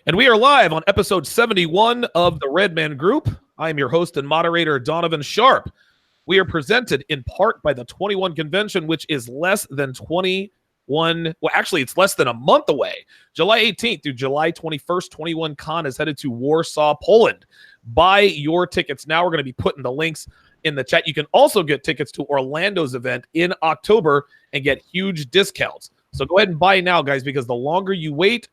And we are live on episode 71 of the Red Man Group. I am your host and moderator, Donovan Sharp. We are presented in part by the 21 Convention, which is less than 21. Well, actually, it's less than a month away. July 18th through July 21st, 21 Con is headed to Warsaw, Poland. Buy your tickets now. We're going to be putting the links in the chat. You can also get tickets to Orlando's event in October and get huge discounts. So go ahead and buy now, guys, because the longer you wait,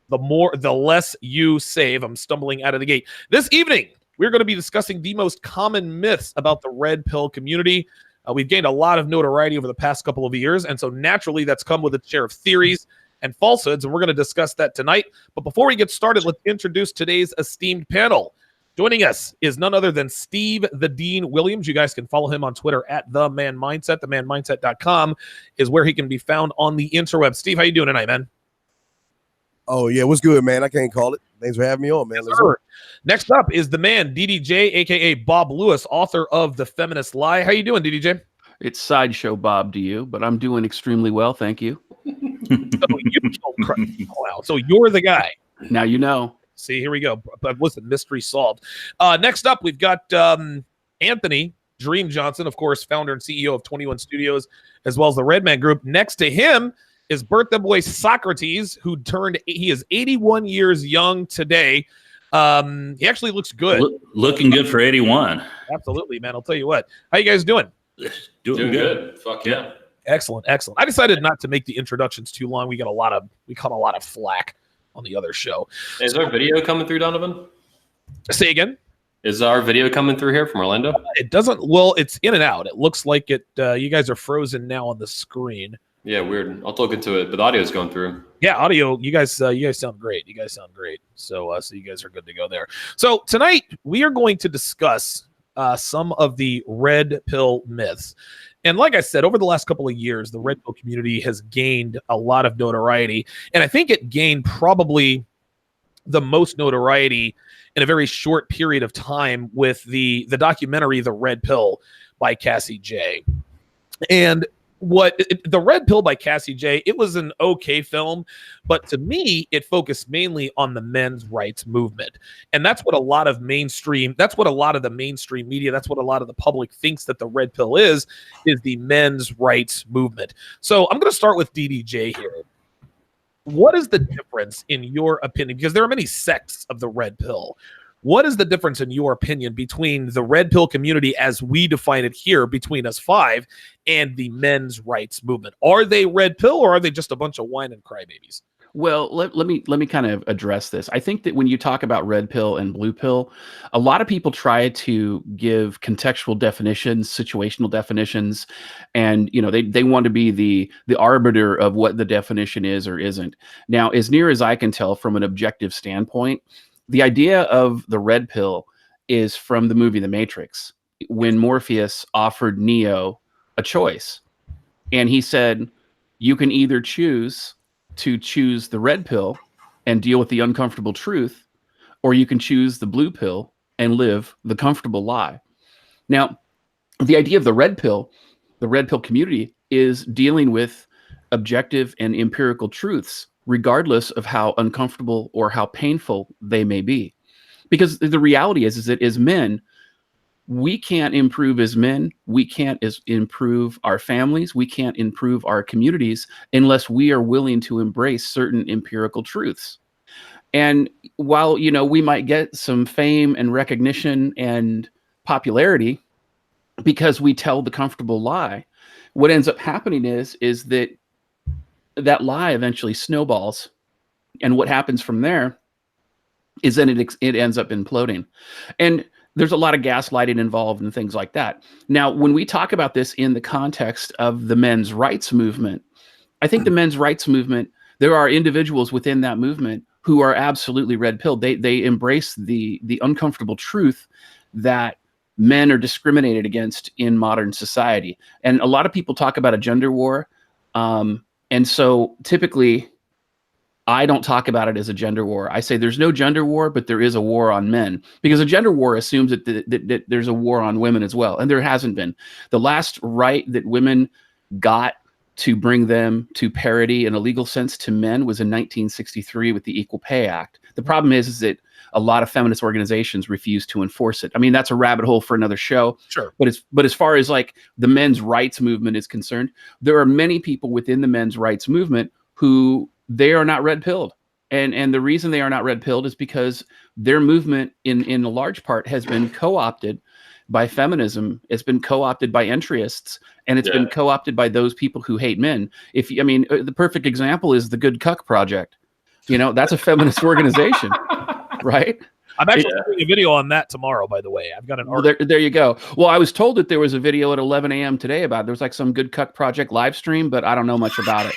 the less you save. I'm stumbling out of the gate. This evening, we're going to be discussing the most common myths about the red pill community. We've gained a lot of notoriety over the past couple of years, and so naturally that's come with its share of theories and falsehoods, and we're going to discuss that tonight. But before we get started, let's introduce today's esteemed panel. Joining us is none other than Steve the Dean Williams. You guys can follow him on Twitter at The Man Mindset. TheManMindset.com is where he can be found on the interweb. Steve, how you doing tonight, man? Oh, yeah. What's good, man? I can't call it. Thanks for having me on, man. Yes, next up is the man, DDJ, a.k.a. Bob Lewis, author of The Feminist Lie. How you doing, DDJ? It's Sideshow Bob to you, but I'm doing extremely well, thank you. So you're the guy. Now you know. See, here we go. But listen, mystery solved. Next up, we've got Anthony Dream Johnson, of course, founder and CEO of 21 Studios, as well as the Red Man Group. Next to him is birthday boy Socrates, he is 81 years young today. He actually looks good. Looking good for 81. Absolutely, man. I'll tell you what. How you guys doing? Doing good. Fuck yeah. Excellent. I decided not to make the introductions too long. We caught a lot of flack on the other show. Is our video coming through, Donovan? Say again? Is our video coming through here from Orlando? It doesn't. Well, it's in and out. It looks like it. You guys are frozen now on the screen. Yeah, weird. I'll look into it, but the audio's going through. Yeah, audio. You guys sound great. So you guys are good to go there. So tonight we are going to discuss some of the red pill myths. And like I said, over the last couple of years, the red pill community has gained a lot of notoriety. And I think it gained probably the most notoriety in a very short period of time with the documentary The Red Pill by Cassie J. And the Red Pill by Cassie J, it was an okay film, but to me, it focused mainly on the men's rights movement. And that's what a lot of the mainstream media, that's what a lot of the public thinks that the Red Pill is the men's rights movement. So I'm going to start with DDJ here. What is the difference in your opinion? Because there are many sects of the Red Pill. What is the difference, in your opinion, between the red pill community as we define it here between us five and the men's rights movement? Are they red pill or are they just a bunch of whine and crybabies? Well, let me kind of address this. I think that when you talk about red pill and blue pill, a lot of people try to give contextual definitions, situational definitions, and they want to be the arbiter of what the definition is or isn't. Now, as near as I can tell from an objective standpoint, the idea of the red pill is from the movie The Matrix, when Morpheus offered Neo a choice. And he said, you can either choose the red pill and deal with the uncomfortable truth, or you can choose the blue pill and live the comfortable lie. Now, the idea of the red pill community is dealing with objective and empirical truths, regardless of how uncomfortable or how painful they may be. Because the reality is that as men, we can't improve as men, we can't improve our families, we can't improve our communities unless we are willing to embrace certain empirical truths. And while, we might get some fame and recognition and popularity because we tell the comfortable lie, what ends up happening is that lie eventually snowballs, and what happens from there is then it ends up imploding, and there's a lot of gaslighting involved and things like that. Now, when we talk about this in the context of the men's rights movement, I think the men's rights movement, there are individuals within that movement who are absolutely red pill. They embrace the uncomfortable truth that men are discriminated against in modern society, and a lot of people talk about a gender war. And so typically, I don't talk about it as a gender war. I say there's no gender war, but there is a war on men, because a gender war assumes that there's a war on women as well. And there hasn't been. The last right that women got to bring them to parity in a legal sense to men was in 1963 with the Equal Pay Act. The problem is that a lot of feminist organizations refuse to enforce it. I mean, that's a rabbit hole for another show. Sure. But as far as like the men's rights movement is concerned, there are many people within the men's rights movement who they are not red pilled. And the reason they are not red pilled is because their movement in a large part has been co-opted by feminism. It's been co-opted by entryists, and it's been co-opted by those people who hate men. The perfect example is the Good Cuck Project. That's a feminist organization, right? I'm actually doing a video on that tomorrow, by the way. I've got an article. There you go. Well, I was told that there was a video at 11 a.m. today about it. There was like some Good Cuck Project live stream, but I don't know much about it.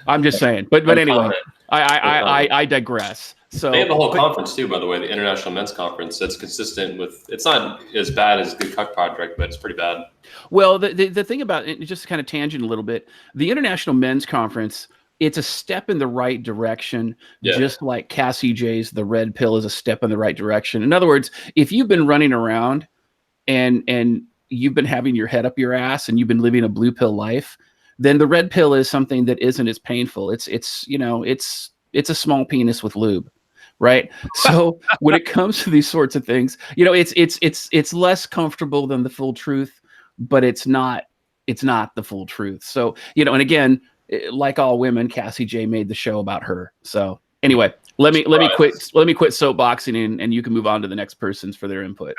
I'm just saying. But anyway, I digress. So they have a whole conference too, by the way, the International Men's Conference. That's consistent with. It's not as bad as Good Cuck Project, but it's pretty bad. Well, the thing about it, just kind of tangent a little bit, the International Men's Conference, it's a step in the right direction, just like Cassie J's The Red Pill is a step in the right direction. In other words, if you've been running around and you've been having your head up your ass and you've been living a blue pill life, then the red pill is something that isn't as painful. It's a small penis with lube, right? So when it comes to these sorts of things, it's less comfortable than the full truth, but it's not the full truth. So, and again, like all women, Cassie J made the show about her. So anyway, let me quit soapboxing and you can move on to the next persons for their input.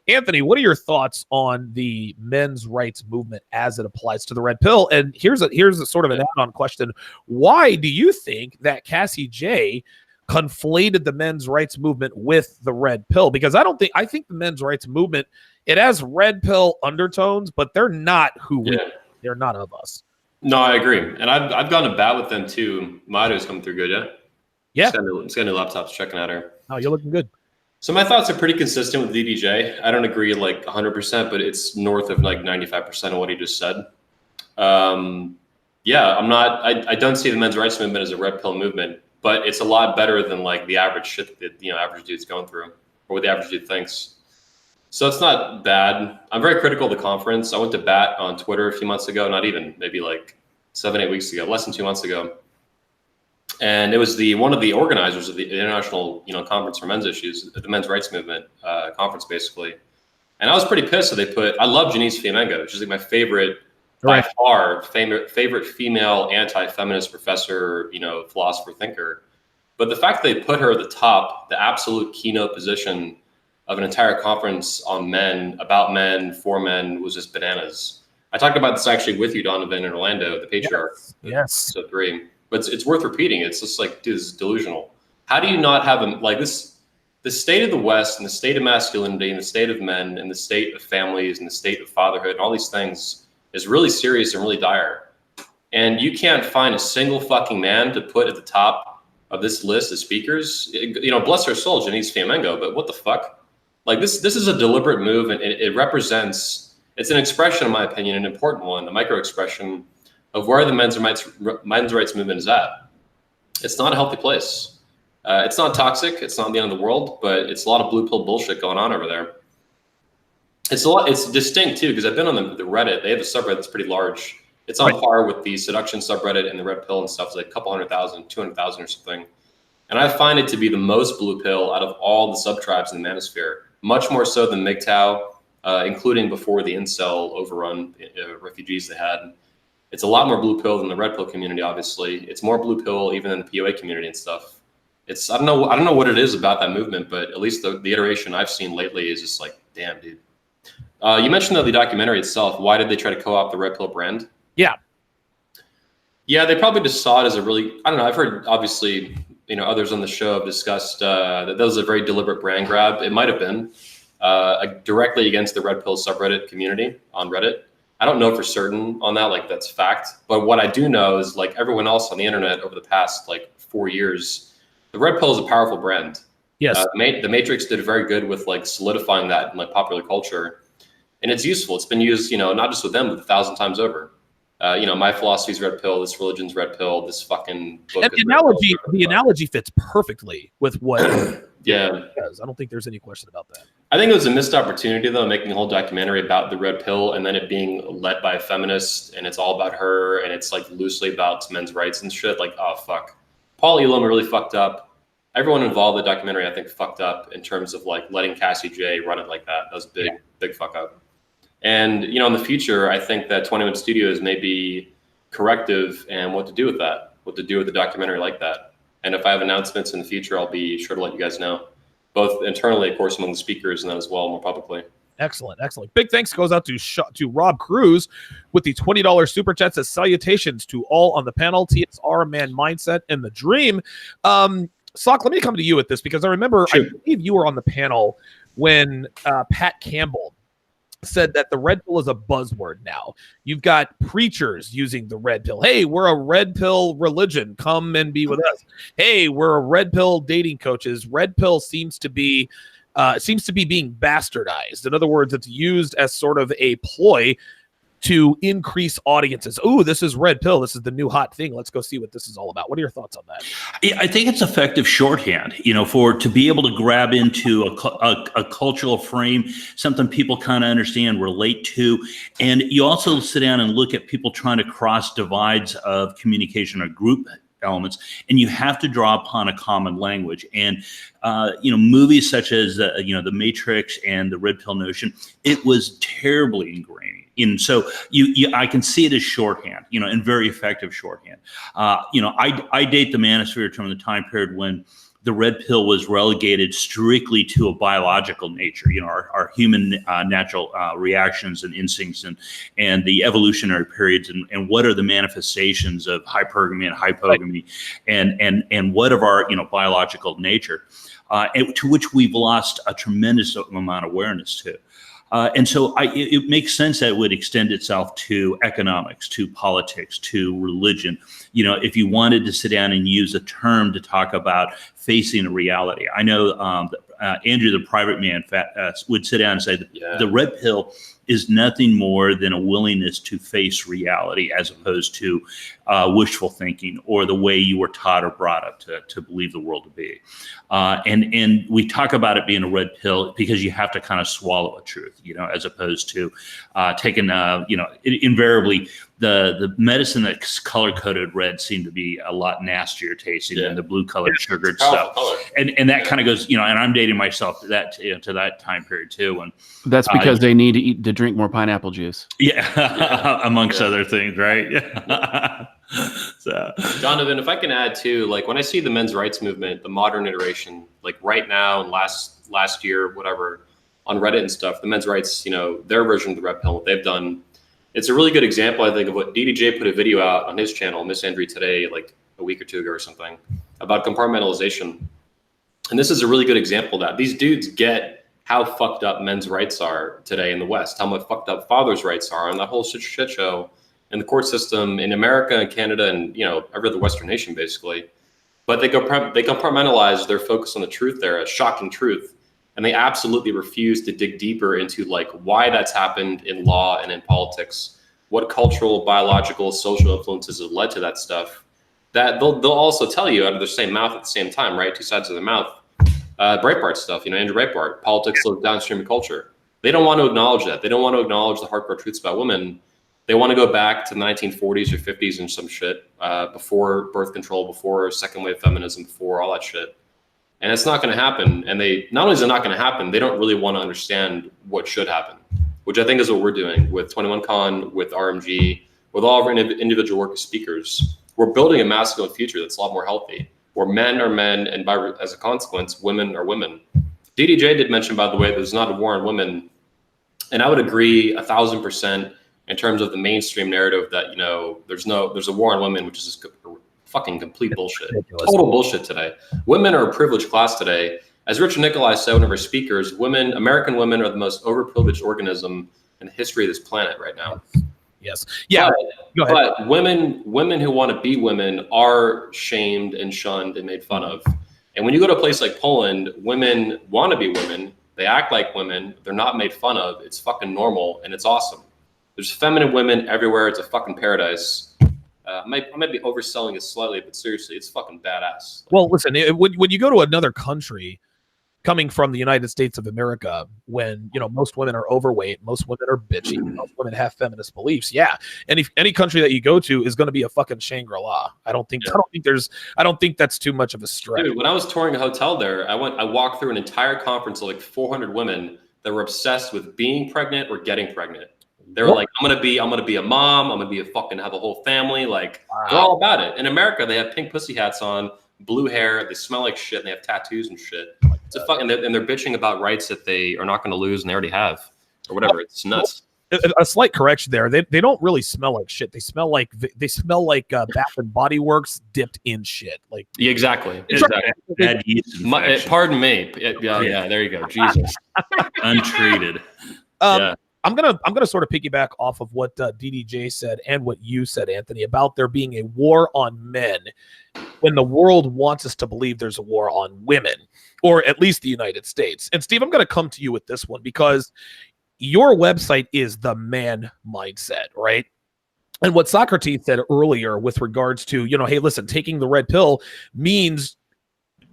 Anthony, what are your thoughts on the men's rights movement as it applies to the red pill? And here's a sort of an add-on question. Why do you think that Cassie J conflated the men's rights movement with the red pill? Because I think the men's rights movement, it has red pill undertones, but they're not they're not of us. No, I agree. And I've gone to bat with them too. My audio's coming through good, yeah? Yeah. It's got new laptops checking at her. Oh, you're looking good. So my thoughts are pretty consistent with DDJ. I don't agree like 100%, but it's north of like 95% of what he just said. I don't see the men's rights movement as a red pill movement, but it's a lot better than like the average shit that, average dude's going through or what the average dude thinks. So it's not bad. I'm very critical of the conference. I went to bat on Twitter a few months ago, not even, maybe like 7-8 weeks ago, less than 2 months ago. And it was one of the organizers of the International, Conference for Men's Issues, the Men's Rights Movement conference, basically. And I was pretty pissed that I love Janice Fiamengo. She's like my favorite, by far, favorite female anti-feminist professor, philosopher, thinker. But the fact they put her at the top, the absolute keynote position of an entire conference on men, about men, for men, was just bananas. I talked about this actually with you, Donovan, in Orlando, the patriarch. Yes. Episode 3. But it's worth repeating. It's just like, dude, this is delusional. How do you not have the state of the West and the state of masculinity and the state of men and the state of families and the state of fatherhood and all these things is really serious and really dire. And you can't find a single fucking man to put at the top of this list of speakers. Bless her soul, Janice Fiamengo, but what the fuck? Like this is a deliberate move, and it represents, it's an expression, in my opinion, an important one, a micro expression of where the men's rights movement is at. It's not a healthy place. It's not toxic. It's not the end of the world, but it's a lot of blue pill bullshit going on over there. It's distinct too, because I've been on the Reddit. They have a subreddit that's pretty large. It's on par with the seduction subreddit and the red pill and stuff. It's like a couple 100,000, 200,000 or something. And I find it to be the most blue pill out of all the sub-tribes in the manosphere, much more so than MGTOW, including before the incel overrun refugees they had. It's a lot more blue pill than the red pill community, obviously. It's more blue pill even than the POA community and stuff. I don't know what it is about that movement, but at least the iteration I've seen lately is just like, damn, dude. You mentioned the documentary itself. Why did they try to co-opt the red pill brand? Yeah. Yeah, they probably just saw it as a really, I don't know, I've heard obviously, others on the show have discussed that was a very deliberate brand grab. It might have been directly against the red pill subreddit community on Reddit. I don't know for certain on that, like that's fact. But what I do know is like everyone else on the internet over the past like 4 years, the red pill is a powerful brand. Yes. The Matrix did very good with like solidifying that in like popular culture. And it's useful. It's been used, not just with them, but 1,000 times over. My philosophy's red pill, this religion's red pill, this fucking book. And the analogy fits perfectly with what yeah. does. I don't think there's any question about that. I think it was a missed opportunity, though, making a whole documentary about the red pill and then it being led by a feminist and it's all about her and it's like loosely about men's rights and shit. Like, oh, fuck. Paul Elam really fucked up. Everyone involved in the documentary, I think, fucked up in terms of like letting Cassie J run it like that. That was a big fuck up. And, in the future, I think that 21 Studios may be corrective and what to do with that, what to do with a documentary like that. And if I have announcements in the future, I'll be sure to let you guys know. Both internally, of course, among the speakers, and then as well more publicly. Excellent. Big thanks goes out to Rob Cruz with the $20 super chat. Says salutations to all on the panel. TSR, Man Mindset, and the Dream. Sock, let me come to you with this because I remember I believe you were on the panel when Pat Campbell said that the red pill is a buzzword now. You've got preachers using the red pill. Hey, we're a red pill religion. Come and be with us. Hey, we're a red pill dating coaches. Red pill seems to be being bastardized. In other words, it's used as sort of a ploy to increase audiences. Oh, this is red pill. This is the new hot thing. Let's go see what this is all about. What are your thoughts on that? I think it's effective shorthand, to be able to grab into a cultural frame, something people kind of understand, relate to. And you also sit down and look at people trying to cross divides of communication or group elements, and you have to draw upon a common language. And movies such as The Matrix and the red pill notion, it was terribly ingrained. And so I can see it as shorthand, and very effective shorthand. I date the manosphere from the time period when the red pill was relegated strictly to a biological nature, our human natural reactions and instincts and the evolutionary periods and what are the manifestations of hypergamy and hypogamy and what of our biological nature, to which we've lost a tremendous amount of awareness to. And so it makes sense that it would extend itself to economics, to politics, to religion. If you wanted to sit down and use a term to talk about facing a reality. I know Andrew, the private man, would sit down and say that the red pill is nothing more than a willingness to face reality as opposed to wishful thinking or the way you were taught or brought up to believe the world to be. And we talk about it being a red pill because you have to kind of swallow a truth, as opposed to taking, invariably the medicine that's color-coded red seemed to be a lot nastier tasting than the blue-colored sugared stuff. And that kind of goes, and I'm dating myself to that time period too. And that's because they need to drink more pineapple juice. Yeah, amongst other things, right? So, Donovan, if I can add too, like when I see the men's rights movement, the modern iteration, like right now and last year, whatever, on Reddit and stuff, the men's rights, their version of the red pill, what they've done. It's a really good example, I think, of what DDJ put a video out on his channel, Miss Andrew Today, like a week or two ago or something, about compartmentalization. And this is a really good example of that. These dudes get how fucked up men's rights are today in the West, how much fucked up fathers' rights are, and that whole shit show in the court system in America and Canada and every other Western nation basically. But they compartmentalize their focus on the truth there, a shocking truth. And they absolutely refuse to dig deeper into like why that's happened in law and in politics, what cultural, biological, social influences have led to that stuff. That they'll also tell you out of their same mouth at the same time, right? Two sides of their mouth. Breitbart stuff, Andrew Breitbart, politics live downstream of culture. They don't want to acknowledge that. They don't want to acknowledge the hardcore truths about women. They want to go back to the 1940s or 50s and some shit, before birth control, before second wave feminism, before all that shit. And it's not going to happen. And not only is it not going to happen, they don't really want to understand what should happen, which I think is what we're doing with 21Con, with RMG, with all of our individual work as speakers. We're building a masculine future that's a lot more healthy, where men are men, and as a consequence, women are women. DDJ did mention, by the way, there's not a war on women. And I would agree 1,000% in terms of the mainstream narrative that, there's a war on women, which is just fucking complete bullshit. Total bullshit today. Women are a privileged class today. As Richard Nicolai said, one of our speakers, American women are the most overprivileged organism in the history of this planet right now. Yes. Yeah. But women who want to be women are shamed and shunned and made fun of. And when you go to a place like Poland, women want to be women. They act like women. They're not made fun of. It's fucking normal and it's awesome. There's feminine women everywhere. It's a fucking paradise. I might be overselling it slightly, but seriously, it's fucking badass. Well, listen, when you go to another country, coming from the United States of America, when most women are overweight, most women are bitchy, most women have feminist beliefs. Yeah, any country that you go to is going to be a fucking Shangri-La. I don't think that's too much of a stretch. Dude, when I was touring a hotel there, I walked through an entire conference of like 400 women that were obsessed with being pregnant or getting pregnant. They were like, I'm gonna be a mom. I'm gonna be have a whole family. Like, they're all about it. In America, they have pink pussy hats on, blue hair. They smell like shit, and they have tattoos and shit. It's a fucking, and they're bitching about rights that they are not going to lose, and they already have, or whatever. It's nuts. A slight correction there. They don't really smell like shit. They smell like Bath and Body Works dipped in shit. Like, yeah, exactly. Pardon me. Yeah. There you go. Jesus. Untreated. Yeah. I'm gonna sort of piggyback off of what DDJ said and what you said, Anthony, about there being a war on men when the world wants us to believe there's a war on women, or at least the United States. And Steve, I'm gonna come to you with this one because your website is the man mindset, right? And what Socrates said earlier with regards to, hey, listen, taking the red pill means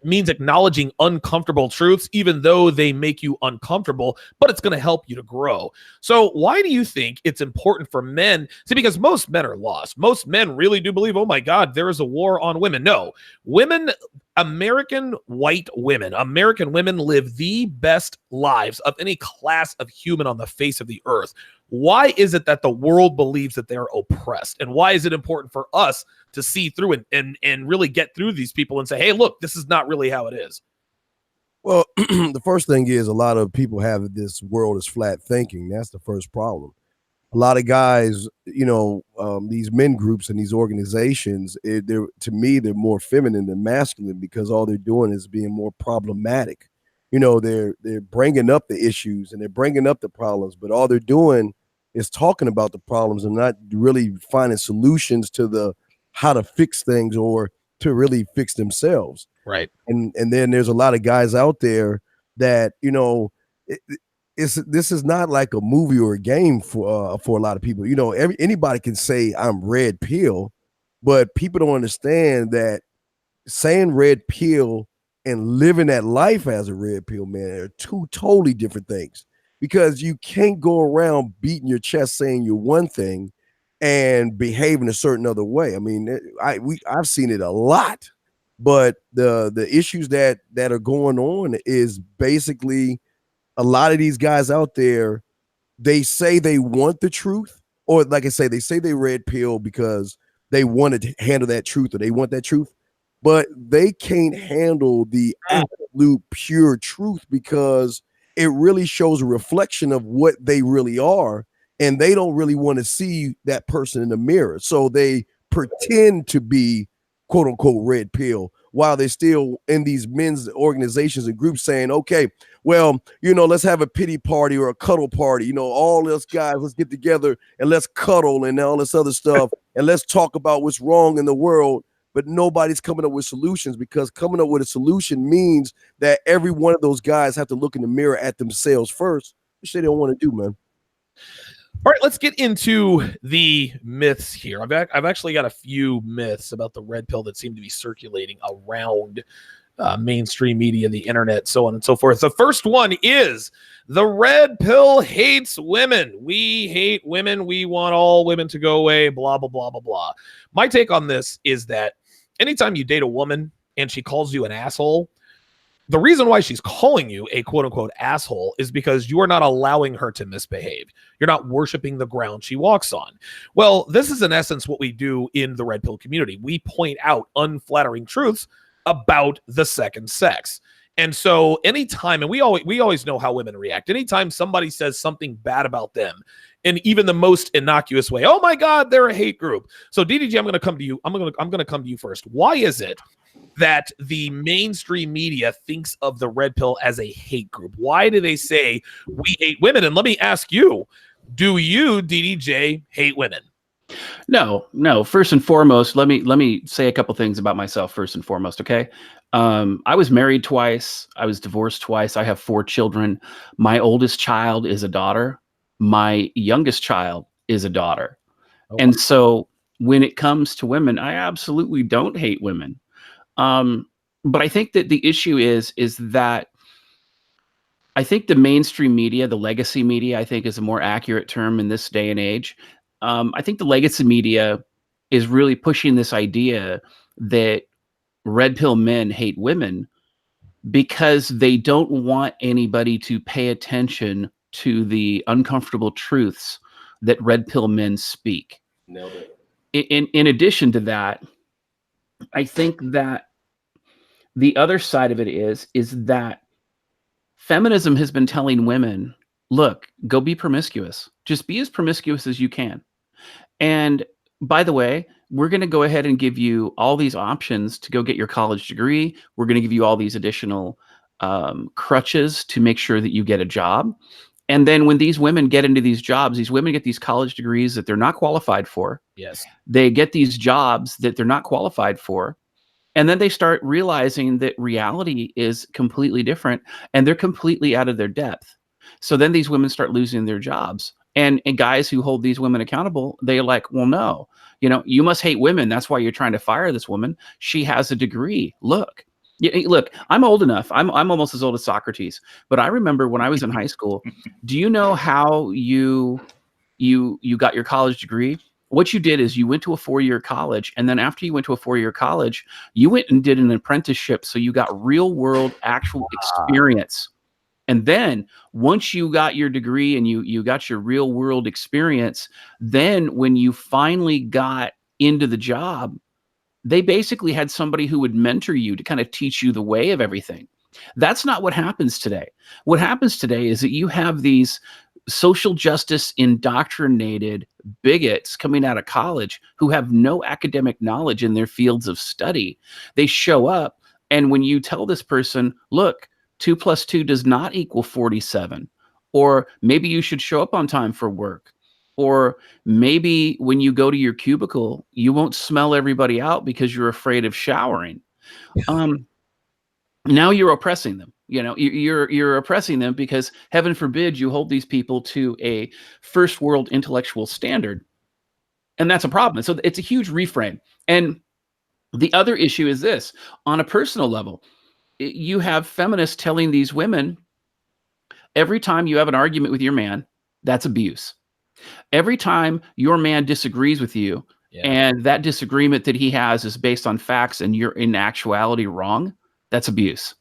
acknowledging uncomfortable truths, even though they make you uncomfortable, but it's going to help you to grow. So why do you think it's important for men? See, because most men are lost. Most men really do believe, oh my God, there is a war on women. No, American women live the best lives of any class of human on the face of the earth. Why is it that the world believes that they're oppressed? And why is it important for us to see through and really get through these people and say, hey, look, this is not really how it is? Well, the first thing is a lot of people have this world is flat thinking. That's the first problem. A lot of guys, these men groups and these organizations, to me, they're more feminine than masculine because all they're doing is being more problematic. They're bringing up the issues and they're bringing up the problems, but all they're doing is talking about the problems and not really finding solutions to how to fix things or to really fix themselves. Right. And then there's a lot of guys out there that, this is not like a movie or a game for a lot of people. Anybody can say I'm red pill, but people don't understand that saying red pill and living that life as a red pill man are two totally different things, because you can't go around beating your chest saying you're one thing and behaving a certain other way. I mean, I've seen it a lot, but the issues that are going on is basically a lot of these guys out there, they say they want the truth, or like I say, they say they red pill because they want to handle that truth or they want that truth, but they can't handle the absolute pure truth because it really shows a reflection of what they really are. And they don't really want to see that person in the mirror. So they pretend to be quote unquote red pill while they're still in these men's organizations and groups saying, okay, well, let's have a pity party or a cuddle party. All us guys, let's get together and let's cuddle and all this other stuff. And let's talk about what's wrong in the world. But nobody's coming up with solutions, because coming up with a solution means that every one of those guys have to look in the mirror at themselves first, which they don't want to do, man. All right, let's get into the myths here. I've actually got a few myths about the red pill that seem to be circulating around mainstream media, the internet, so on and so forth. The first one is the red pill hates women. We hate women. We want all women to go away, blah, blah, blah, blah, blah. My take on this is that anytime you date a woman and she calls you an asshole, the reason why she's calling you a quote unquote asshole is because you are not allowing her to misbehave. You're not worshiping the ground she walks on. Well, this is in essence what we do in the red pill community. We point out unflattering truths about the second sex. And so anytime, and we always know how women react. Anytime somebody says something bad about them, in even the most innocuous way, oh my God, they're a hate group. So DDG, I'm going to come to you. I'm going to come to you first. Why is it that the mainstream media thinks of the red pill as a hate group? Why do they say we hate women? And let me ask you, do you, DDJ, hate women? No. First and foremost, let me say a couple things about myself first and foremost. Okay. I was married twice. I was divorced twice. I have 4 children. My oldest child is a daughter. My youngest child is a daughter. Oh, and so when it comes to women, I absolutely don't hate women. But I think that the issue is that I think the mainstream media, the legacy media, I think is a more accurate term in this day and age. I think the legacy media is really pushing this idea that red pill men hate women because they don't want anybody to pay attention to the uncomfortable truths that red pill men speak. Nailed it. In addition to that, I think that the other side of it is that feminism has been telling women, look, go be promiscuous. Just be as promiscuous as you can. And by the way, we're going to go ahead and give you all these options to go get your college degree. We're going to give you all these additional crutches to make sure that you get a job. And then when these women get into these jobs, these women get these college degrees that they're not qualified for. Yes. They get these jobs that they're not qualified for. And then they start realizing that reality is completely different and they're completely out of their depth. So then these women start losing their jobs. And guys who hold these women accountable, they're like, well, no, you must hate women. That's why you're trying to fire this woman. She has a degree. Look, look, I'm old enough. I'm almost as old as Socrates. But I remember when I was in high school, do you know how you got your college degree? What you did is you went to a 4-year college, and then after you went to a 4-year college, you went and did an apprenticeship. So you got real world actual experience. And then once you got your degree and you got your real world experience, then when you finally got into the job, they basically had somebody who would mentor you to kind of teach you the way of everything. That's not what happens today. What happens today is that you have these social justice indoctrinated bigots coming out of college who have no academic knowledge in their fields of study. They show up, and when you tell this person, look, 2 + 2 does not equal 47, or maybe you should show up on time for work, or maybe when you go to your cubicle, you won't smell everybody out because you're afraid of showering. Now you're oppressing them. You're oppressing them because heaven forbid you hold these people to a first world intellectual standard. And that's a problem. So it's a huge reframe. And the other issue is this: on a personal level, you have feminists telling these women, every time you have an argument with your man, that's abuse. Every time your man disagrees with you, and that disagreement that he has is based on facts and you're in actuality wrong, that's abuse.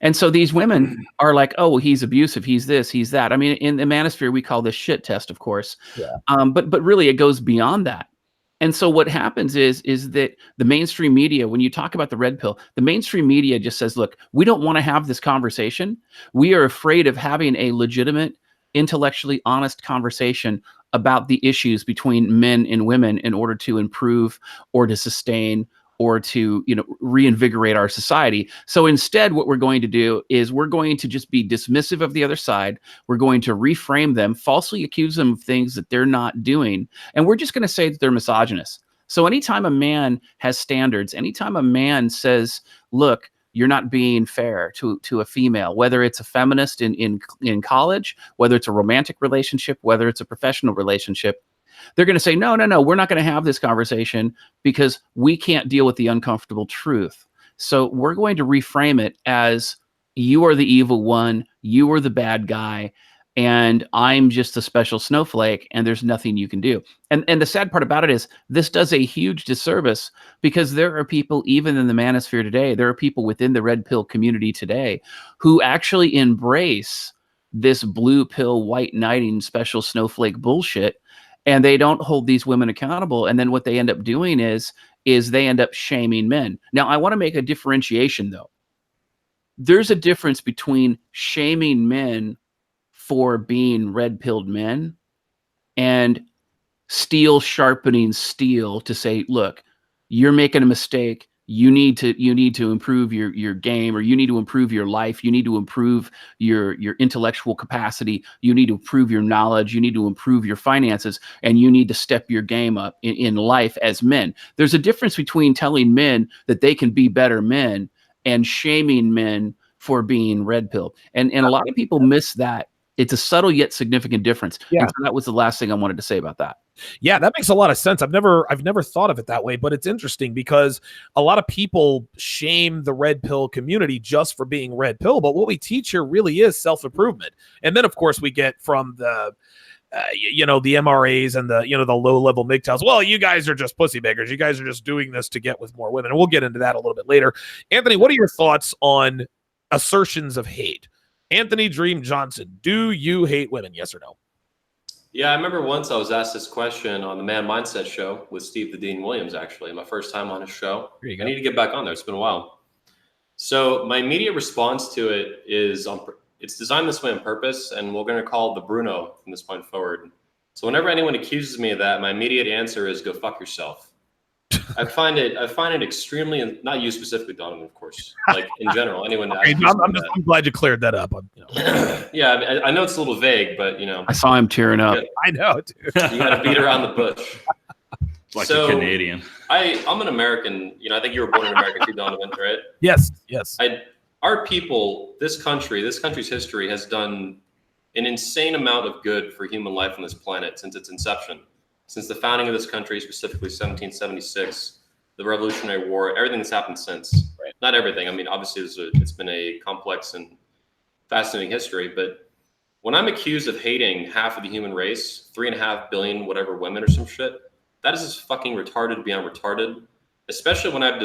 And so these women are like, oh, well, he's abusive, he's this, he's that. I mean, in the manosphere, we call this shit test, of course. Yeah. But really, it goes beyond that. And so what happens is that the mainstream media, when you talk about the red pill, the mainstream media just says, look, we don't want to have this conversation. We are afraid of having a legitimate, intellectually honest conversation about the issues between men and women in order to improve or to sustain or to reinvigorate our society. So instead, what we're going to do is we're going to just be dismissive of the other side. We're going to reframe them, falsely accuse them of things that they're not doing, and we're just going to say that they're misogynist. So anytime a man has standards, anytime a man says, look, you're not being fair to a female, whether it's a feminist in college, whether it's a romantic relationship, whether it's a professional relationship, they're going to say, no, we're not going to have this conversation because we can't deal with the uncomfortable truth. So we're going to reframe it as, you are the evil one, you are the bad guy, and I'm just a special snowflake, and there's nothing you can do. And the sad part about it is this does a huge disservice, because there are people, even in the manosphere today, there are people within the red pill community today who actually embrace this blue pill, white knighting, special snowflake bullshit, and they don't hold these women accountable. And then what they end up doing is they end up shaming men. Now, I want to make a differentiation, though. There's a difference between shaming men for being red-pilled men and steel sharpening steel to say, look, you're making a mistake. You need to improve your game, or you need to improve your life. You need to improve your intellectual capacity. You need to improve your knowledge. You need to improve your finances, and you need to step your game up in life as men. There's a difference between telling men that they can be better men and shaming men for being red pilled. And a lot of people miss that It's a subtle yet significant difference. Yeah. And so that was the last thing I wanted to say about that. Yeah, that makes a lot of sense. I've never thought of it that way, but it's interesting because a lot of people shame the red pill community just for being red pill. But what we teach here really is self-improvement. And then, of course, we get from the the MRAs and the low-level MGTOWs. Well, you guys are just pussy beggars. You guys are just doing this to get with more women. And we'll get into that a little bit later. Anthony, what are your thoughts on assertions of hate? Anthony Dream Johnson, do you hate women? Yes or no? Yeah, I remember once I was asked this question on the Man Mindset show with Steve the Dean Williams, actually, my first time on his show. There you go. I need to get back on there. It's been a while. So my immediate response to it is it's designed this way on purpose, and we're going to call it the Bruno from this point forward. So whenever anyone accuses me of that, my immediate answer is go fuck yourself. I find it extremely, not you specifically, Donovan, of course, like in general, anyone. Okay, I'm glad you cleared that up. Yeah, I know it's a little vague, but I saw him tearing up. I know, dude. You got to beat around the bush. Like a Canadian. I'm an American. I think you were born in America too, Donovan, right? Yes. Our people, this country's history has done an insane amount of good for human life on this planet since its inception. Since the founding of this country, specifically 1776, the Revolutionary War, everything that's happened since. Right. Not everything. I mean, obviously, it's been a complex and fascinating history. But when I'm accused of hating half of the human race, 3.5 billion whatever women or some shit, that is just fucking retarded beyond retarded. Especially when I've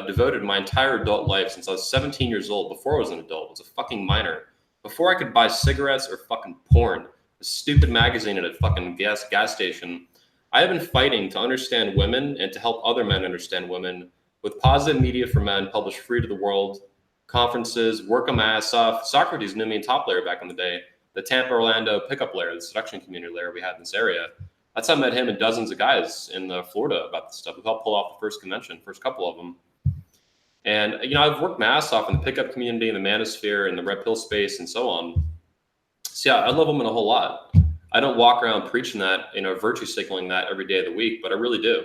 devoted my entire adult life since I was 17 years old, before I was an adult, I was a fucking minor, before I could buy cigarettes or fucking porn. Stupid magazine at a fucking gas station. I have been fighting to understand women and to help other men understand women with positive media for men published free to the world, conferences, work on my ass off. Socrates knew me in Top Layer back in the day, the Tampa Orlando pickup layer, the seduction community layer we had in this area. That's how I met him and dozens of guys in Florida about this stuff. We helped pull off the first convention, first couple of them. And I've worked my ass off in the pickup community, in the manosphere, in the red pill space, and so on. So yeah, I love women a whole lot. I don't walk around preaching that, virtue signaling that every day of the week, but I really do.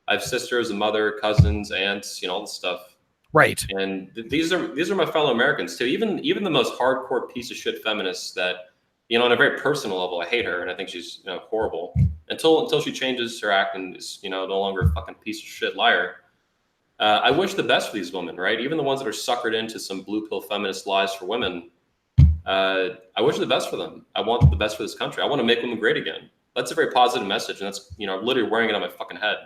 I have sisters, a mother, cousins, aunts, all this stuff. Right. And these are my fellow Americans too. Even the most hardcore piece of shit feminist that, on a very personal level, I hate her and I think she's horrible until she changes her act and is no longer a fucking piece of shit liar. I wish the best for these women, right? Even the ones that are suckered into some blue pill feminist lies for women. I wish the best for them. I want the best for this country. I want to make women great again. That's a very positive message, and that's literally wearing it on my fucking head.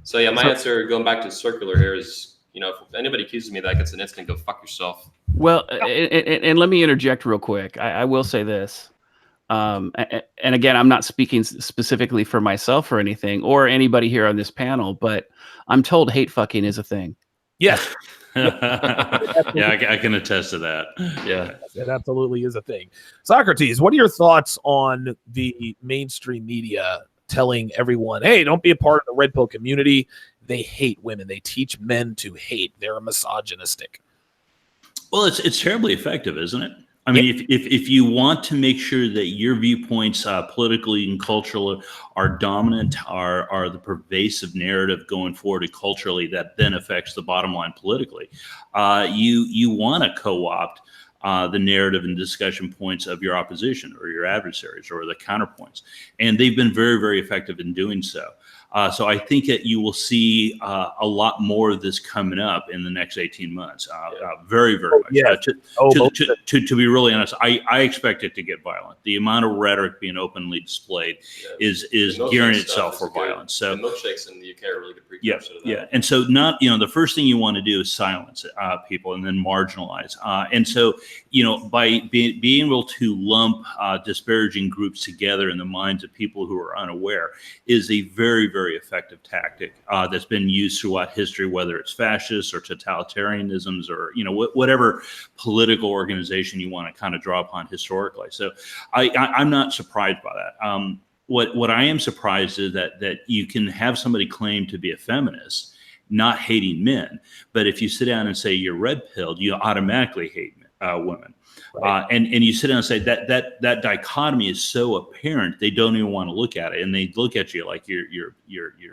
So yeah, my answer, going back to circular here, is if anybody accuses me of that, gets an instant go fuck yourself. Well, and let me interject real quick. I will say this, and again, I'm not speaking specifically for myself or anything, or anybody here on this panel, but I'm told hate fucking is a thing. Yes. Yeah, I can attest to that. Yeah, it absolutely is a thing. Socrates, what are your thoughts on the mainstream media telling everyone, hey, don't be a part of the red pill community? They hate women. They teach men to hate. They're misogynistic. Well, it's terribly effective, isn't it? I mean, if you want to make sure that your viewpoints politically and culturally are dominant, are the pervasive narrative going forward culturally that then affects the bottom line politically, you want to co-opt the narrative and discussion points of your opposition or your adversaries or the counterpoints. And they've been very, very effective in doing so. So I think that you will see a lot more of this coming up in the next 18 months. Very, very much. Yeah. To be really honest, I expect it to get violent. The amount of rhetoric being openly displayed is gearing itself for violence. So the milkshakes in the UK are really good precursor to that. Yeah. And so the first thing you want to do is silence people and then marginalize. And so, by being able to lump disparaging groups together in the minds of people who are unaware is a very, very effective tactic that's been used throughout history, whether it's fascists or totalitarianisms or whatever political organization you want to kind of draw upon historically. So I'm not surprised by that. What I am surprised is that you can have somebody claim to be a feminist, not hating men, but if you sit down and say you're red-pilled, you automatically hate women. Right. And you sit down and say that dichotomy is so apparent they don't even want to look at it, and they look at you like you're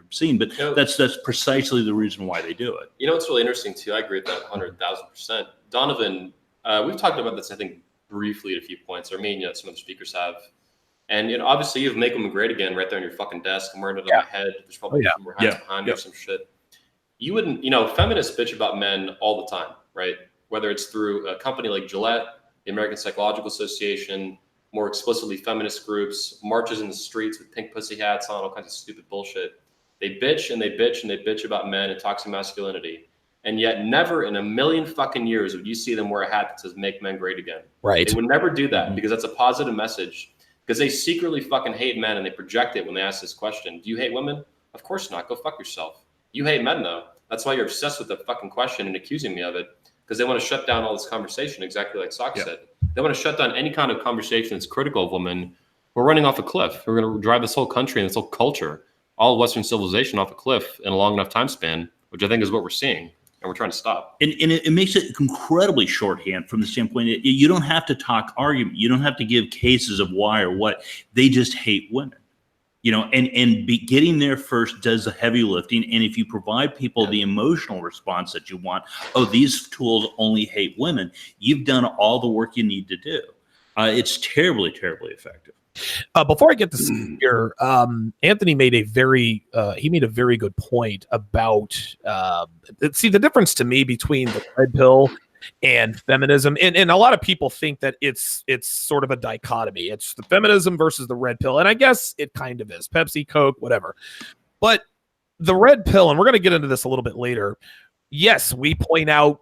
obscene. But that's precisely the reason why they do it. It's really interesting too. I agree with that 100,000%. Donovan, we've talked about this I think briefly at a few points, or me and some of the speakers have. And obviously you have "Make Women Great Again" right there on your fucking desk. I'm wearing it on my head. There's probably more hats behind me or some shit. You wouldn't, feminists bitch about men all the time, right? Whether it's through a company like Gillette, the American Psychological Association, more explicitly feminist groups, marches in the streets with pink pussy hats on, all kinds of stupid bullshit. They bitch and they bitch and they bitch about men and toxic masculinity. And yet never in a million fucking years would you see them wear a hat that says "Make Men Great Again." Right. They would never do that because that's a positive message. Because they secretly fucking hate men and they project it when they ask this question. Do you hate women? Of course not. Go fuck yourself. You hate men though. That's why you're obsessed with the fucking question and accusing me of it. Because they want to shut down all this conversation, exactly like Sock said. They want to shut down any kind of conversation that's critical of women. We're running off a cliff. We're going to drive this whole country and this whole culture, all of Western civilization, off a cliff in a long enough time span, which I think is what we're seeing. And we're trying to stop. And it makes it incredibly shorthand from the standpoint that you don't have to talk argument. You don't have to give cases of why or what. They just hate women, and getting there first does the heavy lifting. And if you provide people the emotional response that you want, these tools only hate women, you've done all the work you need to do. It's terribly, terribly effective. Before I get to here, Anthony made a very good point about see the difference to me between the red pill and feminism, and a lot of people think that it's sort of a dichotomy. It's the feminism versus the red pill, and I guess it kind of is. Pepsi, Coke, whatever. But the red pill, and we're going to get into this a little bit later. Yes, we point out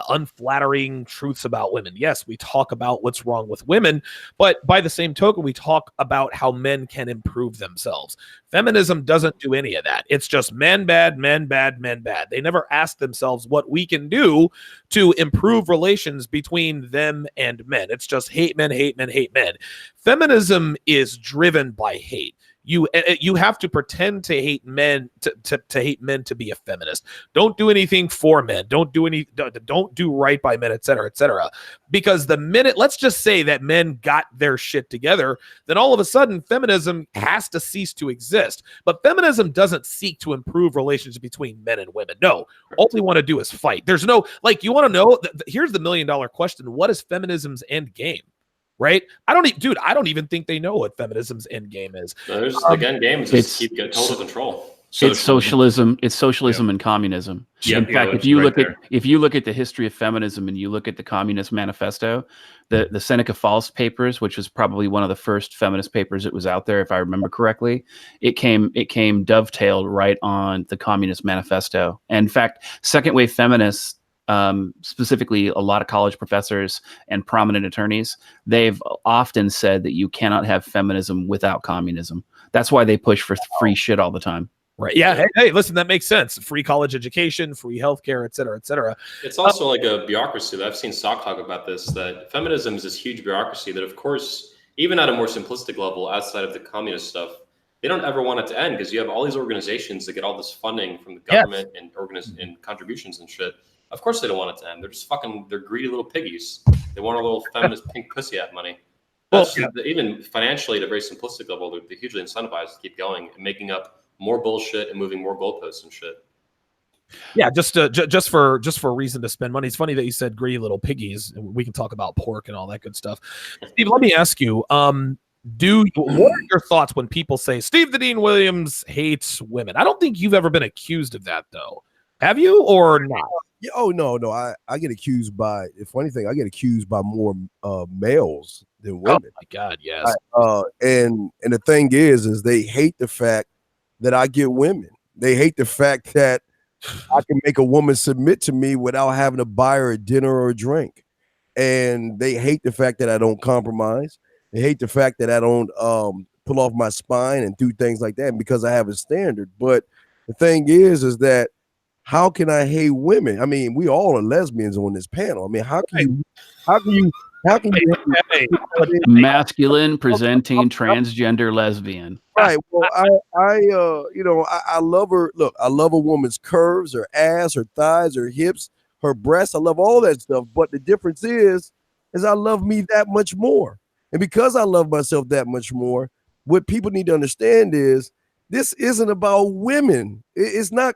unflattering truths about women. Yes, we talk about what's wrong with women, but by the same token, we talk about how men can improve themselves. Feminism doesn't do any of that. It's just men bad, men bad, men bad. They never ask themselves what we can do to improve relations between them and men. It's just hate men, hate men, hate men. Feminism is driven by hate. You have to pretend to hate men to hate men to be a feminist. Don't do anything for men. Don't do right by men, et cetera, because the minute, let's just say that men got their shit together, then all of a sudden feminism has to cease to exist. But feminism doesn't seek to improve relations between men and women. No, all we want to do is fight. There's no, you want to know, here's the $1 million question. What is feminism's end game? Right? I don't even think they know what feminism's end game is. There's the end game is just keep getting total control. It's socialism. It's socialism and communism. In fact, if you look at the history of feminism and you look at the Communist Manifesto, the Seneca Falls Papers, which was probably one of the first feminist papers that was out there, if I remember correctly, it came dovetailed right on the Communist Manifesto. And in fact, second wave feminists, specifically a lot of college professors and prominent attorneys, they've often said that you cannot have feminism without communism. That's why they push for free shit all the time. Right. Yeah. Hey, listen, that makes sense. Free college education, free healthcare, et cetera, et cetera. It's also like a bureaucracy that I've seen Sock talk about this, that feminism is this huge bureaucracy that, of course, even at a more simplistic level outside of the communist stuff, they don't ever want it to end because you have all these organizations that get all this funding from the government and contributions and shit. Of course they don't want it to end. They're just they're greedy little piggies. They want a little feminist pink pussy at money. Even financially, at a very simplistic level, they're hugely incentivized to keep going and making up more bullshit and moving more goalposts and shit. Yeah, just for a reason to spend money. It's funny that you said greedy little piggies. We can talk about pork and all that good stuff. Steve, let me ask you, what are your thoughts when people say Steve the Dean Williams hates women? I don't think you've ever been accused of that, though. Have you or not? Oh, no. I get accused by, the funny thing, I get accused by more males than women. Oh my God, yes. And the thing is they hate the fact that I get women. They hate the fact that I can make a woman submit to me without having to buy her a dinner or a drink. And they hate the fact that I don't compromise. They hate the fact that I don't pull off my spine and do things like that because I have a standard. But the thing is that how can I hate women? I mean, we all are lesbians on this panel. I mean, how can you masculine presenting transgender lesbian? Right. Well, I love her. Look, I love a woman's curves, her ass, her thighs, her hips, her breasts. I love all that stuff. But the difference is I love me that much more. And because I love myself that much more, what people need to understand is this isn't about women. It's not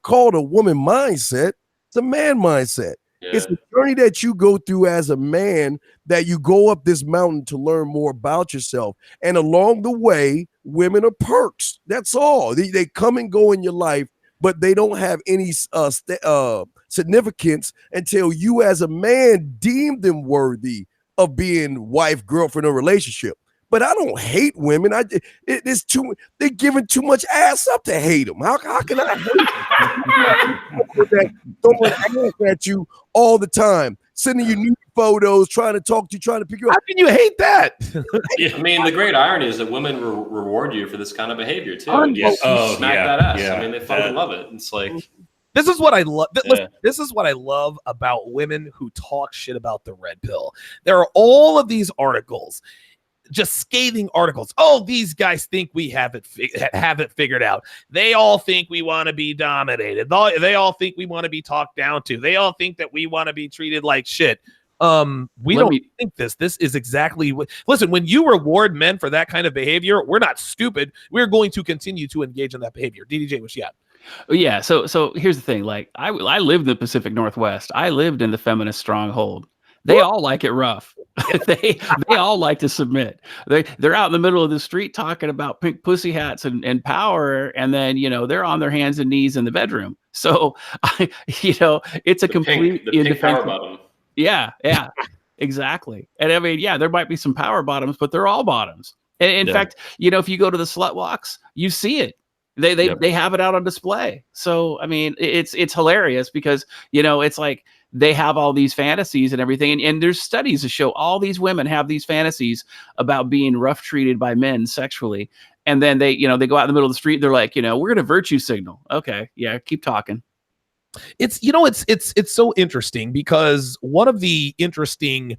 called a woman mindset. It's a man mindset. It's the journey that you go through as a man, that you go up this mountain to learn more about yourself. And along the way, women are perks. That's all. They come and go in your life, but they don't have any significance until you as a man deem them worthy of being wife, girlfriend, or relationship. But I don't hate women. They're giving too much ass up to hate them. How can I hate them? Throwing ass at you all the time, sending you nude photos, trying to talk to you, trying to pick you up. How can you hate that? I mean, the great irony is that women reward you for this kind of behavior too. Yes. Smack that ass. I mean, they fucking love it. It's like, this is what I love. This is what I love about women who talk shit about the red pill. There are all of these articles, just scathing articles. Oh, these guys think we have it figured out. They all think we want to be dominated. They all think we want to be talked down to. They all think that we want to be treated like shit. We don't think this. This is exactly what. Listen, when you reward men for that kind of behavior, we're not stupid. We're going to continue to engage in that behavior. DDJ, what you got? Yeah. So here's the thing. Like I lived in the Pacific Northwest. I lived in the feminist stronghold. They all like it rough. they all like to submit. They're out in the middle of the street talking about pink pussy hats and power, and then they're on their hands and knees in the bedroom. So it's a complete pink power bottom. Yeah, exactly. And I mean, there might be some power bottoms, but they're all bottoms. And in fact, if you go to the slut walks, you see it. They have it out on display. So I mean, it's hilarious because it's like they have all these fantasies and everything, and there's studies to show all these women have these fantasies about being rough treated by men sexually, and then they go out in the middle of the street. They're like, we're gonna virtue signal. Okay, yeah, keep talking. It's so interesting because one of the interesting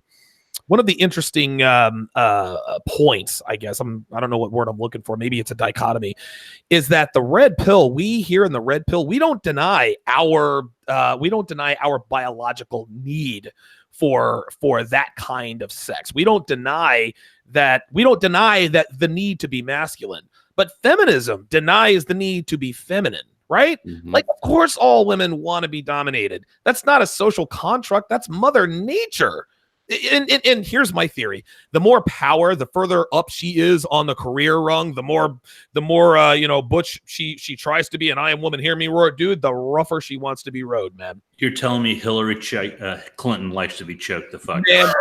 points, I guess I don't know what word I'm looking for. Maybe it's a dichotomy, is that the red pill, we here in the red pill, we don't deny our biological need for that kind of sex. We don't deny that the need to be masculine, but feminism denies the need to be feminine. Right? Mm-hmm. Like, of course, all women want to be dominated. That's not a social construct. That's Mother Nature. And here's my theory: the more power, the further up she is on the career rung, the more butch she tries to be. And I am woman, hear me roar, dude. The rougher she wants to be rode, man. You're telling me Hillary Clinton likes to be choked the fuck out?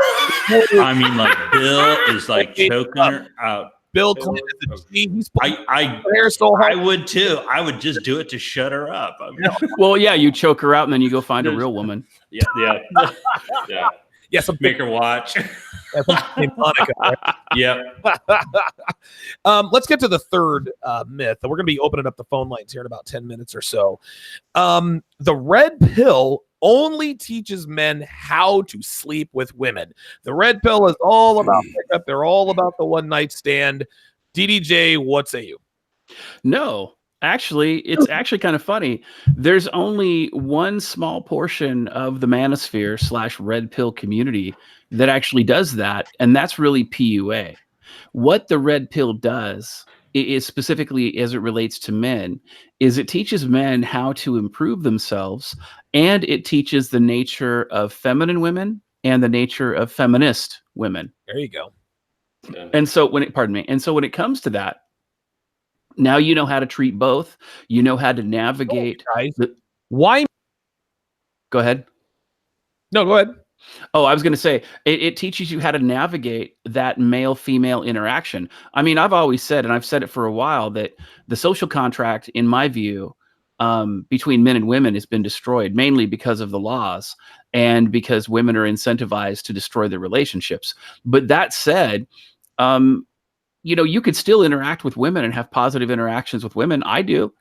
I mean, like Bill is like choking her out. Bill Clinton is a G. I would too. I would just do it to shut her up. I mean, well, yeah, you choke her out and then you go find a real woman. Yeah. Yes, make her watch. Monica, right? Yeah. Let's get to the third myth. We're going to be opening up the phone lines here in about 10 minutes or so. The red pill only teaches men how to sleep with women. The red pill is all about pickup. They're all about the one night stand. DDJ, what say you? No. Actually, it's actually kind of funny. There's only one small portion of the manosphere / red pill community that actually does that, and that's really PUA. What the red pill does is, specifically as it relates to men, is it teaches men how to improve themselves, and it teaches the nature of feminine women and the nature of feminist women. There you go. And so when it comes to that, now you know how to treat both. You know how to navigate. Why? Go ahead. No, go ahead. Oh, I was going to say, it teaches you how to navigate that male-female interaction. I mean, I've always said, and I've said it for a while, that the social contract, in my view, between men and women has been destroyed, mainly because of the laws and because women are incentivized to destroy their relationships. But that said, you could still interact with women and have positive interactions with women. I do.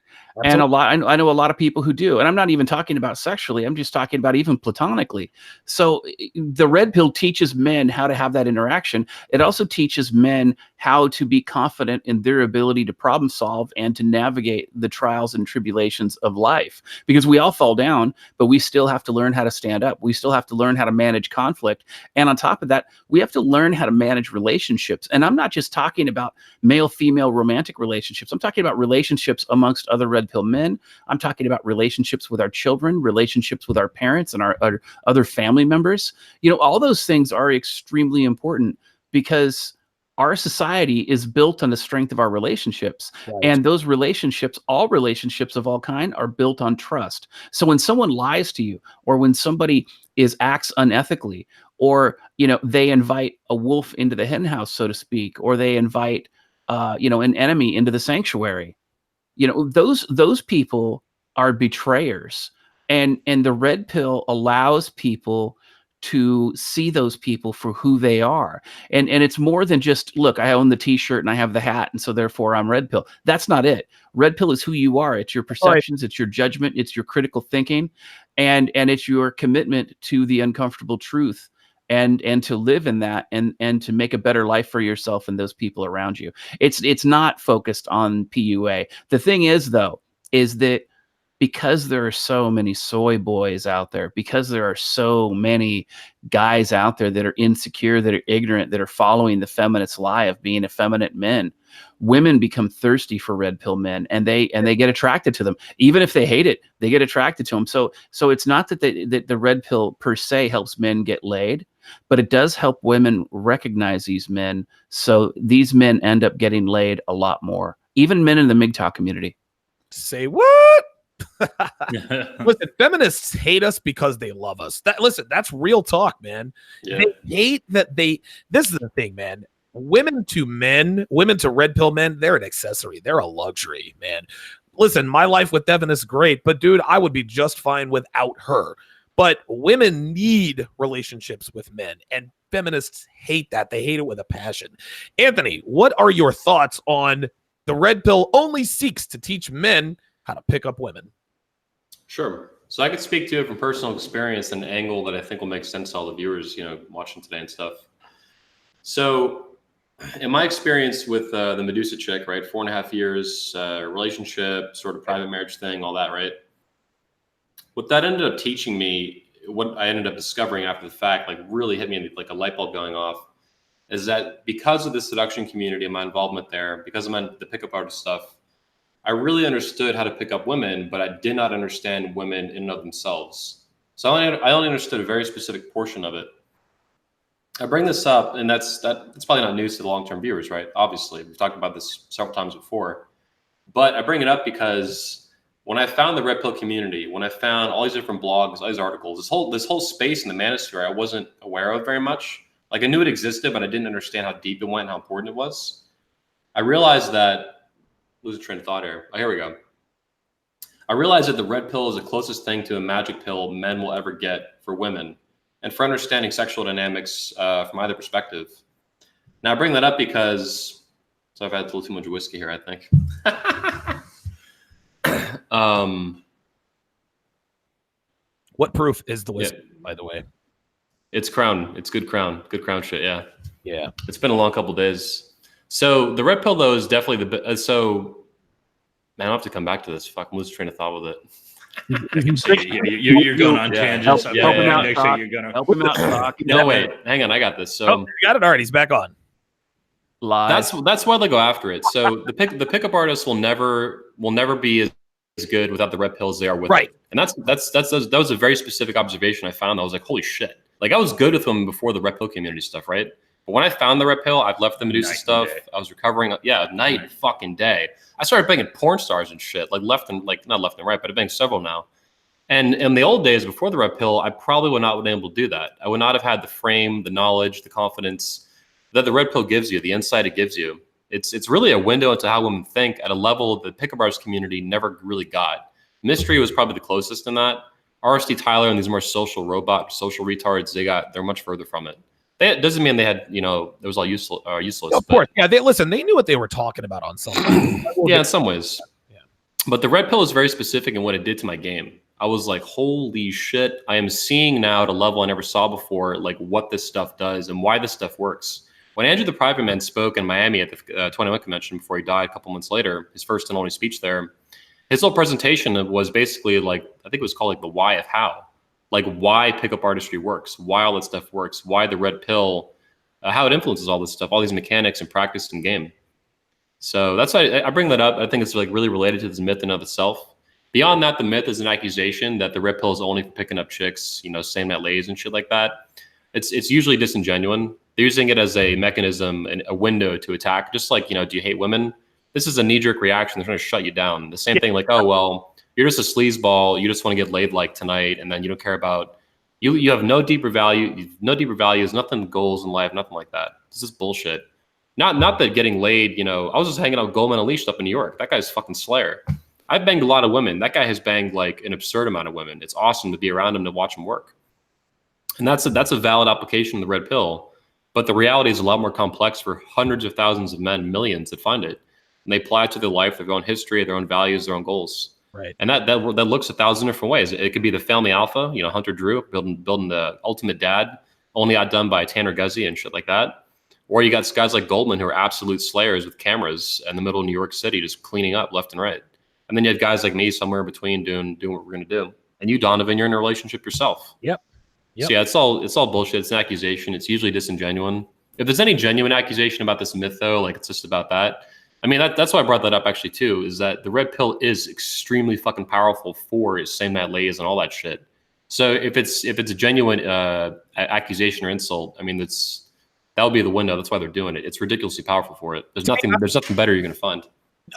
Absolutely. And I know a lot of people who do. And I'm not even talking about sexually. I'm just talking about even platonically. So the red pill teaches men how to have that interaction. It also teaches men how to be confident in their ability to problem solve and to navigate the trials and tribulations of life. Because we all fall down, but we still have to learn how to stand up. We still have to learn how to manage conflict. And on top of that, we have to learn how to manage relationships. And I'm not just talking about male-female romantic relationships. I'm talking about relationships amongst other red red pill men. I'm talking about relationships with our children, relationships with our parents and our other family members. All those things are extremely important because our society is built on the strength of our relationships. Right. And those relationships, all relationships of all kind, are built on trust. So when someone lies to you, or when somebody acts unethically, or they invite a wolf into the hen house, so to speak, or they invite an enemy into the sanctuary, those people are betrayers. And the red pill allows people to see those people for who they are. And it's more than just, look, I own the t-shirt and I have the hat, and so therefore I'm red pill. That's not it. Red pill is who you are. It's your perceptions, it's your judgment, it's your critical thinking, and it's your commitment to the uncomfortable truth, and to live in that, and to make a better life for yourself and those people around you. It's not focused on PUA. The thing is, though, is that because there are so many soy boys out there, because there are so many guys out there that are insecure, that are ignorant, that are following the feminist's lie of being effeminate men, women become thirsty for red pill men, and they get attracted to them. Even if they hate it, they get attracted to them. So it's not that the red pill per se helps men get laid, but it does help women recognize these men. So these men end up getting laid a lot more, even men in the MGTOW community. Say what? Listen, feminists hate us because they love us. That's real talk, man. Yeah. They hate that this is the thing, man. Women to men, women to red pill men, they're an accessory. They're a luxury, man. Listen, my life with Devin is great, but dude, I would be just fine without her. But women need relationships with men, and feminists hate that. They hate it with a passion. Anthony, what are your thoughts on the red pill only seeks to teach men how to pick up women? Sure. So I could speak to it from personal experience and an angle that I think will make sense to all the viewers, watching today and stuff. So in my experience with the Medusa chick, right, 4.5 years, relationship, sort of private marriage thing, all that, right? What that ended up teaching me, what I ended up discovering after the fact, like really hit me like a light bulb going off, is that because of the seduction community and my involvement there, because of the pickup artist stuff, I really understood how to pick up women, but I did not understand women in and of themselves. So I only understood a very specific portion of it. I bring this up, and that's probably not news to the long-term viewers, right? Obviously, we've talked about this several times before, but I bring it up because when I found the red pill community, when I found all these different blogs, all these articles, this whole space in the manosphere, I wasn't aware of very much. Like I knew it existed, but I didn't understand how deep it went and how important it was. I realized that. Lose a train of thought here. Oh, here we go. I realized that the red pill is the closest thing to a magic pill men will ever get for women, and for understanding sexual dynamics from either perspective. Now I bring that up because, so I've had a little too much whiskey here, I think. What proof is the whiskey, by the way? It's Crown. It's good Crown shit. Yeah. Yeah. It's been a long couple days. So the red pill, though, is definitely man, I'll have to come back to this. Fuck, I'm losing train of thought with it. You're going on tangents. Help him out, talk. No, wait, hang on, I got this. So you got it already. He's back on. Live. That's why they go after it. So the pickup artists will never be as good without the red pills they are with. Right. It. And that was a very specific observation I found. I was like, holy shit. Like I was good with them before the red pill community stuff, right? But when I found the red pill, I've left the Medusa stuff. I was recovering. Yeah, night and fucking day. I started banging porn stars and shit, like not left and right, but I've banged several now. And in the old days before the red pill, I probably would not have been able to do that. I would not have had the frame, the knowledge, the confidence that the red pill gives you, the insight it gives you. It's really a window into how women think at a level the pickup artist community never really got. Mystery was probably the closest in that. RST Tyler and these more social retards, they're much further from it. It doesn't mean they had, it was all useless. Of course. Yeah, they knew what they were talking about on some level. Yeah, in some ways. Yeah. But the red pill is very specific in what it did to my game. I was like, holy shit, I am seeing now at a level I never saw before, like what this stuff does and why this stuff works. When Andrew the Private Man spoke in Miami at the 21 convention before he died a couple months later, his first and only speech there, his whole presentation was basically like, I think it was called like the why of how. Like why pickup artistry works, why all that stuff works, why the red pill, how it influences all this stuff, all these mechanics and practice and game. So that's why I bring that up. I think it's like really related to this myth in of itself. Beyond that, the myth is an accusation that the red pill is only for picking up chicks, same night lays and shit like that. It's usually disingenuous. They're using it as a mechanism and a window to attack. Just like, do you hate women? This is a knee-jerk reaction. They're trying to shut you down. The same thing like, oh, well, you're just a sleazeball. You just want to get laid like tonight. And then you don't care about, you have no deeper value, no deeper values, nothing goals in life, nothing like that. This is bullshit. Not that getting laid, I was just hanging out with Goldman Unleashed up in New York. That guy's fucking slayer. I've banged a lot of women. That guy has banged like an absurd amount of women. It's awesome to be around him, to watch him work. And that's a valid application of the red pill. But the reality is a lot more complex for hundreds of thousands of men, millions that find it. And they apply it to their life, their own history, their own values, their own goals. Right. And that looks 1,000 different ways. It could be the family alpha, Hunter Drew, building the ultimate dad, only outdone by Tanner Guzzi and shit like that. Or you got guys like Goldman who are absolute slayers with cameras in the middle of New York City, just cleaning up left and right. And then you have guys like me somewhere in between doing what we're going to do. And you, Donovan, you're in a relationship yourself. Yep. So yeah, it's all bullshit. It's an accusation. It's usually disingenuous. If there's any genuine accusation about this myth, though, like it's just about that. I mean, that's why I brought that up actually too. Is that the red pill is extremely fucking powerful for same night lays and all that shit. So if it's a genuine accusation or insult, I mean, that would be the window. That's why they're doing it. It's ridiculously powerful for it. There's nothing better you're gonna find.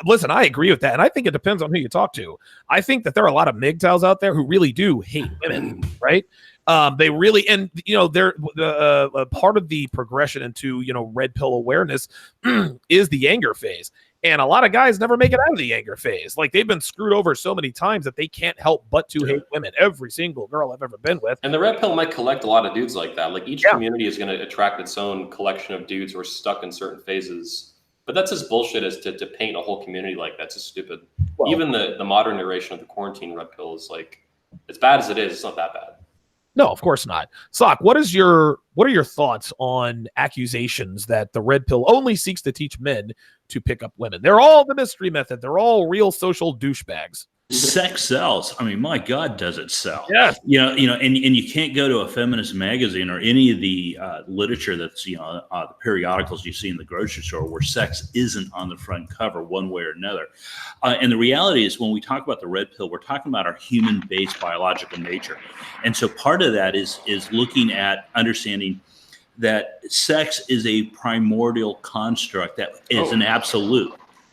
Listen, I agree with that. And I think it depends on who you talk to. I think that there are a lot of MGTOWs out there who really do hate women, right? They really, and they're part of the progression into, red pill awareness is the anger phase. And a lot of guys never make it out of the anger phase. Like they've been screwed over so many times that they can't help but to hate women. Every single girl I've ever been with. And the red pill might collect a lot of dudes like that. Like each community is going to attract its own collection of dudes who are stuck in certain phases. But that's as bullshit as to paint a whole community like that. It's just stupid. Well, even the modern iteration of the quarantine red pill is like, as bad as it is, it's not that bad. No, of course not. Sock, what are your thoughts on accusations that the red pill only seeks to teach men to pick up women? They're all the mystery method. They're all real social douchebags. Sex sells. I mean, my God, does it sell? Yeah. And you can't go to a feminist magazine or any of the literature that's, the periodicals you see in the grocery store where sex isn't on the front cover one way or another. And the reality is when we talk about the red pill, we're talking about our human-based biological nature. And so part of that is looking at understanding that sex is a primordial construct that is an absolute.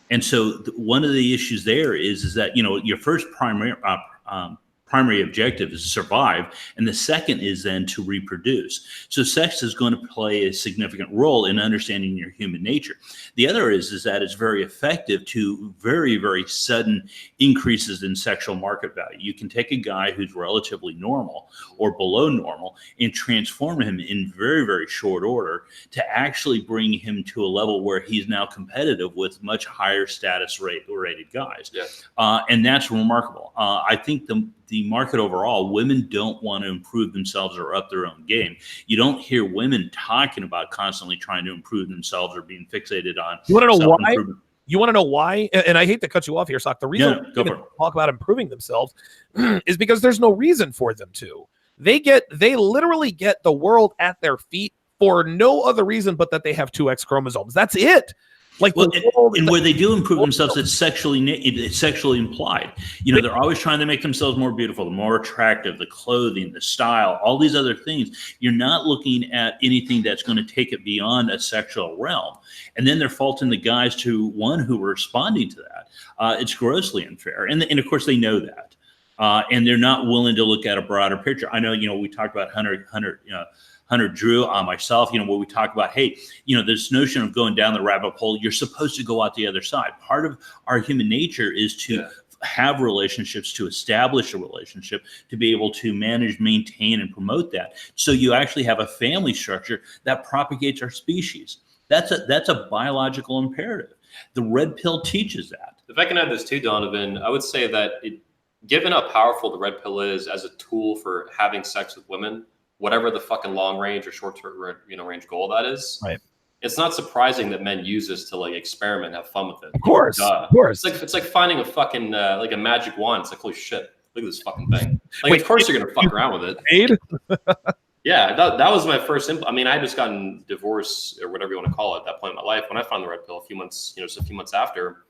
And so one of the issues there is that, your first primary objective is to survive. And the second is then to reproduce. So sex is going to play a significant role in understanding your human nature. The other is that it's very effective to very, very sudden increases in sexual market value. You can take a guy who's relatively normal or below normal and transform him in very, very short order to actually bring him to a level where he's now competitive with much higher status rated guys. Yeah. And that's remarkable. I think the market overall, women don't want to improve themselves or up their own game. You don't hear women talking about constantly trying to improve themselves or being fixated on. You want to know why? You want to know why? And I hate to cut you off here, Sock. The reason they talk about improving themselves is because there's no reason for them to. They literally get the world at their feet for no other reason but that they have 2 X chromosomes. That's it. Like, and where they do improve themselves, it's sexually implied. They're always trying to make themselves more beautiful, more attractive, the clothing, the style, all these other things. You're not looking at anything that's going to take it beyond a sexual realm. And then they're faulting the guys who are responding to that. It's grossly unfair. And of course they know that. And they're not willing to look at a broader picture. I know, we talked about Hunter Drew, myself, where we talk about, hey, this notion of going down the rabbit hole, you're supposed to go out the other side. Part of our human nature is to have relationships, to establish a relationship, to be able to manage, maintain, and promote that. So you actually have a family structure that propagates our species. That's a biological imperative. The red pill teaches that. If I can add this too, Donovan, I would say that given how powerful the red pill is as a tool for having sex with women, whatever the fucking long range or short term range goal that is, right? It's not surprising that men use this to like experiment, have fun with it. Of course, of course. It's like finding a fucking like a magic wand. It's like, holy shit, look at this fucking thing. Like, of course you're gonna fuck around with it. Yeah, that was my first. I mean, I had just gotten divorced or whatever you want to call it at that point in my life when I found the red pill a few months, just a few months after.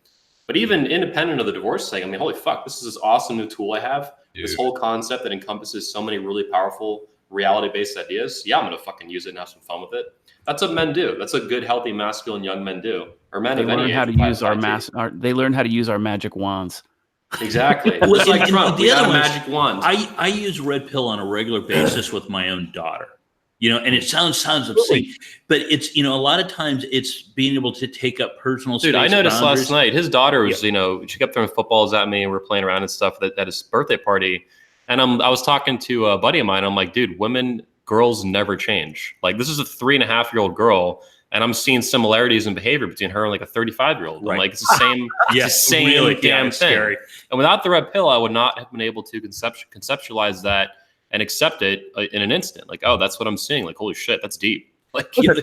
But even independent of the divorce thing, I mean, holy fuck, this is this awesome new tool I have. Dude. This whole concept that encompasses so many really powerful reality-based ideas. Yeah, I'm gonna fucking use it and have some fun with it. That's what men do. That's what good, healthy, masculine young men do. Or men They of learn any how age. to use they learn how to use our magic wands. Exactly. Well, Just like and Trump, the we other got a one is, magic wand. I use red pill on a regular basis with my own daughter. And it sounds obscene, but it's, a lot of times it's being able to take up personal space. Dude, I noticed boundaries. last night, his daughter was, she kept throwing footballs at me and we're playing around and stuff at his birthday party. And I was talking to a buddy of mine. I'm like, dude, girls never change. Like, this is a 3.5-year-old girl. And I'm seeing similarities in behavior between her and like a 35-year-old. Right. I'm like, it's the same, really, damn thing. Scary. And without the red pill, I would not have been able to conceptualize that and accept it in an instant. Like, oh, that's what I'm seeing. Like, holy shit, that's deep. Like, listen,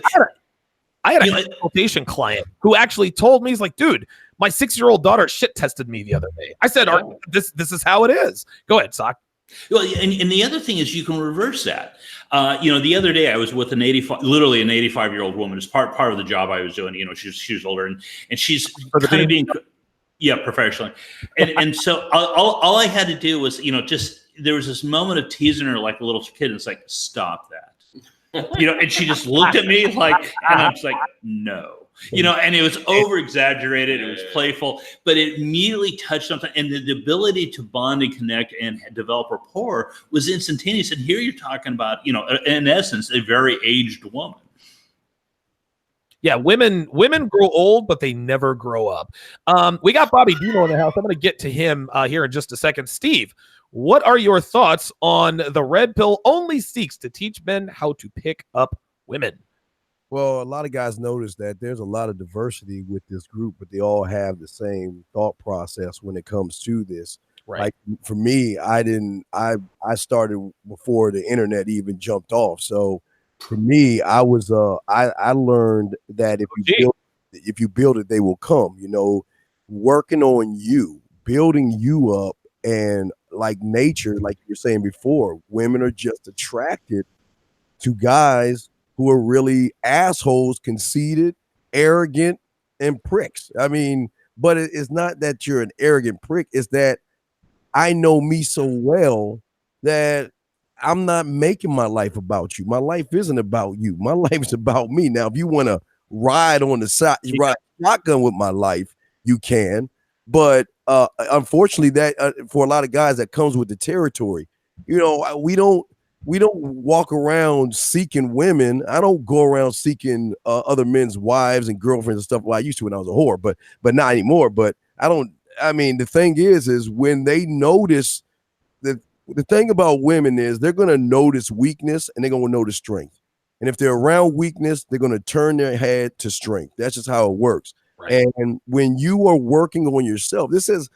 I had a consultation client who actually told me, he's like, dude, my 6-year-old daughter shit tested me the other day. I said, this is how it is. Go ahead, Sock. Well, and the other thing is you can reverse that. The other day I was with literally an 85-year-old woman. It's part of the job I was doing. She was older and she's kind of being, professionally. And so all I had to do was, there was this moment of teasing her like a little kid. And it's like, stop that, and she just looked at me like, and I was like, no, and it was over exaggerated. It was playful, but it immediately touched something. And the ability to bond and connect and develop rapport was instantaneous. And here you're talking about, in essence, a very aged woman. Yeah, women grow old, but they never grow up. We got Bobby Dino in the house. I'm going to get to him here in just a second. Steve, what are your thoughts on the red pill only seeks to teach men how to pick up women? Well, a lot of guys notice that there's a lot of diversity with this group, but they all have the same thought process when it comes to this. Right. Like for me, I started before the internet even jumped off. So for me, I learned that if you build it, they will come, working on you, building you up, and like nature, like you were saying before, women are just attracted to guys who are really assholes, conceited, arrogant, and pricks. I mean, but it's not that you're an arrogant prick. It's that I know me so well that I'm not making my life about you. My life isn't about you. My life is about me. Now, if you want to ride on the side, ride shotgun with my life, you can. But unfortunately, that for a lot of guys, that comes with the territory. We don't walk around seeking women. I don't go around seeking other men's wives and girlfriends and stuff. Well, I used to when I was a whore, but not anymore. But the thing is when they notice that, the thing about women is they're going to notice weakness and they're going to notice strength. And if they're around weakness, they're going to turn their head to strength. That's just how it works. Right. And when you are working on yourself, this is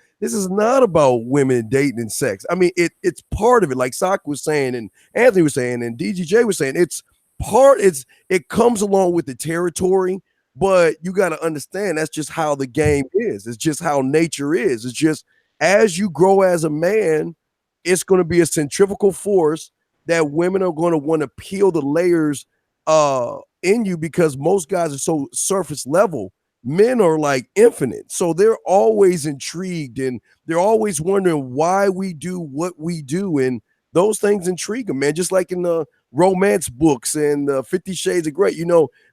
not about women dating and sex. I mean, it's part of it. Like Sock was saying, and Anthony was saying, and DGJ was saying, it comes along with the territory, but you got to understand that's just how the game is. It's just how nature is. It's just as you grow as a man, it's going to be a centrifugal force that women are going to want to peel the layers in you, because most guys are so surface level. Men are like infinite. So they're always intrigued and they're always wondering why we do what we do. And those things intrigue them, man. Just like in the romance books and 50 Shades of Grey,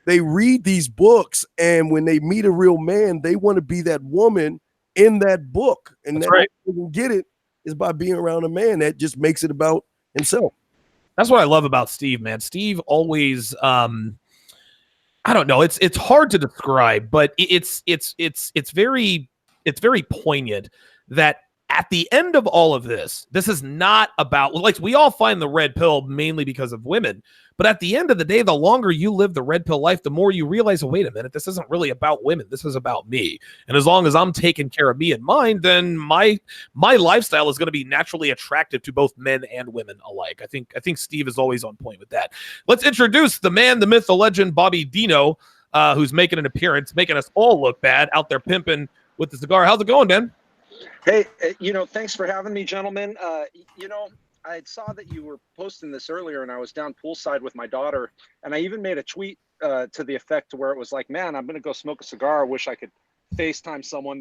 they read these books, and when they meet a real man, they want to be that woman in that book. And that's right. They can get it is by being around a man that just makes it about himself. That's what I love about Steve, man. Steve always, I don't know. It's hard to describe, but it's very poignant that at the end of all of this is not about, like, we all find the red pill mainly because of women, but at the end of the day, the longer you live the red pill life, the more you realize, oh, wait a minute, this isn't really about women. This is about me. And as long as I'm taking care of me and mine, then my lifestyle is going to be naturally attractive to both men and women alike. I think Steve is always on point with that. Let's introduce the man, the myth, the legend, Bobby Dino, who's making an appearance, making us all look bad out there pimping with the cigar. How's it going, man? Hey, thanks for having me, gentlemen. I saw that you were posting this earlier, and I was down poolside with my daughter, and I even made a tweet to the effect where it was like, "Man, I'm gonna go smoke a cigar. I wish I could FaceTime someone."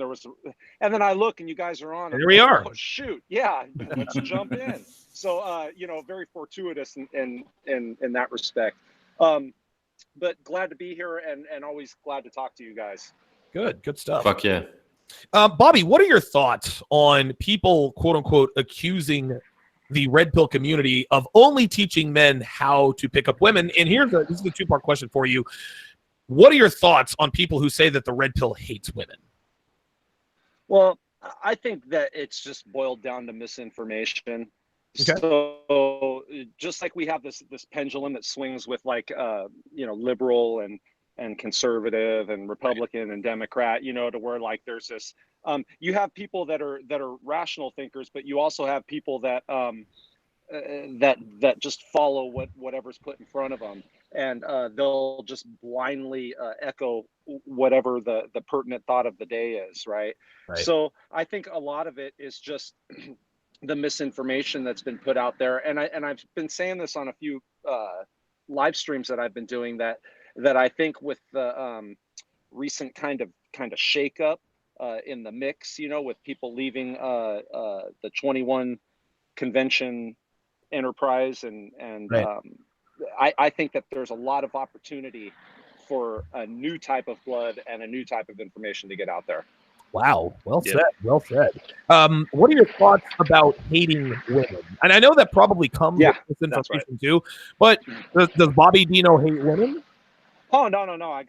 And then I look, and you guys are on. Here we are. Oh, shoot, yeah, let's jump in. So, very fortuitous in that respect. But glad to be here, and always glad to talk to you guys. Good stuff. Fuck yeah. Bobby, what are your thoughts on people, quote unquote, accusing the red pill community of only teaching men how to pick up women? And this is a two-part question for you. What are your thoughts on people who say that the red pill hates women? Well, I think that it's just boiled down to misinformation. Okay. So just like we have this pendulum that swings with liberal and conservative and Republican and Democrat, to where like there's this you have people that are rational thinkers, but you also have people that that just follow whatever's put in front of them, and they'll just blindly echo whatever the pertinent thought of the day is, right? So I think a lot of it is just the misinformation that's been put out there, and I've been saying this on a few live streams that I've been doing, that I think with the recent kind of shakeup in the mix, with people leaving the 21 convention enterprise, and I think that there's a lot of opportunity for a new type of blood and a new type of information to get out there. Wow. Well said. Well said. What are your thoughts about hating women? And I know that probably comes with this information too, but does Bobby Dino hate women? Oh, no.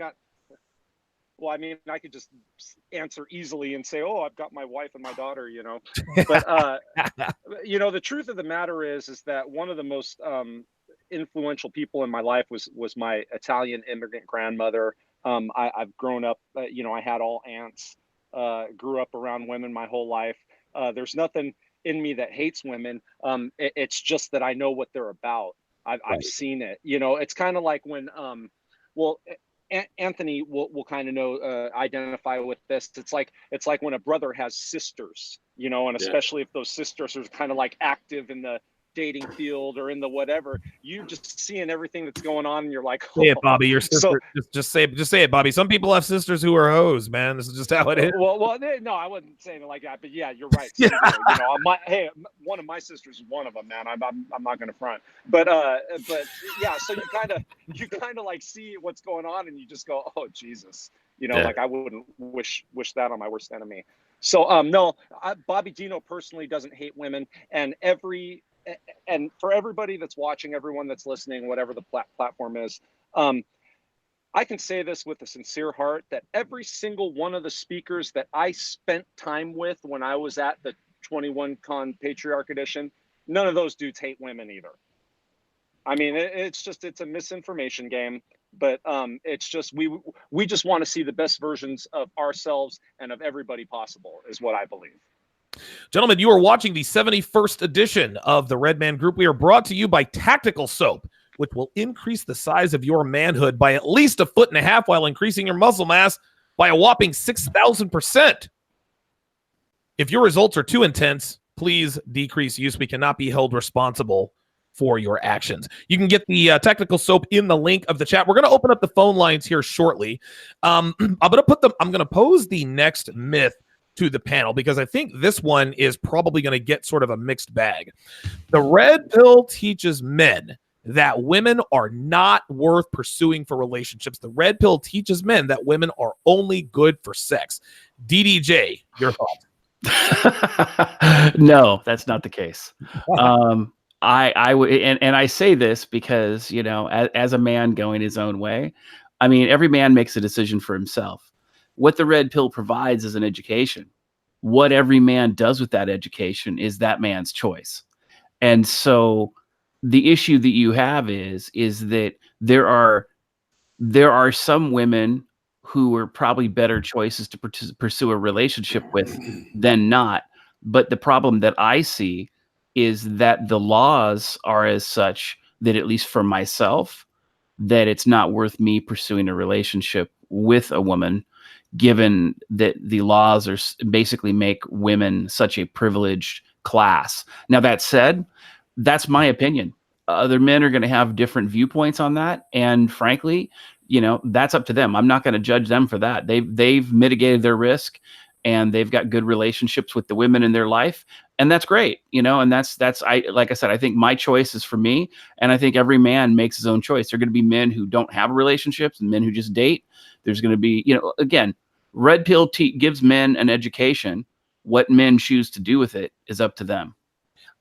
Well, I mean, I could just answer easily and say, "Oh, I've got my wife and my daughter," But the truth of the matter is that one of the most influential people in my life was my Italian immigrant grandmother. I've grown up, I had all aunts. Grew up around women my whole life. There's nothing in me that hates women. It's just that I know what they're about. I've seen it. It's kind of like when, Anthony will kind of know, identify with this. It's like when a brother has sisters, and especially if those sisters are kind of like active in the dating field or in the whatever, you're just seeing everything that's going on, and you're like, say it, Bobby. Your sister. Just say it, Bobby. Some people have sisters who are hoes, man. This is just how it is. Well, no, I wasn't saying it like that, but yeah, you're right. So, one of my sisters is one of them, man. I'm not going to front, but yeah. So you kind of like see what's going on, and you just go, oh Jesus, like I wouldn't wish that on my worst enemy. So no, Bobby Dino personally doesn't hate women, and for everybody that's watching, everyone that's listening, whatever the platform is, I can say this with a sincere heart, that every single one of the speakers that I spent time with when I was at the 21 Con Patriarch Edition, none of those dudes hate women either. I mean, it's a misinformation game, but it's just we just want to see the best versions of ourselves and of everybody possible, is what I believe. Gentlemen, you are watching the 71st edition of the Red Man Group. We are brought to you by Tactical Soap, which will increase the size of your manhood by at least 1.5 feet while increasing your muscle mass by a whopping 6,000%. If your results are too intense, please decrease use. We cannot be held responsible for your actions. You can get the Tactical Soap in the link of the chat. We're going to open up the phone lines here shortly. I'm going to pose the next myth to the panel, because I think this one is probably going to get sort of a mixed bag. The red pill teaches men that women are not worth pursuing for relationships. The red pill teaches men that women are only good for sex. DDJ, your thoughts? No, that's not the case. I would, and I say this because, as a man going his own way, I mean, every man makes a decision for himself. What the red pill provides is an education. What every man does with that education is that man's choice. And so the issue that you have is that there are some women who are probably better choices to pursue a relationship with than not. But the problem that I see is that the laws are as such that, at least for myself, that it's not worth me pursuing a relationship with a woman, given that the laws are basically make women such a privileged class. Now, that said, That's my opinion. Other men are going to have different viewpoints on that, and frankly, that's up to them. I'm not going to judge them for that. They've mitigated their risk, and they've got good relationships with the women in their life, and that's great. And that's like I said, I think my choice is for me, and I think every man makes his own choice. There are going to be men who don't have relationships and men who just date. There's going to be, again, red pill gives men an education. What men choose to do with it is up to them.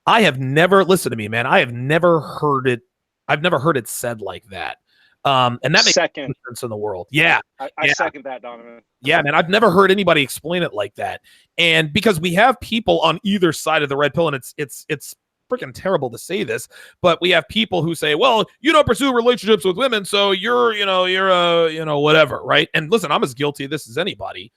I have never, listen to me, man. I have never heard it. I've never heard it said like that. And that makes sense in the world. Yeah. I second that, Donovan. Yeah, man. I've never heard anybody explain it like that. And because we have people on either side of the red pill, and it's freaking terrible to say this, but we have people who say, well, you don't pursue relationships with women, so you're whatever, right? And listen, I'm as guilty of this as anybody.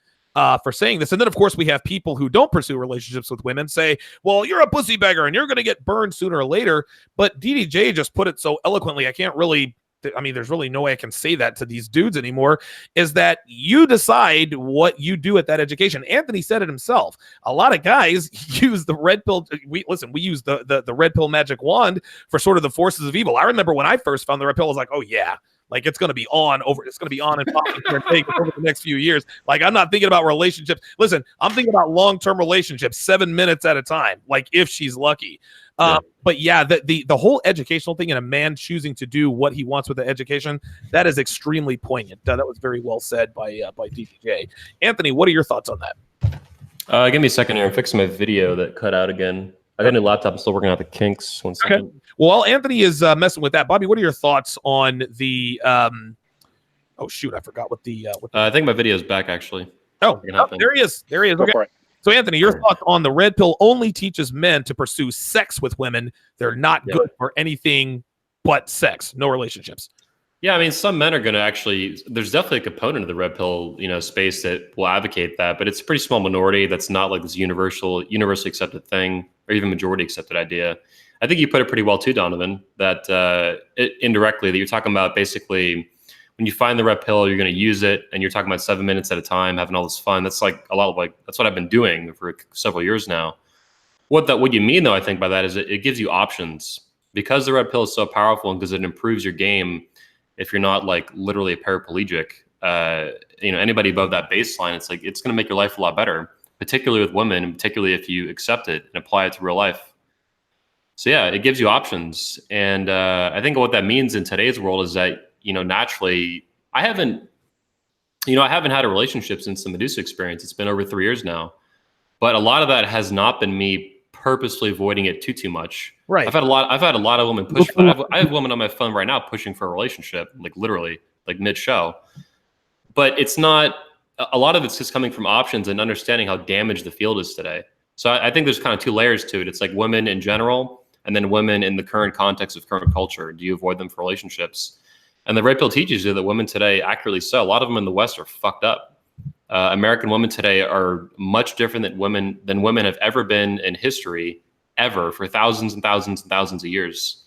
For saying this. And then, of course, we have people who don't pursue relationships with women say, well, you're a pussy beggar and you're going to get burned sooner or later. But DDJ just put it so eloquently, there's really no way I can say that to these dudes anymore, is that you decide what you do at that education. Anthony said it himself. A lot of guys use the red pill. We use the red pill magic wand for sort of the forces of evil. I remember when I first found the red pill, I was like, oh, yeah. Like it's going to be on and popping over the next few years. Like I'm not thinking about relationships. Listen, I'm thinking about long-term relationships, 7 minutes at a time. Like if she's lucky. But yeah, the whole educational thing and a man choosing to do what he wants with the education, that is extremely poignant. That was very well said by DPJ. Anthony, what are your thoughts on that? Give me a second here. I'm fixing my video that cut out again. I got a new laptop. I'm still working out the kinks. 1 second. Okay. Well, while Anthony is messing with that, Bobby, what are your thoughts on the? Oh shoot, I forgot what the. I think my video is back actually. Oh, there he is. There he is. Okay. So, Anthony, your thoughts on the red pill only teaches men to pursue sex with women. They're not good for anything but sex, no relationships. Yeah, I mean, some men are going to actually. There's definitely a component of the red pill, space that will advocate that, but it's a pretty small minority. That's not like this universally accepted thing, or even majority accepted idea. I think you put it pretty well too, Donovan. That indirectly, that you're talking about basically when you find the red pill, you're going to use it, and you're talking about 7 minutes at a time, having all this fun. That's like a lot of that's what I've been doing for several years now. What you mean though, I think by that is it gives you options because the red pill is so powerful and because it improves your game. If you're not like literally a paraplegic, anybody above that baseline, it's like it's going to make your life a lot better, particularly with women, and particularly if you accept it and apply it to real life. So yeah, it gives you options, and I think what that means in today's world is that naturally, I haven't had a relationship since the Medusa experience. It's been over 3 years now, but a lot of that has not been me purposely avoiding it too much. Right. I've had a lot of women push. I have women on my phone right now pushing for a relationship, like literally, like mid-show. But it's not. A lot of it's just coming from options and understanding how damaged the field is today. So I think there's kind of two layers to it. It's like women in general, and then women in the current context of current culture. Do you avoid them for relationships? And the red pill teaches you that women today, accurately so, a lot of them in the West are fucked up. American women today are much different than women have ever been in history, ever, for thousands and thousands and thousands of years.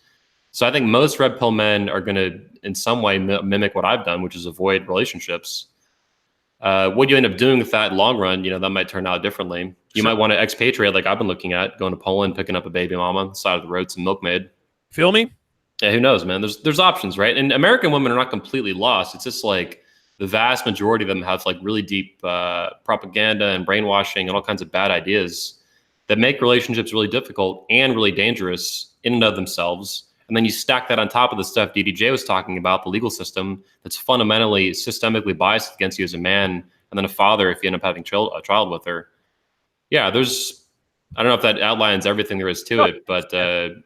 So I think most red pill men are going to, in some way, mimic what I've done, which is avoid relationships. What you end up doing with that in the long run, that might turn out differently. You might want to expatriate, like I've been looking at, going to Poland, picking up a baby mama on the side of the road, some milkmaid. Feel me? Yeah, who knows, man? There's options, right? And American women are not completely lost. It's just like the vast majority of them have like really deep propaganda and brainwashing and all kinds of bad ideas that make relationships really difficult and really dangerous in and of themselves. And then you stack that on top of the stuff DDJ was talking about, the legal system that's fundamentally systemically biased against you as a man, and then a father if you end up having a child with her. Yeah, I don't know if that outlines everything there is to it, but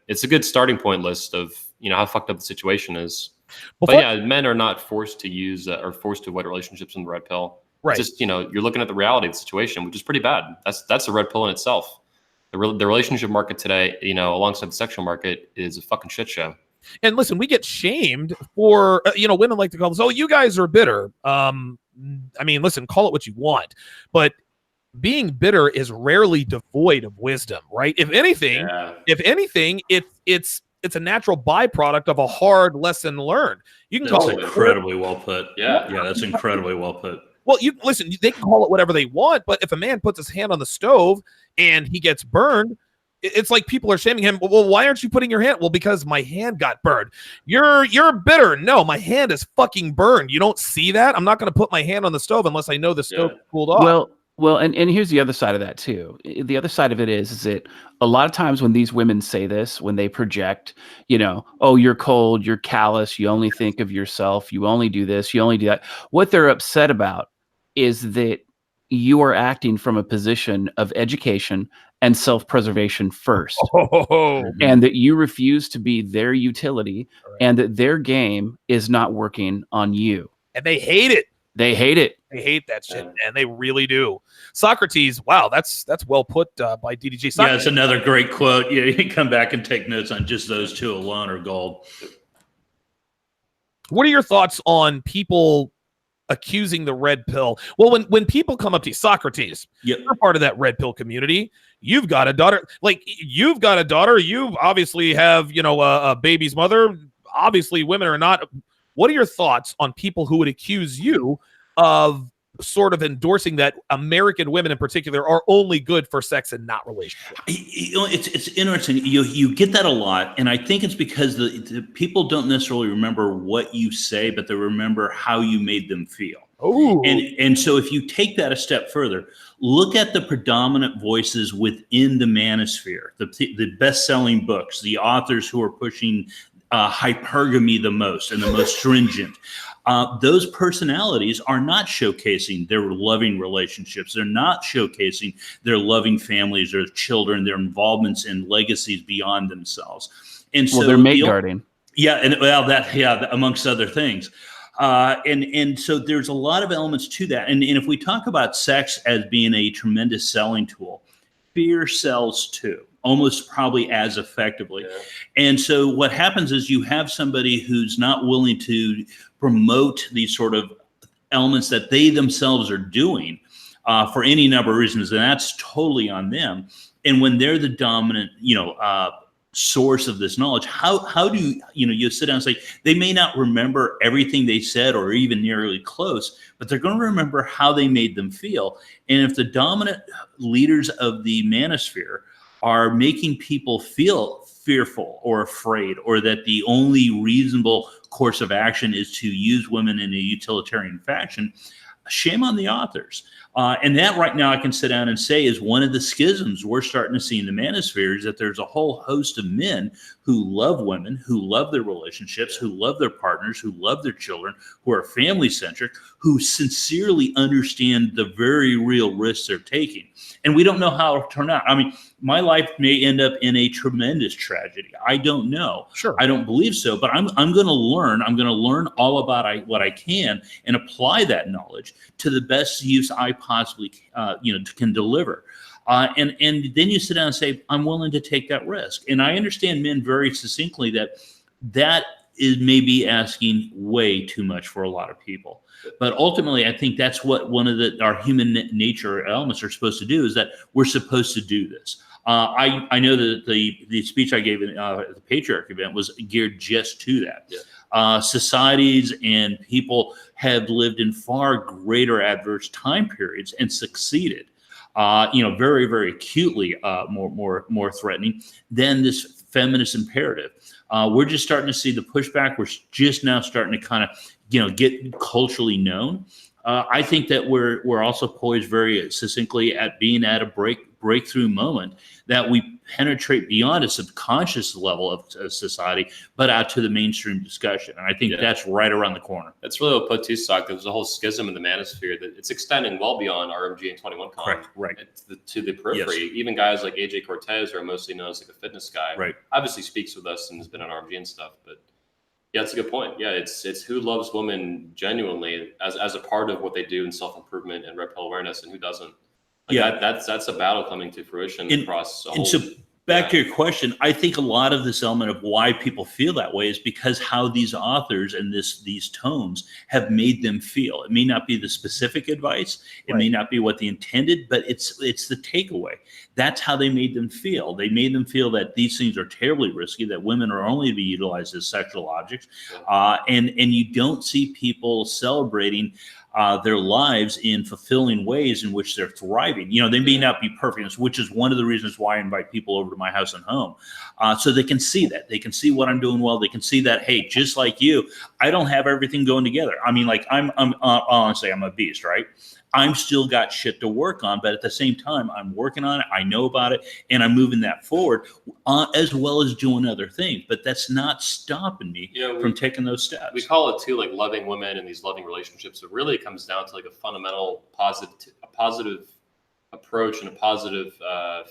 it's a good starting point list of how fucked up the situation is. But yeah, men are not forced to use or forced to avoid relationships in the red pill. Right. It's just you're looking at the reality of the situation, which is pretty bad. That's the red pill in itself. The relationship market today, alongside the sexual market, is a fucking shit show. And listen, we get shamed for women like to call us, oh, you guys are bitter. Listen, call it what you want, but being bitter is rarely devoid of wisdom, right? If anything, it's a natural byproduct of a hard lesson learned. You can call it incredibly well put. Yeah, that's incredibly well put. Well, they can call it whatever they want, but if a man puts his hand on the stove and he gets burned, it's like people are shaming him. Well, why aren't you putting your hand? Well, because my hand got burned. You're bitter. No, my hand is fucking burned. You don't see that? I'm not going to put my hand on the stove unless I know the stove cooled off. Well, and here's the other side of that too. The other side of it is that a lot of times when these women say this, when they project, oh, you're cold, you're callous, you only think of yourself, you only do this, you only do that. What they're upset about is that you are acting from a position of education and self-preservation first, and that you refuse to be their utility, and that their game is not working on you. And they hate it. They hate it. They hate that shit, man. They really do. Socrates, wow, that's well put by DDG. Yeah, it's another great quote. Yeah, you can come back and take notes on just those two alone are gold. What are your thoughts on people accusing the red pill? Well, when people come up to you, Socrates, you're part of that red pill community. You've got a daughter. You've got a daughter. You obviously have, a baby's mother. Obviously, women are not. What are your thoughts on people who would accuse you of sort of endorsing that American women in particular are only good for sex and not relationships? It's interesting. You get that a lot, and I think it's because the people don't necessarily remember what you say, but they remember how you made them feel. Oh, and so if you take that a step further, look at the predominant voices within the manosphere, the best-selling books, the authors who are pushing hypergamy the most and the most stringent. Those personalities are not showcasing their loving relationships. They're not showcasing their loving families, their children, their involvements and legacies beyond themselves. And so they're mate guarding. Yeah, and amongst other things. And so there's a lot of elements to that. And if we talk about sex as being a tremendous selling tool, fear sells too, almost probably as effectively. Yeah. And so what happens is you have somebody who's not willing to promote these sort of elements that they themselves are doing for any number of reasons, and that's totally on them. And when they're the dominant, source of this knowledge, how do you sit down and say, they may not remember everything they said or even nearly close, but they're going to remember how they made them feel. And if the dominant leaders of the manosphere are making people feel fearful or afraid, or that the only reasonable course of action is to use women in a utilitarian fashion, shame on the authors. And that right now I can sit down and say is one of the schisms we're starting to see in the manosphere, is that there's a whole host of men who love women, who love their relationships, who love their partners, who love their children, who are family centric, who sincerely understand the very real risks they're taking. And we don't know how it'll turn out. I mean, my life may end up in a tremendous tragedy. I don't know. Sure. I don't believe so, but I'm going to learn. I'm going to learn all about what I can and apply that knowledge to the best use I possibly can deliver. And then you sit down and say, I'm willing to take that risk. And I understand men very succinctly that is maybe asking way too much for a lot of people. But ultimately, I think that's what one of our human nature elements are supposed to do, is that we're supposed to do this. I know that the speech I gave at the Patriarch event was geared just to that. Yeah. Societies and people have lived in far greater adverse time periods and succeeded, very, very acutely more threatening than this feminist imperative. We're just starting to see the pushback. We're just now starting to kind of get culturally known. I think that we're also poised very succinctly at being at a breakthrough moment, that we penetrate beyond a subconscious level of society, but out to the mainstream discussion. And I think that's right around the corner. That's really what put to stock. There's a whole schism in the manosphere that it's extending well beyond RMG and 21Con. Right. To the periphery. Yes. Even guys like AJ Cortez, who are mostly known as like a fitness guy, obviously speaks with us and has been on RMG and stuff. But yeah, that's a good point. Yeah, it's who loves women genuinely as a part of what they do in self-improvement and red pill awareness, and who doesn't. That's a battle coming to fruition across a whole. So back to your question, I think a lot of this element of why people feel that way is because how these authors and these tomes have made them feel. It may not be the specific advice, it may not be what they intended, but it's the takeaway. That's how they made them feel. They made them feel that these things are terribly risky, that women are only to be utilized as sexual objects, and you don't see people celebrating their lives in fulfilling ways in which they're thriving. You know, they may not be perfect, which is one of the reasons why I invite people over to my house and home, so they can see that. They can see what I'm doing well. They can see that, hey, just like you, I don't have everything going together. I mean, like I'm honestly, I'm a beast, right? I'm still got shit to work on, but at the same time, I'm working on it. I know about it, and I'm moving that forward, as well as doing other things. But that's not stopping me from taking those steps. We call it too, like loving women and these loving relationships. It really comes down to like a fundamental positive approach and a positive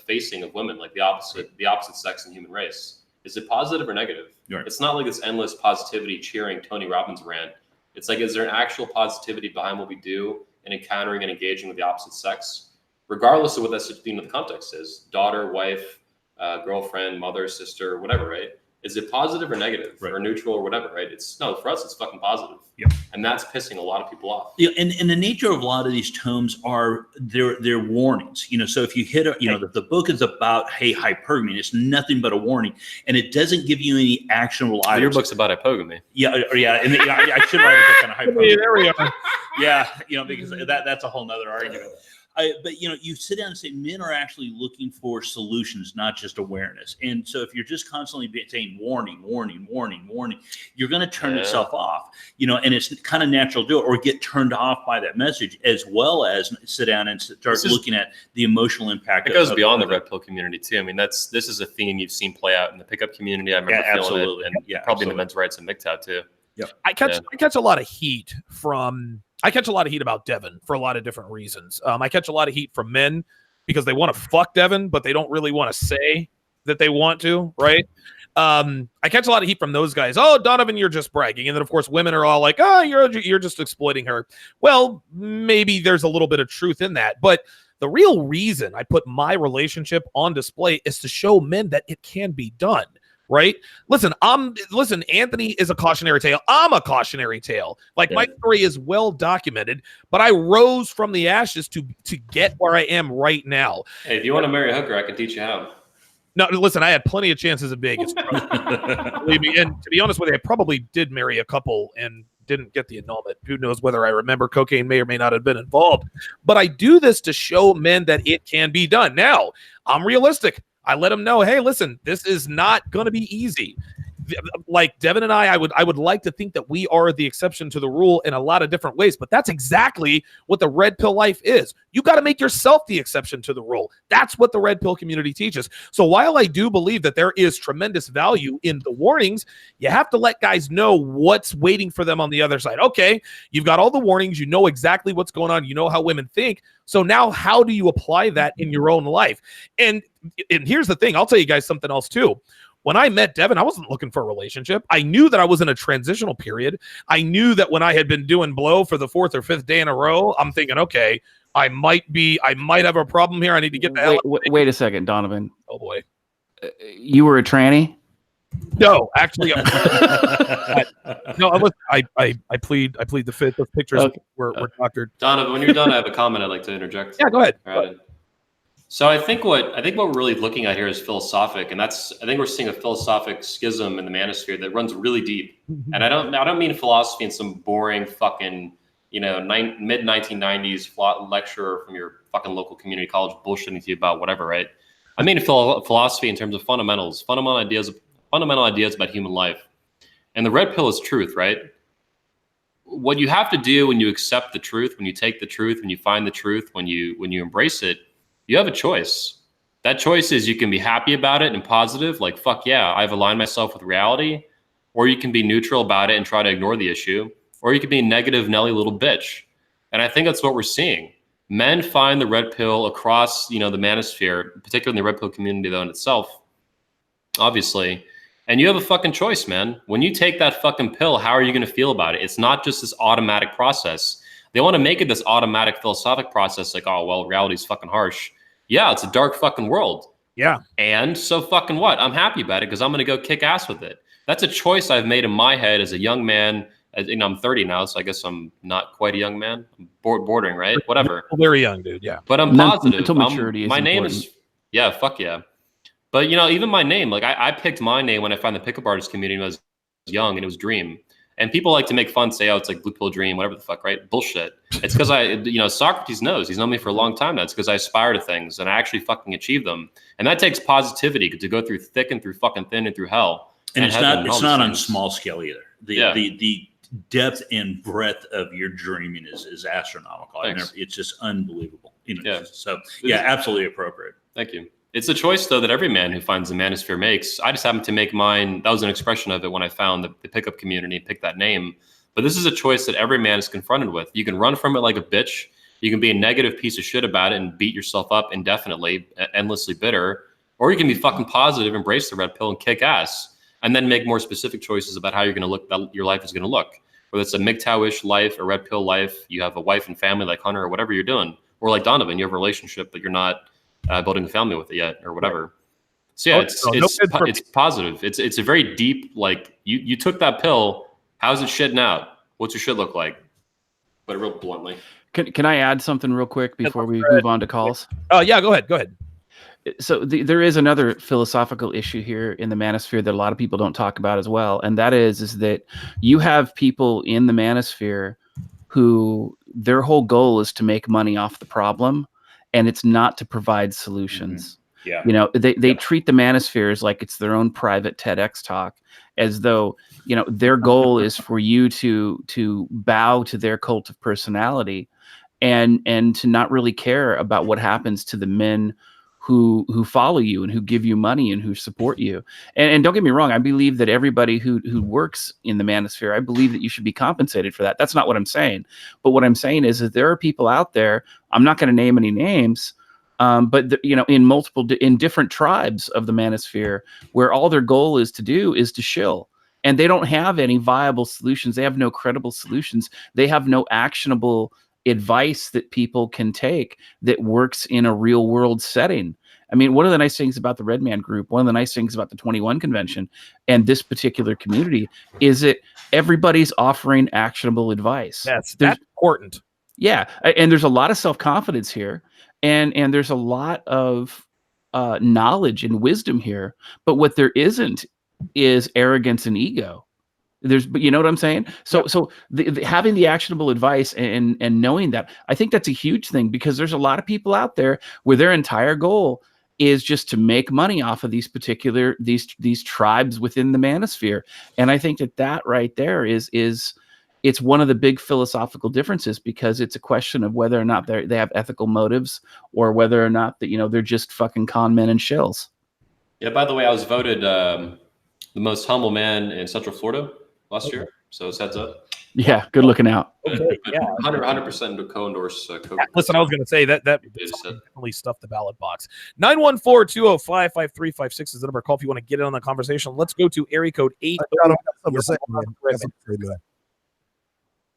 facing of women, like the opposite sex and human race. Is it positive or negative? Right. It's not like this endless positivity cheering Tony Robbins rant. It's like, is there an actual positivity behind what we do and encountering and engaging with the opposite sex, regardless of what that the context is, daughter, wife, girlfriend, mother, sister, whatever, right? Is it positive or negative, or neutral or whatever, right? For us, it's fucking positive. Yeah. And that's pissing a lot of people off. Yeah, and the nature of a lot of these tomes are they're warnings. You know, so if you hit the book is about, hey, hypergamy, it's nothing but a warning, and it doesn't give you any actionable items. Your book's about hypergamy. Yeah, and I should write a book on hypergamy. There we are. Yeah, because that's a whole nother argument. But you sit down and say men are actually looking for solutions, not just awareness. And so if you're just constantly saying warning, you're going to turn yourself off. And it's kind of natural to do it, or get turned off by that message, as well as sit down and start looking at the emotional impact. It goes beyond the red pill community too. I mean, this is a theme you've seen play out in the pickup community. I remember feeling it, and probably in the men's rights and MGTOW too. Yeah, I catch a lot of heat about Devin for a lot of different reasons. I catch a lot of heat from men because they want to fuck Devin, but they don't really want to say that they want to, right? I catch a lot of heat from those guys. Oh, Donovan, you're just bragging. And then, of course, women are all like, oh, you're just exploiting her. Well, maybe there's a little bit of truth in that. But the real reason I put my relationship on display is to show men that it can be done. Right? Listen, Anthony is a cautionary tale. I'm a cautionary tale. Like, my story is well documented, but I rose from the ashes to get where I am right now. Hey, if you want to marry a hooker, I can teach you how. No, listen, I had plenty of chances in Vegas. Believe me. And to be honest with you, I probably did marry a couple and didn't get the annulment. Who knows whether I remember? Cocaine may or may not have been involved. But I do this to show men that it can be done. Now, I'm realistic. I let them know, hey, listen, this is not going to be easy. Like Devin and I would like to think that we are the exception to the rule in a lot of different ways, but that's exactly what the red pill life is. You got to make yourself the exception to the rule. That's what the red pill community teaches. So while I do believe that there is tremendous value in the warnings, you have to let guys know what's waiting for them on the other side. Okay, you've got all the warnings. You know exactly what's going on. You know how women think. So now how do you apply that in your own life? And here's the thing. I'll tell you guys something else too. When I met Devin, I wasn't looking for a relationship. I knew that I was in a transitional period. I knew that when I had been doing blow for the 4th or 5th day in a row, I'm thinking, okay, I might have a problem here. I need to get the hell out. Wait a second, Donovan. Oh boy. You were a tranny? No, actually, no. I plead the fifth. Those pictures were doctored. Donovan, when you're done, I have a comment I'd like to interject. Yeah, go ahead. All right. So I think what we're really looking at here is philosophic, and I think we're seeing a philosophic schism in the manosphere that runs really deep. And I don't mean philosophy in some boring fucking mid 1990s lecturer from your fucking local community college bullshitting to you about whatever, right? I mean philosophy in terms of fundamental ideas about human life. And the red pill is truth, right? What you have to do when you accept the truth, when you take the truth, when you find the truth, when you embrace it, you have a choice. That choice is you can be happy about it and positive, like, fuck yeah, I've aligned myself with reality. Or you can be neutral about it and try to ignore the issue. Or you can be a negative Nelly little bitch. And I think that's what we're seeing. Men find the red pill across, the manosphere, particularly in the red pill community though in itself, obviously. And you have a fucking choice, man. When you take that fucking pill, how are you going to feel about it? It's not just this automatic process. They want to make it this automatic philosophic process, like, oh, well, reality's fucking harsh. Yeah, it's a dark fucking world. Yeah. And so fucking what? I'm happy about it because I'm going to go kick ass with it. That's a choice I've made in my head as a young man. I'm 30 now, so I guess I'm not quite a young man. I'm bordering, right? Whatever. Very young, dude. Yeah. But I'm positive. Mental maturity my is name important. is, yeah, fuck yeah. But, even my name, like I picked my name when I found the pickup artist community when I was young, and it was Dream. And people like to make fun, say, oh, it's like blue pill dream, whatever the fuck, right? Bullshit. It's because Socrates knows. He's known me for a long time now. It's because I aspire to things and I actually fucking achieve them. And that takes positivity to go through thick and through fucking thin and through hell. And it's not on things. small scale either. The depth and breadth of your dreaming is astronomical. It's just unbelievable. Absolutely appropriate. Thank you. It's a choice, though, that every man who finds the manosphere makes. I just happened to make mine. That was an expression of it when I found the pickup community, picked that name. But this is a choice that every man is confronted with. You can run from it like a bitch. You can be a negative piece of shit about it and beat yourself up indefinitely, endlessly bitter. Or you can be fucking positive, embrace the red pill, and kick ass. And then make more specific choices about how you're going to look, that your life is going to look. Whether it's a MGTOW-ish life, a red pill life, you have a wife and family like Hunter, or whatever you're doing. Or like Donovan, you have a relationship, but you're not building a family with it yet, or whatever. So yeah, it's positive. It's a very deep, like, you took that pill. How's it shitting out? What's your shit look like? But real bluntly. Can I add something real quick before we move on to calls? Yeah, go ahead. So there is another philosophical issue here in the manosphere that a lot of people don't talk about as well, and that is that you have people in the manosphere who their whole goal is to make money off the problem, and it's not to provide solutions. They treat the manospheres like it's their own private TEDx talk, as though their goal is for you to bow to their cult of personality, and to not really care about what happens to the men who follow you and who give you money and who support you. And don't get me wrong, I believe that everybody who works in the manosphere, I believe that you should be compensated for that. That's not what I'm saying. But what I'm saying is that there are people out there, I'm not going to name any names, but in different tribes of the manosphere, where all their goal is to shill. And they don't have any viable solutions. They have no credible solutions. They have no actionable advice that people can take that works in a real world setting. I mean, one of the nice things about the Red Man Group, one of the nice things about the 21 convention and this particular community is that everybody's offering actionable advice. That's important. Yeah. And there's a lot of self-confidence here, and there's a lot of knowledge and wisdom here. But what there isn't is arrogance and ego. But you know what I'm saying? So having the actionable advice and knowing that, I think that's a huge thing, because there's a lot of people out there where their entire goal is just to make money off of these tribes within the manosphere. And I think that right there is it's one of the big philosophical differences, because it's a question of whether or not they have ethical motives, or whether or not that they're just fucking con men and shills. Yeah. By the way, I was voted the most humble man in Central Florida last year, so it's heads up. Yeah, good looking out. Okay, yeah, 100% co-endorse. Listen, I was going to say that definitely stuffed the ballot box. 914-205-5356 is the number to call if you want to get in on the conversation. Let's go to area code 8.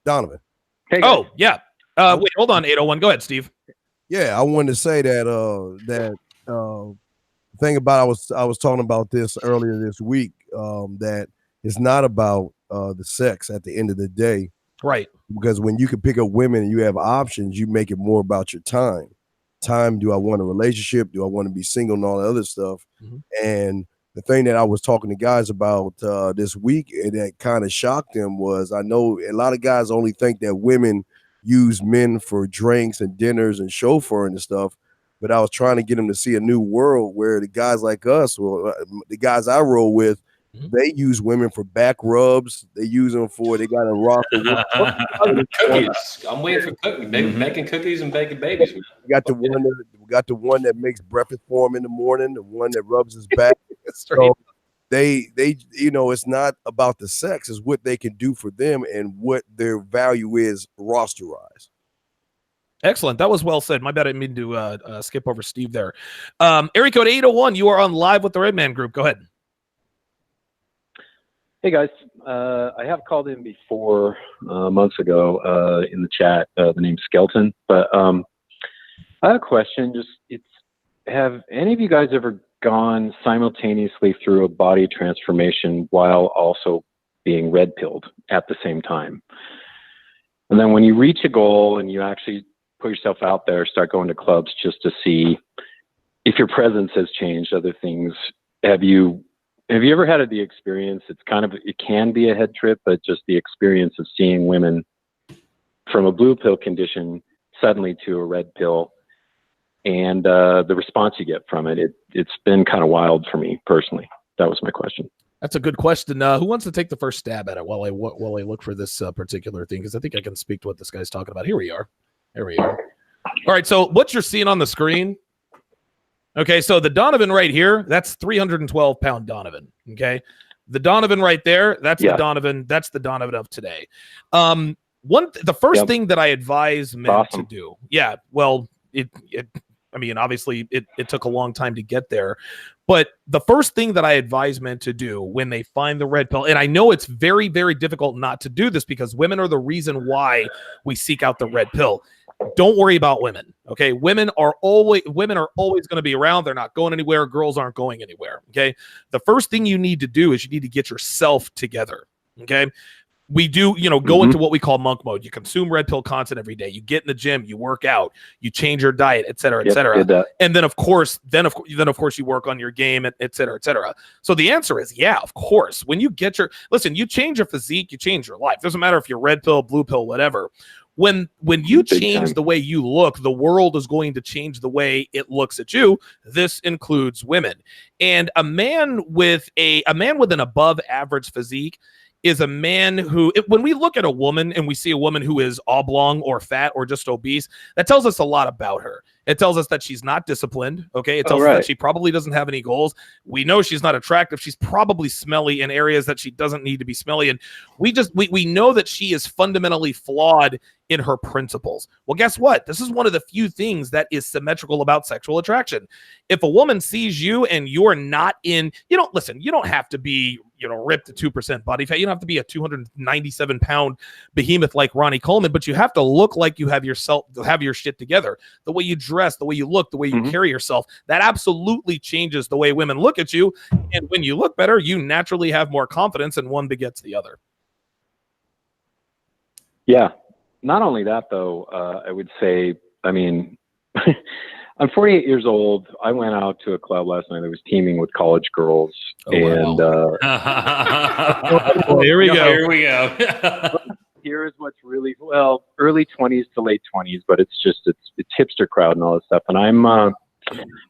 Donovan. Hey, oh yeah. Wait, hold on. 801. Go ahead, Steve. Yeah, I wanted to say that thing about I was talking about this earlier this week, that it's not about the sex at the end of the day. Right. Because when you can pick up women and you have options, you make it more about your time. Do I want a relationship? Do I want to be single and all that other stuff? Mm-hmm. And the thing that I was talking to guys about this week, and that kind of shocked them, was I know a lot of guys only think that women use men for drinks and dinners and chauffeuring and stuff. But I was trying to get them to see a new world where the guys like us, or the guys I roll with, they use women for back rubs. They use them for, they got a roster. Cookies. I'm waiting for cookies. Making cookies and baking babies. We got the one that makes breakfast for him in the morning, the one that rubs his back. So they it's not about the sex, it's what they can do for them and what their value is roster-wise. Excellent. That was well said. My bad. I didn't mean to skip over Steve there. Area code 801, you are on live with the Red Man Group. Go ahead. Hey guys, I have called in before months ago in the chat. The name's Skelton, but I have a question. Have any of you guys ever gone simultaneously through a body transformation while also being red pilled at the same time? And then when you reach a goal and you actually put yourself out there, start going to clubs just to see if your presence has changed, other things, have you have you ever had the experience? It can be a head trip, but just the experience of seeing women from a blue pill condition suddenly to a red pill, and the response you get from it. It's been kind of wild for me personally. That was my question. That's a good question. Who wants to take the first stab at it while I look for this particular thing? Because I think I can speak to what this guy's talking about. Here we are. All right. So what you're seeing on the screen. Okay. So the Donovan right here, that's 312-pound Donovan. Okay. The Donovan right there, that's the Donovan. That's the Donovan of today. The first thing that I advise men to do. Yeah. Well, I mean, obviously it took a long time to get there, but the first thing that I advise men to do when they find the red pill, and I know it's very, very difficult not to do this because women are the reason why we seek out the red pill. Don't worry about women. Okay. Women are always going to be around. They're not going anywhere. Girls aren't going anywhere. Okay. The first thing you need to do is you need to get yourself together. Okay. We do, go into what we call monk mode. You consume red pill content every day. You get in the gym, you work out, you change your diet, et cetera, et cetera. And then of course you work on your game, et cetera, et cetera. So the answer is, yeah, of course. When you you change your physique, you change your life. Doesn't matter if you're red pill, blue pill, whatever. When you change the way you look, the world is going to change the way it looks at you. This includes women. And a man with an above average physique is a man who, when we look at a woman and we see a woman who is oblong or fat or just obese, that tells us a lot about her. It tells us that she's not disciplined. Okay. It tells us that she probably doesn't have any goals. We know she's not attractive. She's probably smelly in areas that she doesn't need to be smelly. And we know that she is fundamentally flawed in her principles. Well, guess what? This is one of the few things that is symmetrical about sexual attraction. If a woman sees you and you're not you don't have to be, ripped to 2% body fat. You don't have to be a 297-pound behemoth like Ronnie Coleman, but you have to look like you have your shit together. The way you dress, the way you look, the way you carry yourself, that absolutely changes the way women look at you. And when you look better, you naturally have more confidence, and one begets the other. Yeah. Not only that, though, I would say, I'm 48 years old. I went out to a club last night that was teeming with college girls. Here we go. Here is what's really, early 20s to late 20s, but it's hipster crowd and all this stuff. And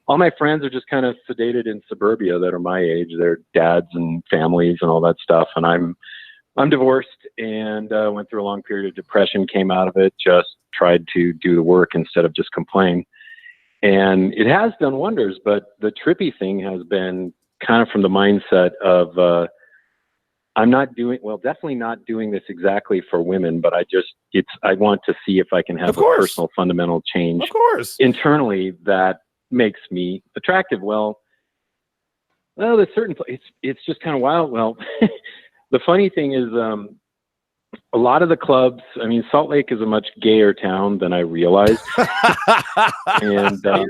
all my friends are just kind of sedated in suburbia that are my age. They're dads and families and all that stuff. And I'm divorced and went through a long period of depression, came out of it, just tried to do the work instead of just complain. And it has done wonders, but the trippy thing has been kind of from the mindset of definitely not doing this exactly for women, but I want to see if I can have a personal fundamental change internally that makes me attractive. Well, there's certain, it's just kind of wild. Well, the funny thing is, a lot of the clubs, Salt Lake is a much gayer town than I realized. And a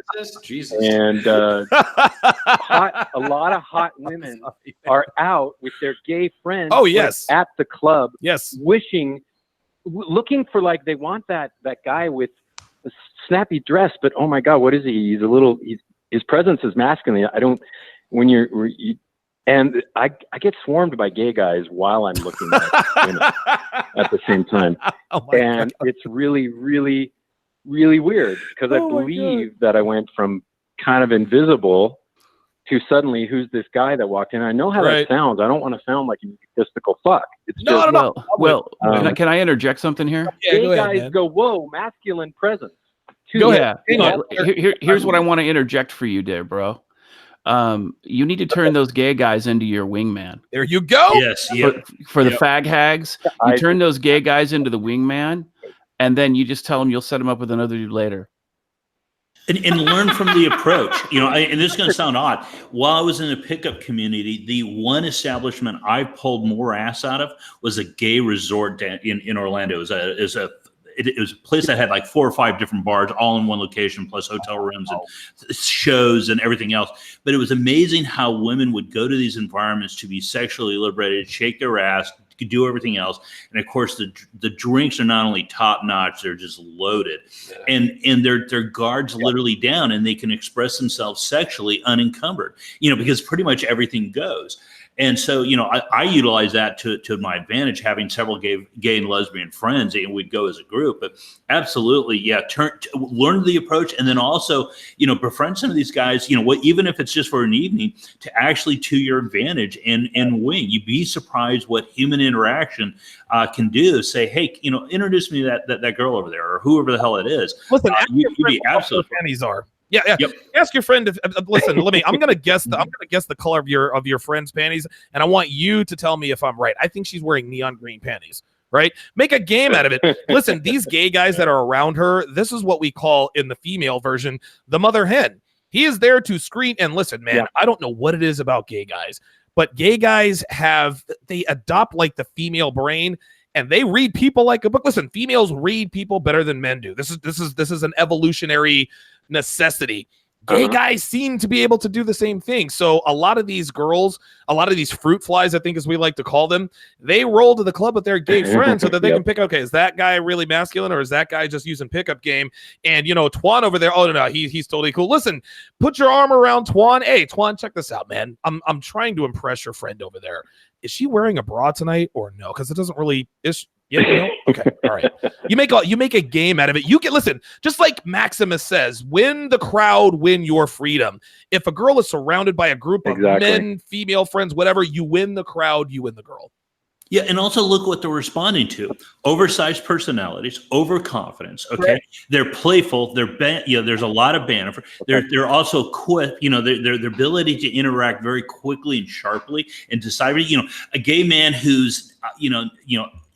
lot of hot women are out with their gay friends at the club, looking for, they want that guy with a snappy dress, but oh my God, what is he? His presence is masculine. And I get swarmed by gay guys while I'm looking at women at the same time. It's really, really, really weird because I believe that I went from kind of invisible to suddenly, who's this guy that walked in? I know how that sounds. I don't want to sound like an egotistical fuck. It's Well, can I interject something here? Gay guys go, whoa, masculine presence. Go ahead. Here's what I want to interject for you there, bro. You need to turn those gay guys into your wingman. There you go. Yes. For the fag hags, you turn those gay guys into the wingman, and then you just tell them you'll set them up with another dude later. And learn from the approach. And this is going to sound odd. While I was in the pickup community, the one establishment I pulled more ass out of was a gay resort in Orlando. It was a place that had like 4 or 5 different bars all in one location, plus hotel rooms and shows and everything else. But it was amazing how women would go to these environments to be sexually liberated, shake their ass, You can do everything else. And of course, the drinks are not only top notch, they're just loaded. Yeah. And their guards literally down, and they can express themselves sexually unencumbered, because pretty much everything goes. And so, I utilize that to my advantage, having several gay and lesbian friends, and we'd go as a group. But absolutely, yeah, learn the approach, and then also, befriend some of these guys, even if it's just for an evening, to actually to your advantage and wing. You'd be surprised what human interaction can do. Say, hey, introduce me to that girl over there, or whoever the hell it is. Listen, you'd be absolutely panties are. Yeah. Yep. Ask your friend. Listen, I'm gonna guess the color of your friend's panties, and I want you to tell me if I'm right. I think she's wearing neon green panties. Right? Make a game out of it. Listen, these gay guys that are around her, this is what we call in the female version the mother hen. He is there to screen. And listen, man, yeah. I don't know what it is about gay guys, but gay guys they adopt like the female brain. And they read people like a book. Listen, females read people better than men do. This is an evolutionary necessity. Gay guys seem to be able to do the same thing. So a lot of these girls, a lot of these fruit flies, I think as we like to call them, they roll to the club with their gay friends so that they can pick, okay, is that guy really masculine, or is that guy just using pickup game? And, Twan over there, oh, no, he's totally cool. Listen, put your arm around Twan. Hey, Twan, check this out, man. I'm trying to impress your friend over there. Is she wearing a bra tonight or no? Because it doesn't really okay, all right. You make a game out of it. Listen, just like Maximus says, win the crowd, win your freedom. If a girl is surrounded by a group of men, female friends, whatever, you win the crowd, you win the girl. Yeah, and also look what they're responding to: oversized personalities, overconfidence. Okay, right. They're playful. There's a lot of banter. They're also quick. Their ability to interact very quickly and sharply and decidedly. A gay man who's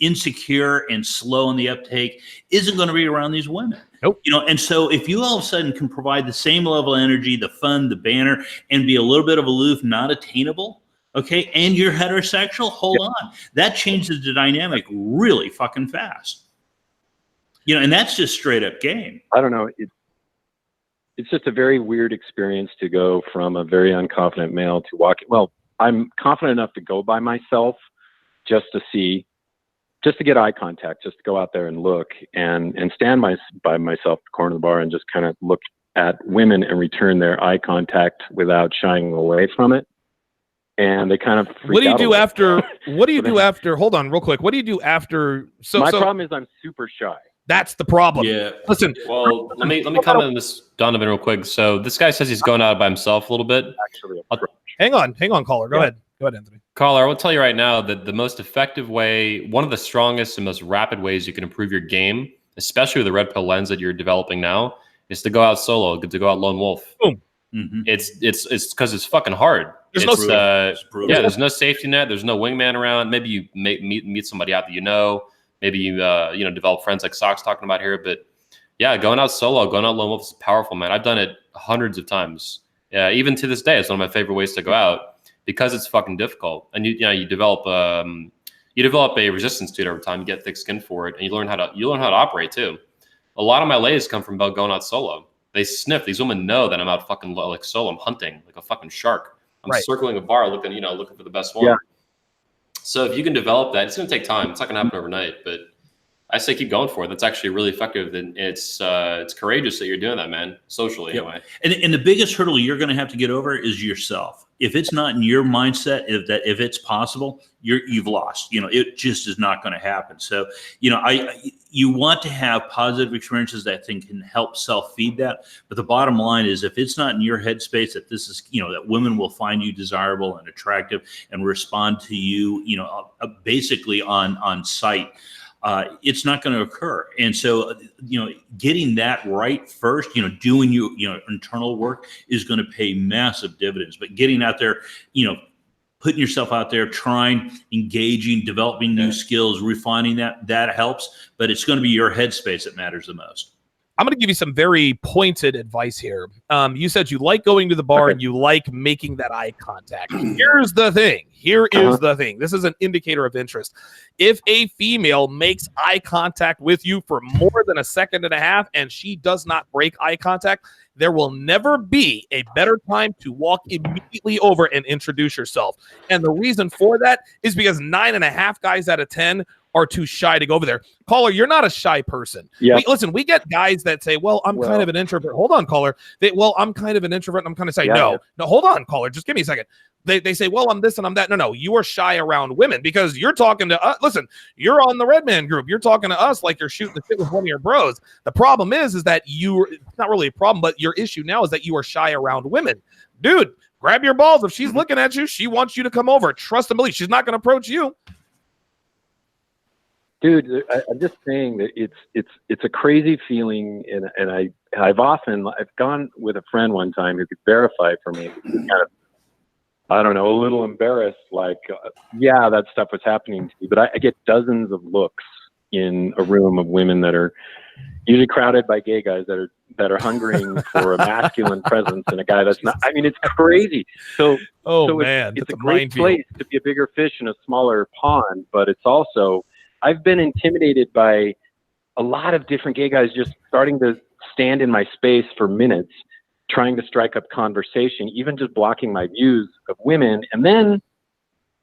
insecure and slow in the uptake isn't going to be around these women. Nope. And so if you all of a sudden can provide the same level of energy, the fun, the banter, and be a little bit of aloof, not attainable. Okay, and you're heterosexual, hold on. That changes the dynamic really fucking fast. And that's just straight up game. I don't know. It's just a very weird experience to go from a very unconfident male to walking. Well, I'm confident enough to go by myself just to get eye contact, just to go out there and look and stand by myself at the corner of the bar and just kind of look at women and return their eye contact without shying away from it. And they kind of what do you do after? What do you do after? Hold on, real quick. What do you do after? My problem is I'm super shy. That's the problem. Yeah. Listen. Well, let me comment on this, Donovan, real quick. So this guy says he's going out by himself a little bit. Actually, hang on, caller. Go ahead, Anthony. Caller, I will tell you right now that the most effective way, one of the strongest and most rapid ways you can improve your game, especially with the red pill lens that you're developing now, is to go out solo, to go out lone wolf. Boom. Mm-hmm. It's because it's fucking hard. There's there's no safety net. There's no wingman around. Maybe you meet somebody out that maybe you develop friends like Sock's talking about here. But yeah, going out solo, going out lone wolf is powerful, man. I've done it hundreds of times. Yeah, even to this day, it's one of my favorite ways to go out because it's fucking difficult. And you develop a resistance to it over time. You get thick skin for it, and you learn how to operate too. A lot of my lays come from going out solo. They sniff. These women know that I'm out fucking like solo. I'm hunting like a fucking shark. I'm circling a bar looking for the best one. Yeah. So if you can develop that, it's going to take time. It's not going to happen overnight, but I say keep going for it. That's actually really effective. And it's courageous that you're doing that, man, socially anyway. And the biggest hurdle you're going to have to get over is yourself. If it's not in your mindset, if it's possible, you've lost. It just is not going to happen. So, you want to have positive experiences that can help self-feed that. But the bottom line is, if it's not in your headspace that this is, that women will find you desirable and attractive and respond to you, basically on sight. It's not going to occur. And so, getting that right first, doing your internal work is going to pay massive dividends. But getting out there, putting yourself out there, trying, engaging, developing new skills, refining that helps. But it's going to be your headspace that matters the most. I'm going to give you some very pointed advice here. You said you like going to the bar and you like making that eye contact. Here's the thing. Here is the thing. This is an indicator of interest. If a female makes eye contact with you for more than a second and a half and she does not break eye contact, there will never be a better time to walk immediately over and introduce yourself. And the reason for that is because 9.5 guys out of 10 are too shy to go over there. Caller, you're not a shy person. Yeah. Listen, we get guys that say, well, I'm kind of an introvert. Hold on, caller. I'm kind of an introvert. And I'm kind of saying, no, hold on, caller. Just give me a second. They say, well, I'm this and I'm that. No, you are shy around women because you're talking to us. Listen, you're on the Red Man group. You're talking to us like you're shooting the shit with one of your bros. The problem is that it's not really a problem, but your issue now is that you are shy around women. Dude, grab your balls. If she's looking at you, she wants you to come over. Trust and believe. She's not going to approach you. Dude, I'm just saying that it's a crazy feeling, and I've gone with a friend one time who could verify for me. Kind of, I don't know, a little embarrassed, like, yeah, that stuff was happening to me. But I get dozens of looks in a room of women that are usually crowded by gay guys that are hungering for a masculine presence and a guy that's not. I mean, it's crazy. So it's a great place to be a bigger fish in a smaller pond, but it's also, I've been intimidated by a lot of different gay guys just starting to stand in my space for minutes, trying to strike up conversation, even just blocking my views of women. And then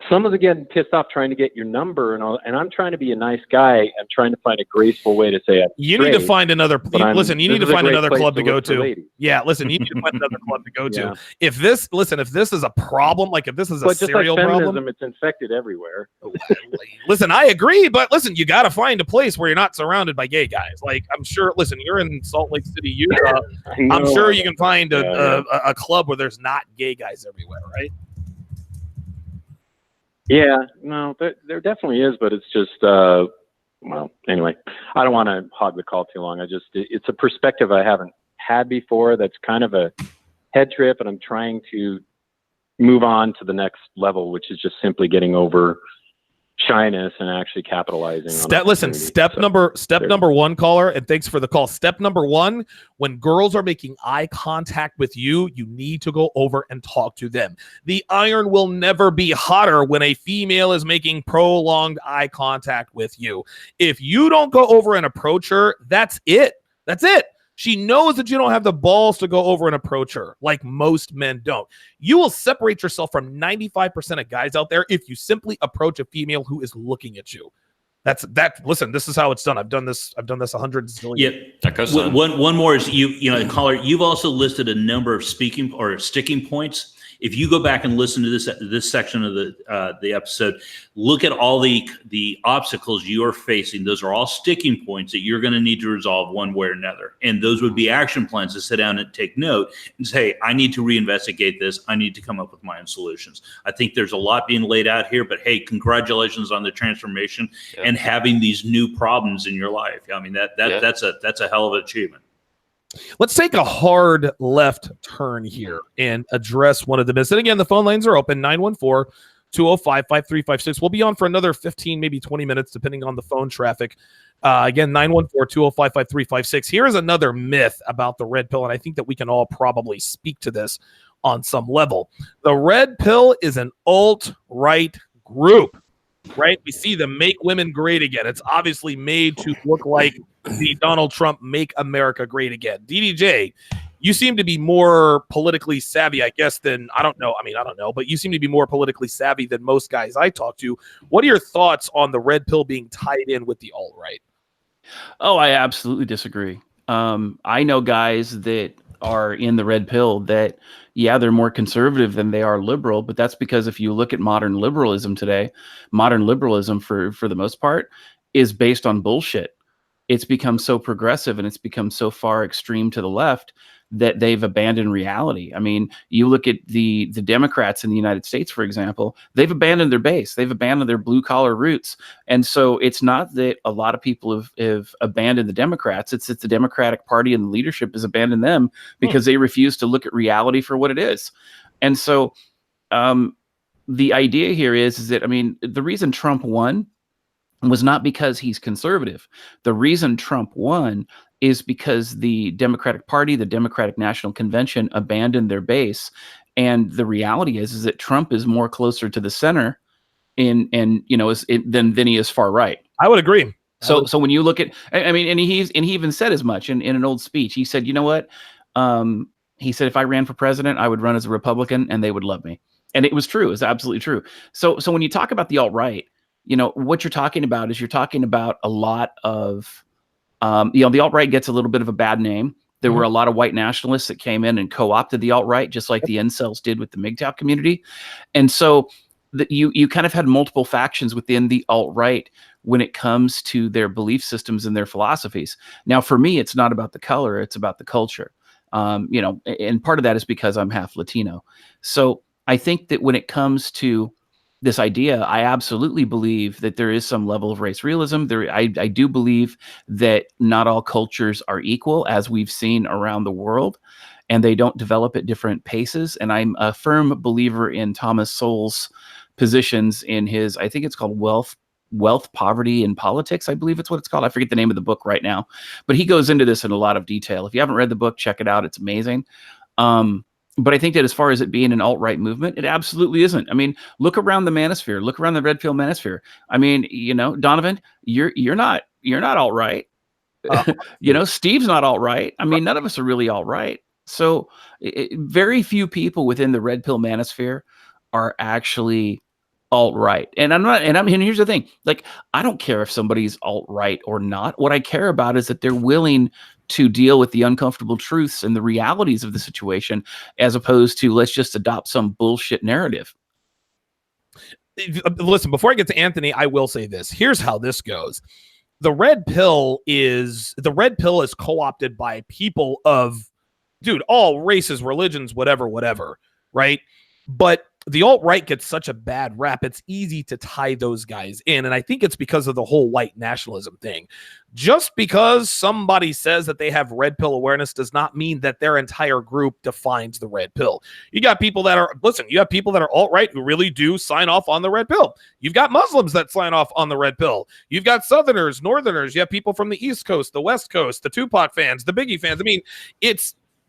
some of them getting pissed off trying to get your number and all. And I'm trying to be a nice guy. I'm trying to find a graceful way to say it. You need to find another. Listen, you need to find another club to go to. Yeah, listen, you need to find another club to go to. If this is a problem, like if this is a serial problem, it's infected everywhere. Listen, I agree, but listen, you got to find a place where you're not surrounded by gay guys. Like I'm sure. Listen, you're in Salt Lake City, Utah. I'm sure you can find a club where there's not gay guys everywhere, right? Yeah, no, there definitely is, but it's just, well, anyway, I don't want to hog the call too long. It's a perspective I haven't had before. That's kind of a head trip, and I'm trying to move on to the next level, which is just simply getting over shyness and actually capitalizing on step number one, caller, and thanks for the call. Step number one, when girls are making eye contact with you, you need to go over and talk to them. The iron will never be hotter when a female is making prolonged eye contact with you. If you don't go over and approach her, that's it. She knows that you don't have the balls to go over and approach her like most men don't. You will separate yourself from 95% of guys out there if you simply approach a female who is looking at you. Listen, this is how it's done. I've done this 100 zillion. Yeah. One more is caller, you've also listed a number of speaking or sticking points. If you go back and listen to this section of the episode, look at all the obstacles you are facing. Those are all sticking points that you're going to need to resolve one way or another. And those would be action plans to sit down and take note and say, I need to reinvestigate this. I need to come up with my own solutions. I think there's a lot being laid out here, but hey, congratulations on the transformation and having these new problems in your life. I mean, that's a hell of an achievement. Let's take a hard left turn here and address one of the myths. And again, the phone lines are open, 914-205-5356. We'll be on for another 15, maybe 20 minutes, depending on the phone traffic. Again, 914-205-5356. Here is another myth about the red pill, and I think that we can all probably speak to this on some level. The red pill is an alt-right group, right? We see the Make Women Great Again. It's obviously made to look like the Donald Trump Make America Great Again. DDJ, you seem to be more politically savvy, I guess, than, I don't know, but you seem to be more politically savvy than most guys I talk to. What are your thoughts on the red pill being tied in with the alt-right? Oh, I absolutely disagree. I know guys that are in the red pill that, yeah, they're more conservative than they are liberal, but that's because if you look at modern liberalism today, modern liberalism for the most part is based on bullshit. It's become so progressive and it's become so far extreme to the left that they've abandoned reality. I mean, you look at the Democrats in the United States, for example, they've abandoned their base. They've abandoned their blue collar roots. And so it's not that a lot of people have abandoned the Democrats. It's that the Democratic Party and the leadership has abandoned them because they refuse to look at reality for what it is. And so the idea here is that, I mean, the reason Trump won was not because he's conservative. The reason Trump won is because the Democratic Party, the Democratic National Convention, abandoned their base. And the reality is that Trump is more closer to the center than he is far right. I would agree. So when you look at, I mean, and he even said as much in an old speech. He said, you know what? He said, if I ran for president, I would run as a Republican and they would love me. And it was true. It's absolutely true. So when you talk about the alt-right, what you're talking about is a lot of, the alt-right gets a little bit of a bad name. There were a lot of white nationalists that came in and co-opted the alt-right, just like the incels did with the MGTOW community. And so you kind of had multiple factions within the alt-right when it comes to their belief systems and their philosophies. Now, for me, it's not about the color, it's about the culture. And part of that is because I'm half Latino. So I think that when it comes to this idea, I absolutely believe that there is some level of race realism. I do believe that not all cultures are equal, as we've seen around the world, and they don't develop at different paces. And I'm a firm believer in Thomas Sowell's positions in his, I think it's called Wealth, Poverty, and Politics. I believe it's what it's called. I forget the name of the book right now, but he goes into this in a lot of detail. If you haven't read the book, check it out. It's amazing. But I think that as far as it being an alt-right movement, it absolutely isn't. I mean, look around the manosphere, look around the red pill manosphere. I mean, Donovan, you're not alt-right. Steve's not alt-right. I mean, none of us are really alt-right. So very few people within the red pill manosphere are actually alt-right. And here's the thing, like, I don't care if somebody's alt-right or not. What I care about is that they're willing to deal with the uncomfortable truths and the realities of the situation, as opposed to let's just adopt some bullshit narrative. Listen, before I get to Anthony, I will say this. Here's how this goes. The red pill is co-opted by people of, all races, religions, whatever, right? But the alt-right gets such a bad rap, it's easy to tie those guys in. And I think it's because of the whole white nationalism thing. Just because somebody says that they have red pill awareness does not mean that their entire group defines the red pill. You got people that are alt-right who really do sign off on the red pill. You've got Muslims that sign off on the red pill. You've got Southerners, Northerners. You have people from the East Coast, the West Coast, the Tupac fans, the Biggie fans. I mean,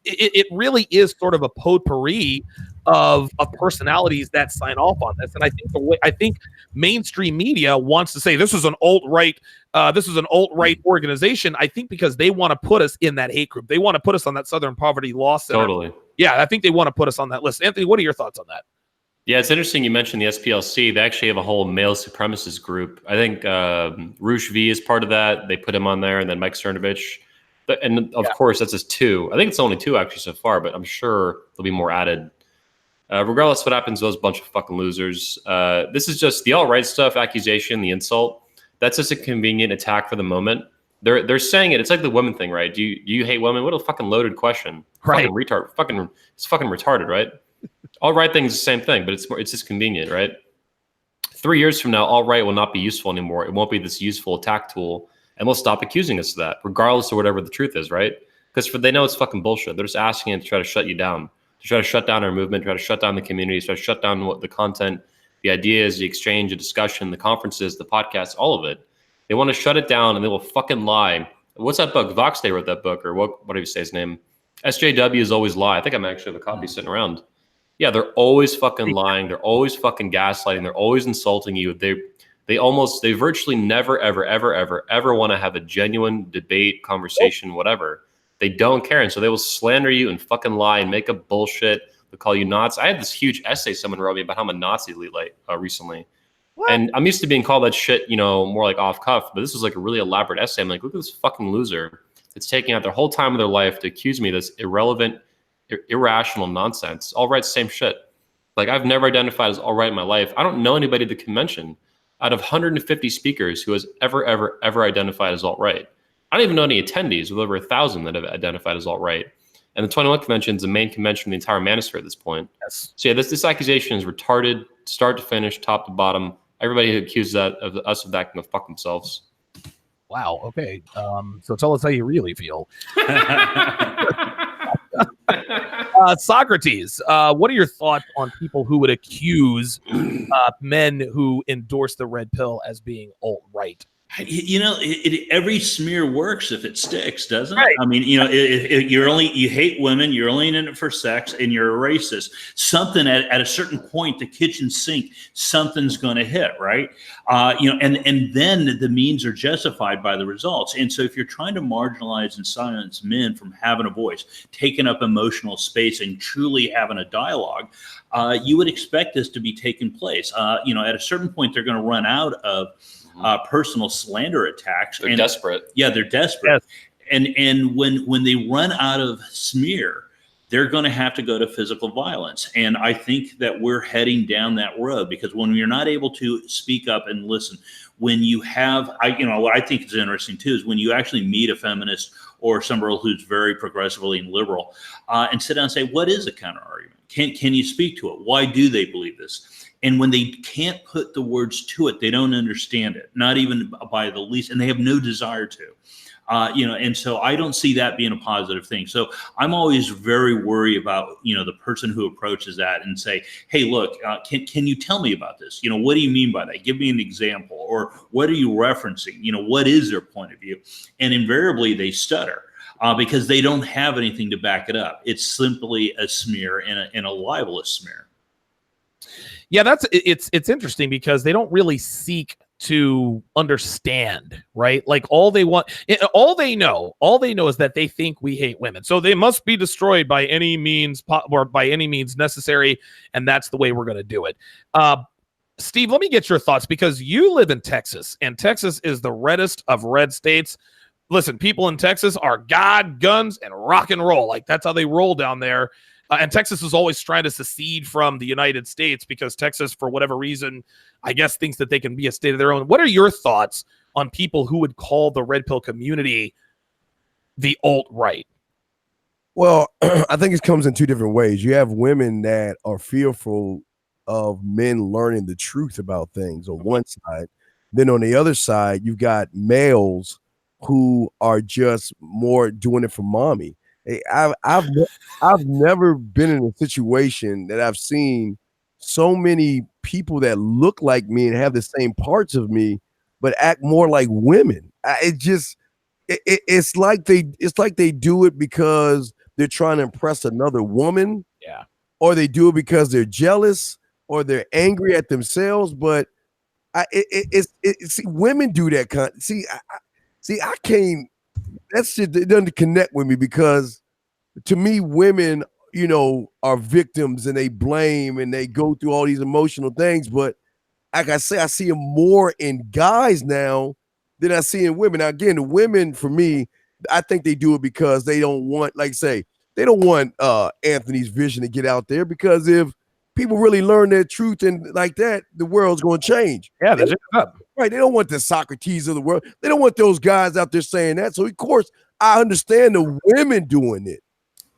it really is sort of a potpourri of personalities that sign off on this. And I think mainstream media wants to say this is an alt-right organization. I think because they want to put us in that hate group. They want to put us on that Southern Poverty Law Center. Totally. Yeah, I think they want to put us on that list. Anthony, what are your thoughts on that? Yeah, it's interesting you mentioned the SPLC. They actually have a whole male supremacist group. I think Roosh V is part of that. They put him on there, and then Mike Cernovich. And of course, that's just two. I think it's only two actually so far, but I'm sure there'll be more added. Regardless of what happens, those bunch of fucking losers. This is just the alt-right stuff, accusation, the insult. That's just a convenient attack for the moment. They're saying it. It's like the women thing, right? Do you hate women? What a fucking loaded question. Right. Fucking retard. It's fucking retarded, right? Alt-right thing is the same thing, but it's just convenient, right? 3 years from now, alt-right will not be useful anymore. It won't be this useful attack tool. And they'll stop accusing us of that, regardless of whatever the truth is, right? Because they know it's fucking bullshit. They're just asking it to try to shut you down, to try to shut down our movement, try to shut down the community, try to shut down what the content, the ideas, the exchange, the discussion, the conferences, the podcasts, all of it. They want to shut it down, and they will fucking lie. What's that book? Vox Day wrote that book, or what do you say his name? SJW is always lie. I think I'm actually have a copy sitting around. Yeah, they're always fucking lying. They're always fucking gaslighting. They're always insulting you. They virtually never, ever want to have a genuine debate, conversation, whatever. They don't care. And so they will slander you and fucking lie and make up bullshit. They'll call you Nazi. I had this huge essay someone wrote me about how I'm a Nazi recently. What? And I'm used to being called that shit, more like off cuff, but this was like a really elaborate essay. I'm like, look at this fucking loser. It's taking out their whole time of their life to accuse me of this irrelevant, irrational nonsense. Alt-right, same shit. Like, I've never identified as alt-right in my life. I don't know anybody at the convention out of 150 speakers who has ever identified as alt-right. I don't even know any attendees with over 1,000 that have identified as alt-right. And the 21 convention is the main convention of the entire manosphere at this point. Yes. So yeah, this accusation is retarded, start to finish, top to bottom. Everybody who accuses us of that can go fuck themselves. Wow. Okay. So tell us how you really feel. Socrates, what are your thoughts on people who would accuse men who endorse the red pill as being alt-right? You know, every smear works if it sticks, doesn't it? Right. I mean, you know, you hate women, you're only in it for sex, and you're a racist. Something at a certain point, the kitchen sink, something's going to hit, right? You know, and then the means are justified by the results. And so, if you're trying to marginalize and silence men from having a voice, taking up emotional space, and truly having a dialogue, you would expect this to be taking place. You know, at a certain point, they're going to run out of personal slander attacks. They're desperate. Yeah, they're desperate. Yes. And when they run out of smear, they're going to have to go to physical violence. And I think that we're heading down that road, because when you're not able to speak up and listen, when you have, you know, what I think is interesting too is when you actually meet a feminist or somebody who's very progressively and liberal, and sit down and say, what is a counter argument? Can you speak to it? Why do they believe this? And when they can't put the words to it, they don't understand it, not even by the least, and they have no desire to. You know, and so I don't see that being a positive thing. So I'm always very worried about, you know, the person who approaches that and say, hey, look, can you tell me about this? You know, what do you mean by that? Give me an example, or what are you referencing? You know, what is their point of view? And invariably they stutter. Because they don't have anything to back it up. It's simply a smear and a libelous smear. Yeah, it's interesting because they don't really seek to understand, right? Like all they know is that they think we hate women. So they must be destroyed by any means or by any means necessary, and that's the way we're going to do it. Steve, let me get your thoughts, because you live in Texas, and Texas is the reddest of red states. Listen, people in Texas are God, guns, and rock and roll. Like, that's how they roll down there. And Texas is always trying to secede from the United States because Texas, for whatever reason, I guess thinks that they can be a state of their own. What are your thoughts on people who would call the red pill community the alt-right? Well, I think it comes in two different ways. You have women that are fearful of men learning the truth about things on one side. Then on the other side, you've got males who are just more doing it for mommy. Hey, I've never been in a situation that I've seen so many people that look like me and have the same parts of me, but act more like women. It's like they do it because they're trying to impress another woman. Yeah. Or they do it because they're jealous or they're angry at themselves. But see, women do that kind. I can't. That shit, it doesn't connect with me, because to me, women, you know, are victims and they blame and they go through all these emotional things. But like I say, I see them more in guys now than I see in women. Now, again, the women, for me, I think they do it because they don't want, like say, they don't want Anthony's vision to get out there, because if people really learn their truth and like that, the world's going to change. Yeah, they're just up. Right. They don't want the Socrates of the world. They don't want those guys out there saying that. So, of course, I understand the women doing it.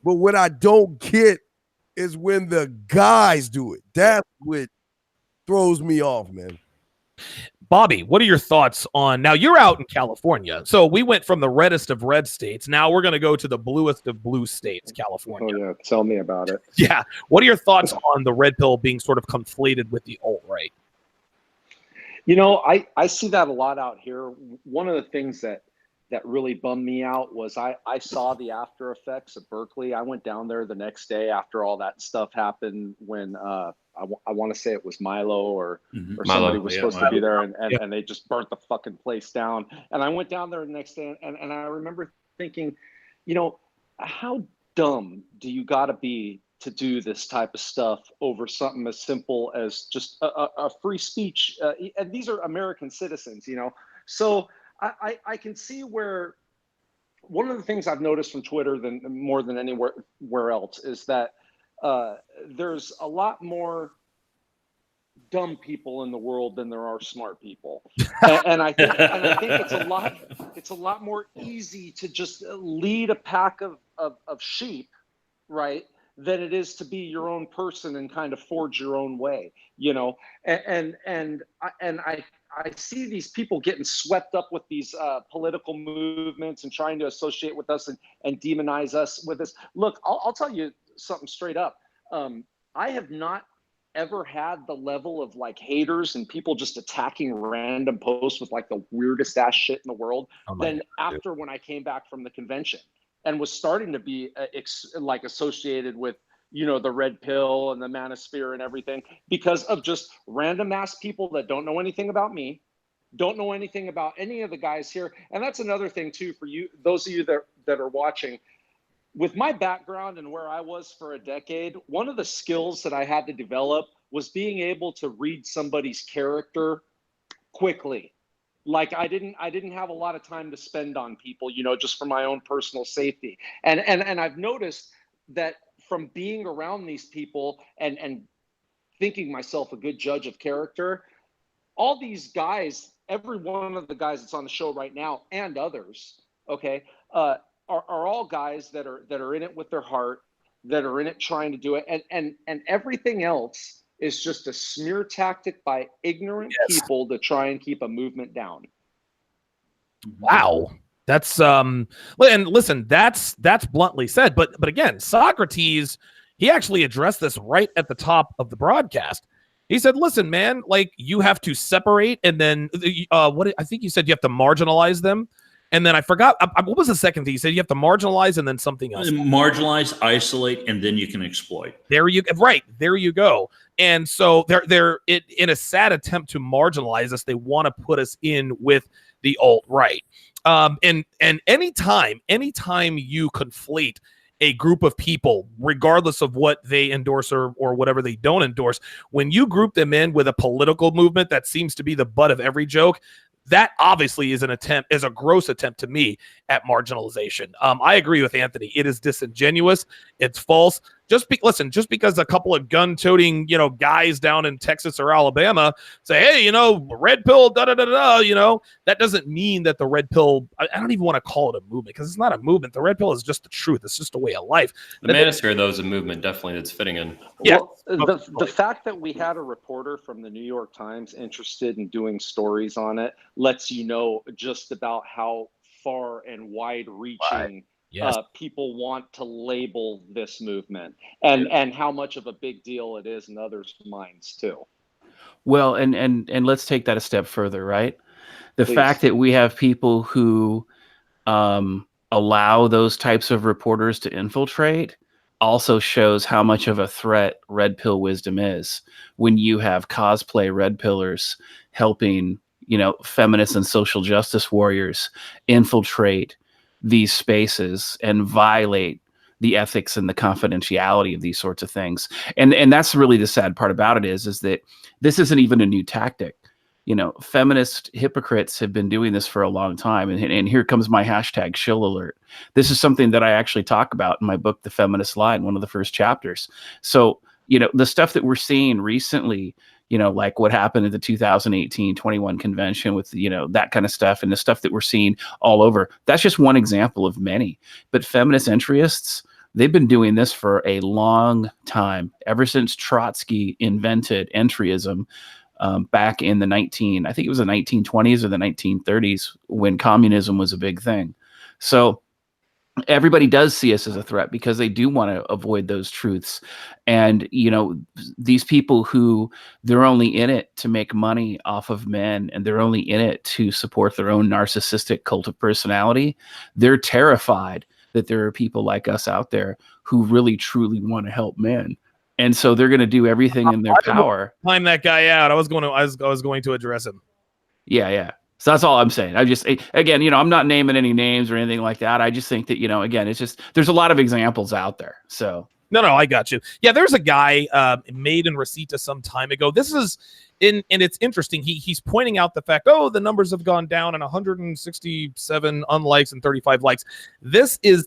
But what I don't get is when the guys do it. That's what throws me off, man. Bobby, what are your thoughts on, now you're out in California. So we went from the reddest of red states. Now we're going to go to the bluest of blue states, California. Oh, yeah. Tell me about it. Yeah. What are your thoughts on the red pill being sort of conflated with the alt-right? You know, I see that a lot out here. One of the things that really bummed me out was I saw the after effects at Berkeley. I went down there the next day after all that stuff happened when I want to say it was Milo or somebody was supposed to be there, and they just burnt the fucking place down. And I went down there the next day, and I remember thinking, you know, how dumb do you got to be to do this type of stuff over something as simple as just a free speech? And these are American citizens, you know. So I can see where one of the things I've noticed from Twitter more than anywhere else is that there's a lot more dumb people in the world than there are smart people, and I think it's a lot more easy to just lead a pack of sheep, right, than it is to be your own person and kind of forge your own way, you know. And I see these people getting swept up with these political movements and trying to associate with us and demonize us with this. Look, I'll tell you something straight up. I have not ever had the level of like haters and people just attacking random posts with like the weirdest ass shit in the world than after when I came back from the convention and was starting to be like associated with, you know, the red pill and the manosphere and everything, because of just random ass people that don't know anything about me, don't know anything about any of the guys here. And that's another thing too, for you, those of you that are watching. With my background and where I was for a decade, one of the skills that I had to develop was being able to read somebody's character quickly. Like I didn't have a lot of time to spend on people, you know, just for my own personal safety. And I've noticed that from being around these people and thinking myself a good judge of character, all these guys, every one of the guys that's on the show right now and others, okay, are all guys that are in it with their heart, that are in it trying to do it, and everything else is just a smear tactic by ignorant people to try and keep a movement down. Wow. That's and listen, that's bluntly said, but again, Socrates, he actually addressed this right at the top of the broadcast. He said, listen, man, like you have to separate, and then what I think you said you have to marginalize them. And then I forgot, what was the second thing? You said you have to marginalize and then something else. Marginalize, isolate, and then you can exploit. There you go. And so they're in a sad attempt to marginalize us. They want to put us in with the alt-right. And anytime you conflate a group of people, regardless of what they endorse or whatever they don't endorse, when you group them in with a political movement that seems to be the butt of every joke, that obviously is a gross attempt to me at marginalization. I agree with Anthony. It is disingenuous. It's false. Just because a couple of gun-toting, guys down in Texas or Alabama say, hey, red pill, that doesn't mean that the red pill, I don't even want to call it a movement because it's not a movement. The red pill is just the truth. It's just a way of life. The manosphere, though, is a movement definitely that's fitting in. Yeah. Well, the fact that we had a reporter from the New York Times interested in doing stories on it lets you know just about how far and wide-reaching people want to label this movement, and how much of a big deal it is in others' minds too. Well, and let's take that a step further, right? The fact that we have people who allow those types of reporters to infiltrate also shows how much of a threat red pill wisdom is. When you have cosplay red pillars helping, feminists and social justice warriors infiltrate these spaces and violate the ethics and the confidentiality of these sorts of things. And that's really the sad part about it is that this isn't even a new tactic. Feminist hypocrites have been doing this for a long time. And here comes my hashtag shill alert. This is something that I actually talk about in my book, The Feminist Line, one of the first chapters. So, the stuff that we're seeing recently, like what happened at the 2018 21 convention with, that kind of stuff, and the stuff that we're seeing all over, that's just one example of many. But feminist entryists, they've been doing this for a long time, ever since Trotsky invented entryism back in the 1920s or the 1930s, when communism was a big thing. So everybody does see us as a threat because they do want to avoid those truths. And, these people who they're only in it to make money off of men, and they're only in it to support their own narcissistic cult of personality, they're terrified that there are people like us out there who really truly want to help men. And so they're going to do everything in their power. Time that guy out. I was going to address him. Yeah. So that's all I'm saying. Again, I'm not naming any names or anything like that. I just think that, again, it's just, there's a lot of examples out there. So. No, I got you. Yeah, there's a guy made in Rosita some time ago. This is and it's interesting. He's pointing out the fact, the numbers have gone down and 167 unlikes and 35 likes. This is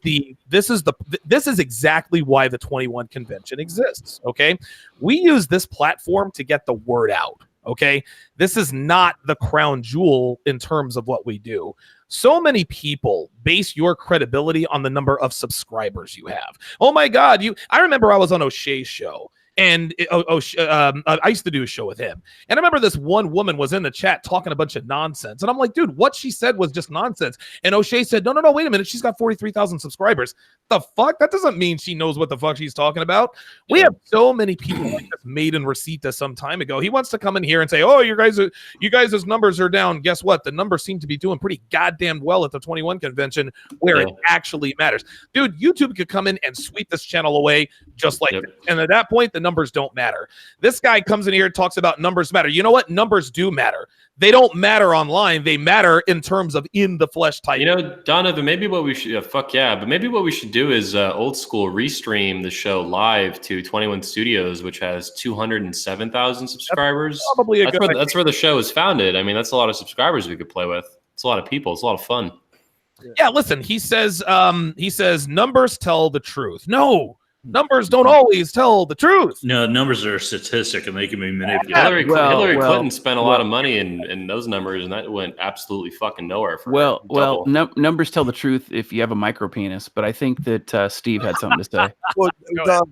exactly why the 21 convention exists. Okay. We use this platform to get the word out. Okay. This is not the crown jewel in terms of what we do. So many people base your credibility on the number of subscribers you have. Oh my God. I remember I was on O'Shea's show And I used to do a show with him. And I remember this one woman was in the chat talking a bunch of nonsense. And I'm like, dude, what she said was just nonsense. And O'Shea said, no, wait a minute. She's got 43,000 subscribers. The fuck? That doesn't mean she knows what the fuck she's talking about. We have so many people like this made in Rosita some time ago. He wants to come in here and say, oh, you guys' numbers are down. Guess what? The numbers seem to be doing pretty goddamn well at the 21 convention where it actually matters. Dude, YouTube could come in and sweep this channel away just like that. And at that point, the numbers don't matter. This guy comes in here and talks about numbers matter. You know what? Numbers do matter. They don't matter online. They matter in terms of in the flesh type. You know, Donovan, maybe what we should, but maybe what we should do is old school restream the show live to 21 Studios, which has 207,000 subscribers. That's probably that's where the show is founded. I mean, that's a lot of subscribers we could play with. It's a lot of people. It's a lot of fun. Yeah, listen, he says numbers tell the truth. No. Numbers don't always tell the truth. No, numbers are a statistic and they can be manipulated. Hillary Clinton spent a lot of money in those numbers, and that went absolutely fucking nowhere. Numbers tell the truth if you have a micro penis. But I think that Steve had something to say. Well, Don,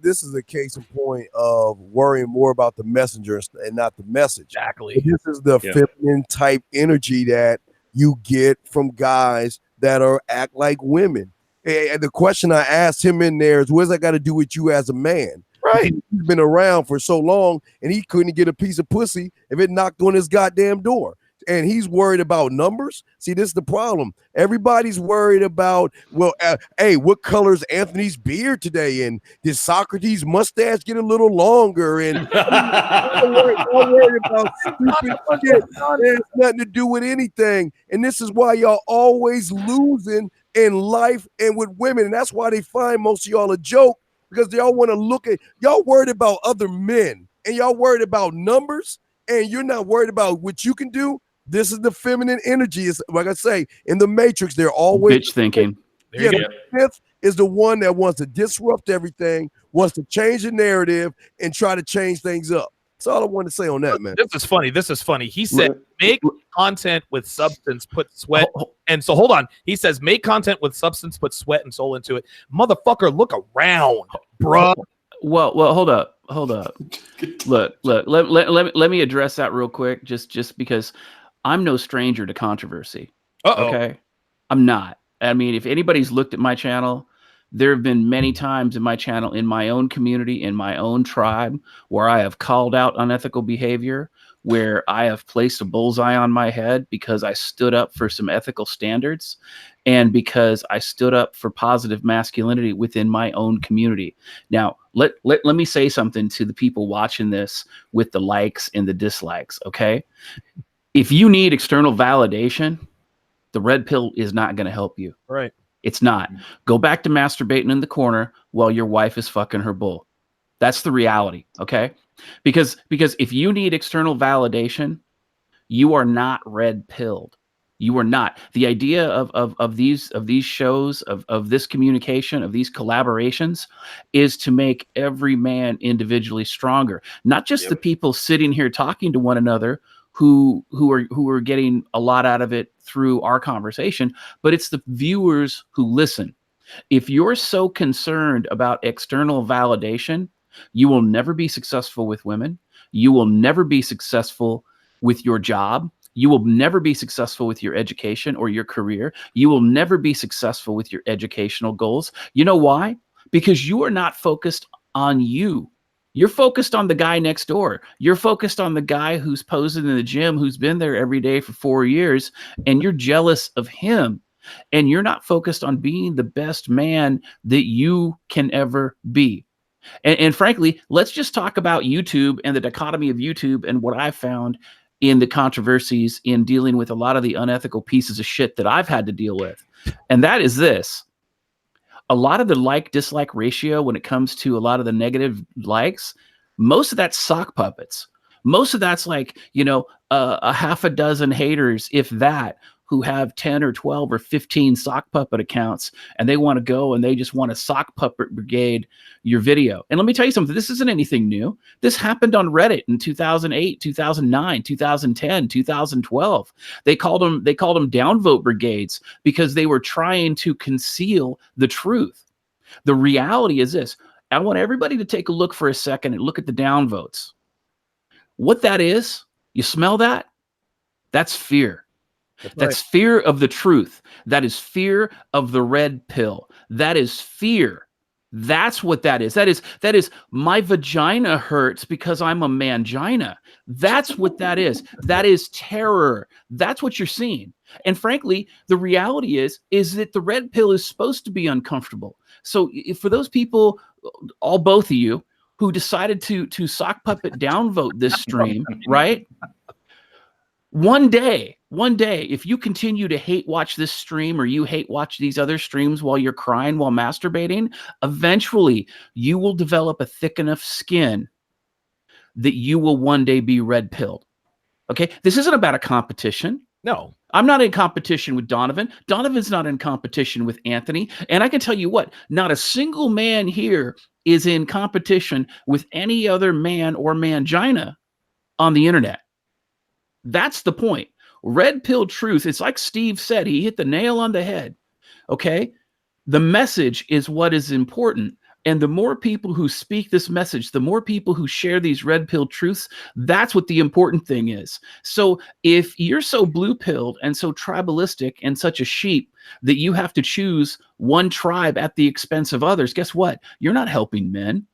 this is a case in point of worrying more about the messenger and not the message. Exactly. This is the feminine type energy that you get from guys that act like women. And the question I asked him in there is, what's that got to do with you as a man? Right. He's been around for so long and he couldn't get a piece of pussy if it knocked on his goddamn door. And he's worried about numbers. See, this is the problem. Everybody's worried about, hey, what color's Anthony's beard today? And did Socrates' mustache get a little longer? And I'm worried about stupid shit. It has nothing to do with anything. And this is why y'all always losing in life and with women. And that's why they find most of y'all a joke, because they all want to look at y'all worried about other men and y'all worried about numbers and you're not worried about what you can do. This is the feminine energy. It's like I say, in the Matrix, they're always bitch thinking. The fifth is the one that wants to disrupt everything, wants to change the narrative and try to change things up. That's all I want to say on that, man. This is funny. He said, make content with substance, put sweat. And so hold on. He says, make content with substance, put sweat and soul into it. Motherfucker, look around, bro. Well, hold up. Look, let me address that real quick. Just because I'm no stranger to controversy. Okay. I'm not. I mean, if anybody's looked at my channel, there have been many times in my channel, in my own community, in my own tribe, where I have called out unethical behavior, where I have placed a bullseye on my head because I stood up for some ethical standards and because I stood up for positive masculinity within my own community. Now, let me say something to the people watching this with the likes and the dislikes, okay? If you need external validation, the red pill is not going to help you. Right. It's not. Go back to masturbating in the corner while your wife is fucking her bull. That's the reality, okay? Because if you need external validation, you are not red pilled. You are not. The idea of these shows, of this communication, of these collaborations, is to make every man individually stronger. Not just the people sitting here talking to one another who are getting a lot out of it through our conversation, but it's the viewers who listen. If you're so concerned about external validation, you will never be successful with women. You will never be successful with your job. You will never be successful with your education or your career. You will never be successful with your educational goals. You know why? Because you are not focused on you. You're focused on the guy next door. You're focused on the guy who's posing in the gym, who's been there every day for 4 years, and you're jealous of him. And you're not focused on being the best man that you can ever be. And frankly, let's just talk about YouTube and the dichotomy of YouTube and what I found in the controversies in dealing with a lot of the unethical pieces of shit that I've had to deal with. And that is this. A lot of the like-dislike ratio when it comes to a lot of the negative likes, most of that's sock puppets. Most of that's like, a half a dozen haters, if that, who have 10 or 12 or 15 sock puppet accounts, and they want to go and they just want to sock puppet brigade your video. And let me tell you something, this isn't anything new. This happened on Reddit in 2008, 2009, 2010, 2012. They called them downvote brigades because they were trying to conceal the truth. The reality is this: I want everybody to take a look for a second and look at the downvotes. What that is, you smell that? That's fear. That's fear of the truth. That is fear of the red pill. That is fear. That's what that is. That is my vagina hurts because I'm a mangina. That's what that is. That is terror. That's what you're seeing. And frankly, the reality is that the red pill is supposed to be uncomfortable. So for those people, both of you, who decided to sock puppet downvote this stream, right? One day, if you continue to hate watch this stream or you hate watch these other streams while you're crying while masturbating, eventually you will develop a thick enough skin that you will one day be red pilled. Okay? This isn't about a competition. No. I'm not in competition with Donovan. Donovan's not in competition with Anthony. And I can tell you what, not a single man here is in competition with any other man or mangina on the internet. That's the point. Red pill truth. It's like Steve said, he hit the nail on the head. Okay. The message is what is important. And the more people who speak this message, the more people who share these red pill truths, that's what the important thing is. So if you're so blue pilled and so tribalistic and such a sheep that you have to choose one tribe at the expense of others, guess what? You're not helping men.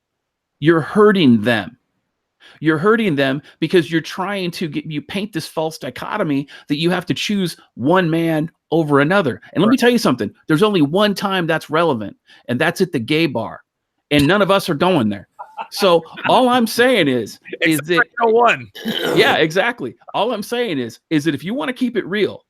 You're hurting them. You're hurting them because you're trying to you paint this false dichotomy that you have to choose one man over another. And let me tell you something. There's only one time that's relevant, and that's at the gay bar. And none of us are going there. So all I'm saying is that one. Yeah, exactly. All I'm saying is that if you want to keep it real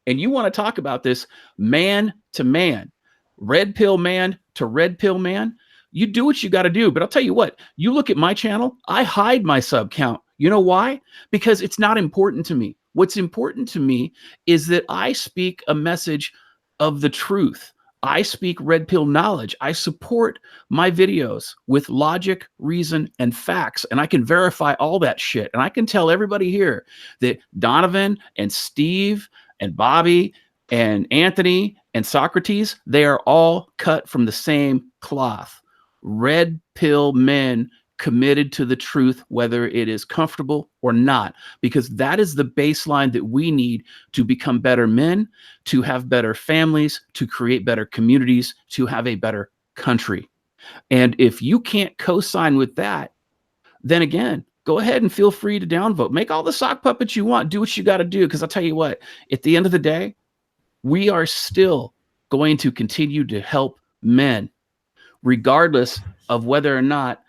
and you want to talk about this man to man, red pill man to red pill man, you do what you got to do. But I'll tell you what, you look at my channel, I hide my sub count. You know why? Because it's not important to me. What's important to me is that I speak a message of the truth. I speak red pill knowledge. I support my videos with logic, reason, and facts. And I can verify all that shit. And I can tell everybody here that Donovan and Steve and Bobby and Anthony and Socrates, they are all cut from the same cloth. Red pill men committed to the truth, whether it is comfortable or not, because that is the baseline that we need to become better men, to have better families, to create better communities, to have a better country. And if you can't co-sign with that, then again, go ahead and feel free to downvote. Make all the sock puppets you want. Do what you got to do. Because I'll tell you what, at the end of the day, we are still going to continue to help men, regardless of whether or not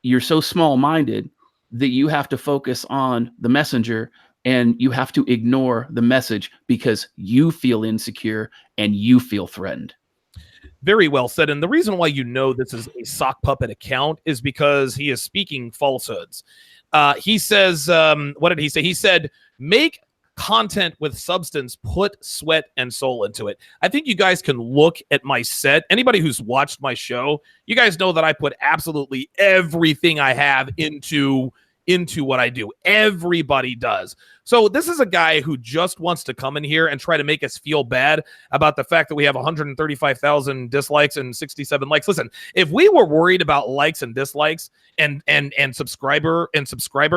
you're so small-minded that you have to focus on the messenger and you have to ignore the message because you feel insecure and you feel threatened. Very well said. And the reason why you know this is a sock puppet account is because he is speaking falsehoods. He says, what did he say? He said, make content with substance, put sweat and soul into it. I think you guys can look at my set. Anybody who's watched my show, you guys know that I put absolutely everything I have into what I do. Everybody does. So this is a guy who just wants to come in here and try to make us feel bad about the fact that we have 135,000 dislikes and 67 likes. Listen, if we were worried about likes and dislikes and subscriber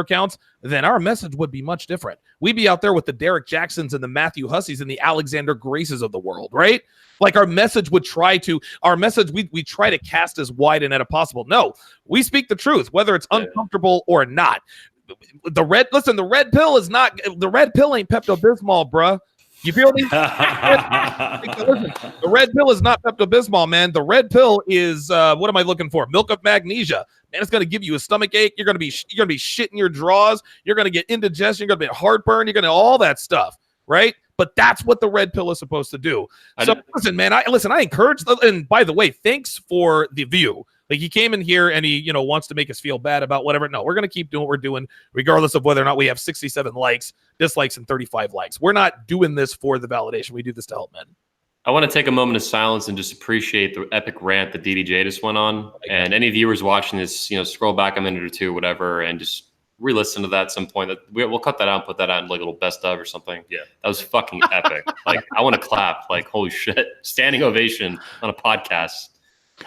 counts, then our message would be much different. We'd be out there with the Derek Jacksons and the Matthew Hussies and the Alexander Graces of the world, right? Like our message we try to cast as wide a net as possible. No, we speak the truth, whether it's uncomfortable or not. The red pill ain't Pepto-Bismol, bruh. You feel me? Listen, the red pill is not Pepto-Bismol, man. The red pill is what am I looking for? Milk of magnesia. Man, it's gonna give you a stomach ache. You're gonna be shitting your drawers. You're gonna get indigestion. You're gonna get heartburn. You're gonna all that stuff, right? But that's what the red pill is supposed to do. So listen, man. I encourage. And by the way, thanks for the view. Like he came in here and he, wants to make us feel bad about whatever. No, we're going to keep doing what we're doing, regardless of whether or not we have 67 likes, dislikes, and 35 likes. We're not doing this for the validation. We do this to help men. I want to take a moment of silence and just appreciate the epic rant that DDJ just went on. And any viewers watching this, scroll back a minute or two, whatever, and just re-listen to that at some point. That we'll cut that out and put that out in like a little best of or something. Yeah, that was fucking epic. Like I want to clap. Like holy shit, standing ovation on a podcast.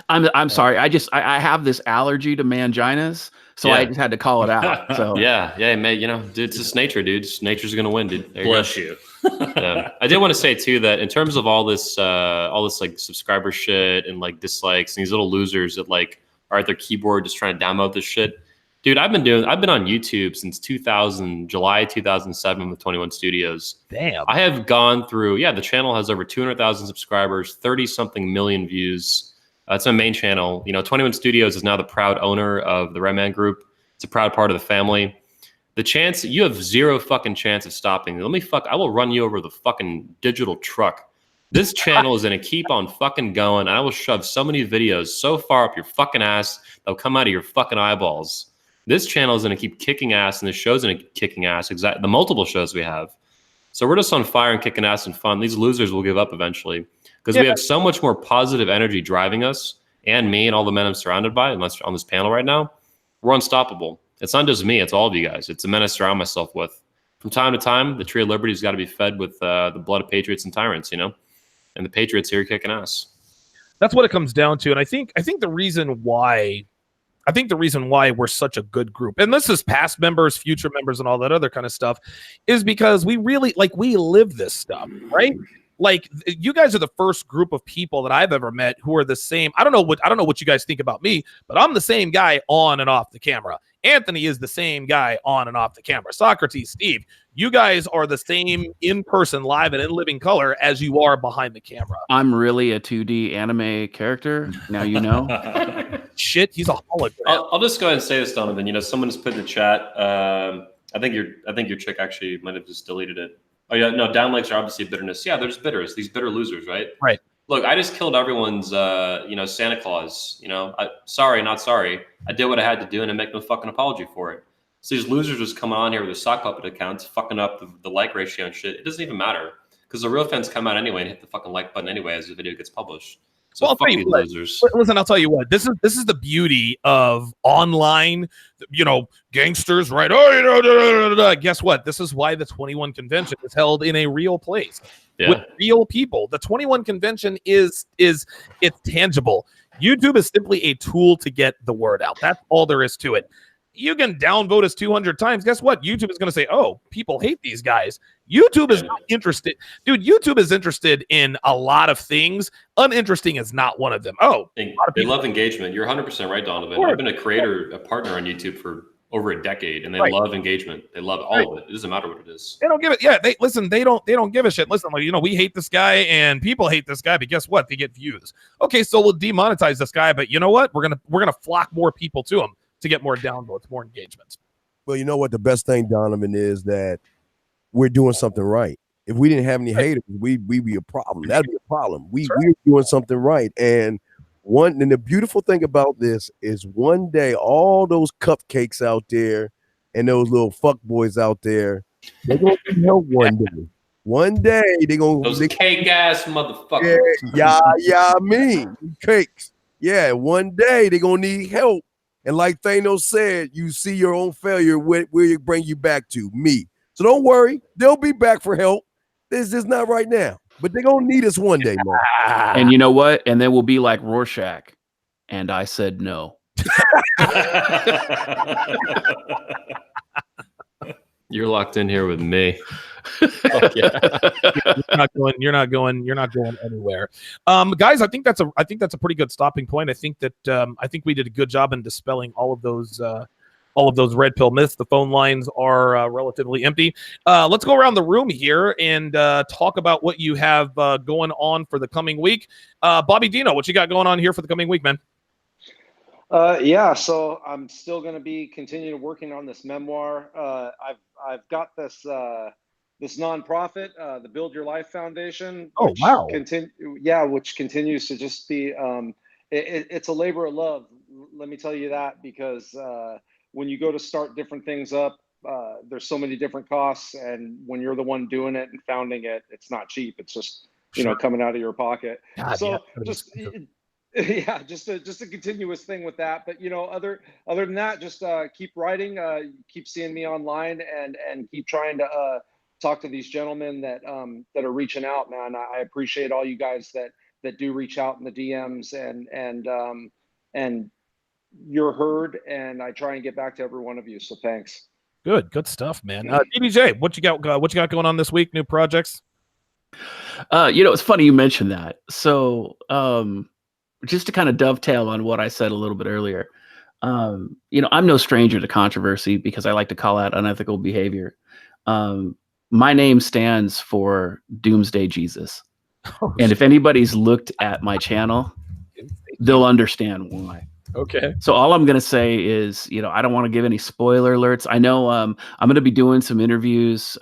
I'm sorry. I have this allergy to manginas, so I just had to call it out. So yeah, man. You know, dude, it's just nature, dude. Nature's gonna win, dude. There Bless you. you. Yeah. I did want to say too that in terms of all this like subscriber shit and like dislikes and these little losers that like are at their keyboard just trying to download this shit. Dude, I've been on YouTube since July 2007 with 21 Studios. Damn. I have gone through, the channel has over 200,000 subscribers, 30 something million views. It's my main channel. You know, 21 Studios is now the proud owner of the Redman Group. It's a proud part of the family. The chance, you have zero fucking chance of stopping. I will run you over the fucking digital truck. This channel is going to keep on fucking going. And I will shove so many videos so far up your fucking ass, they'll come out of your fucking eyeballs. This channel is going to keep kicking ass, and this show's going to keep kicking ass. Exactly, the multiple shows we have. So we're just on fire and kicking ass and fun. These losers will give up eventually because we have so much more positive energy driving us, and me and all the men I'm surrounded by, unless on this panel right now, we're unstoppable. It's not just me; it's all of you guys. It's the men I surround myself with. From time to time, the tree of liberty's got to be fed with the blood of patriots and tyrants, you know. And the patriots here kicking ass. That's what it comes down to, and I think the reason why we're such a good group, and this is past members, future members, and all that other kind of stuff, is because we really we live this stuff, right? Like, you guys are the first group of people that I've ever met who are the same. I don't know what you guys think about me, but I'm the same guy on and off the camera. Anthony is the same guy on and off the camera. Socrates, Steve, you guys are the same in person, live and in living color as you are behind the camera. I'm really a 2D anime character. Now you know. Shit, he's a hologram. I'll just go ahead and say this, Donovan. You know, someone just put in the chat. I think your chick actually might have just deleted it. Oh yeah, no, downlikes are obviously bitterness. Yeah, they're just bitters. These bitter losers, right? Right. Look, I just killed everyone's, Santa Claus. You know, sorry, not sorry. I did what I had to do, and I make no fucking apology for it. So these losers just coming on here with their sock puppet accounts, fucking up the like ratio and shit. It doesn't even matter because the real fans come out anyway and hit the fucking like button anyway as the video gets published. So fuck these losers. Listen, I'll tell you what. This is the beauty of online, gangsters, right? Oh, guess what? This is why the 21 convention is held in a real place with real people. The 21 convention it's tangible. YouTube is simply a tool to get the word out. That's all there is to it. You can downvote us 200 times. Guess what? YouTube is going to say, oh, people hate these guys. YouTube is not interested. Dude, YouTube is interested in a lot of things. Uninteresting is not one of them. Oh, they love engagement. You're 100% right, Donovan. I've been a partner on YouTube for over a decade, and they love engagement. They love all of it. It doesn't matter what it is. They don't give it. Yeah, they don't give a shit. Listen, we hate this guy and people hate this guy, but guess what? They get views. Okay, so we'll demonetize this guy, but you know what? We're gonna flock more people to him to get more downvotes, more engagements. Well, you know what? The best thing, Donovan, is that we're doing something right. If we didn't have any haters, we'd be a problem. That'd be a problem. We're doing something right. And the beautiful thing about this is one day all those cupcakes out there and those little fuck boys out there, they're gonna be help one day. One day they're gonna those cake ass motherfuckers. I mean cakes. Yeah, one day they're gonna need help. And like Thanos said, you see your own failure, where it bring you back to? Me. So don't worry, they'll be back for help. This is not right now, but they're gonna need us one day, man. And you know what? And then we'll be like Rorschach. And I said no. You're locked in here with me. You're not going anywhere. Guys, I think that's a pretty good stopping point. I think we did a good job in dispelling all of those red pill myths. The phone lines are relatively empty. Let's go around the room here and talk about what you have going on for the coming week. Bobby Dino, what you got going on here for the coming week, man? So I'm still going to be continuing working on this memoir. I've got this this nonprofit, the Build Your Life Foundation. Oh, wow. Which continues to just be it's a labor of love. Let me tell you that, because when you go to start different things up, there's so many different costs, and when you're the one doing it and founding it, it's not cheap. It's just coming out of your pocket. God, so yeah, just a continuous thing with that. But other than that, just keep writing, keep seeing me online, and keep trying to talk to these gentlemen that are reaching out, man. I appreciate all you guys that that do reach out in the DMs, and you're heard, and I try and get back to every one of you. So thanks. Good stuff, man. DBJ, what you got going on this week? New projects? It's funny you mentioned that. So, just to kind of dovetail on what I said a little bit earlier, I'm no stranger to controversy because I like to call out unethical behavior. My name stands for Doomsday Jesus. And if anybody's looked at my channel, they'll understand why. Okay. So all I'm going to say is, I don't want to give any spoiler alerts. I know I'm going to be doing some interviews.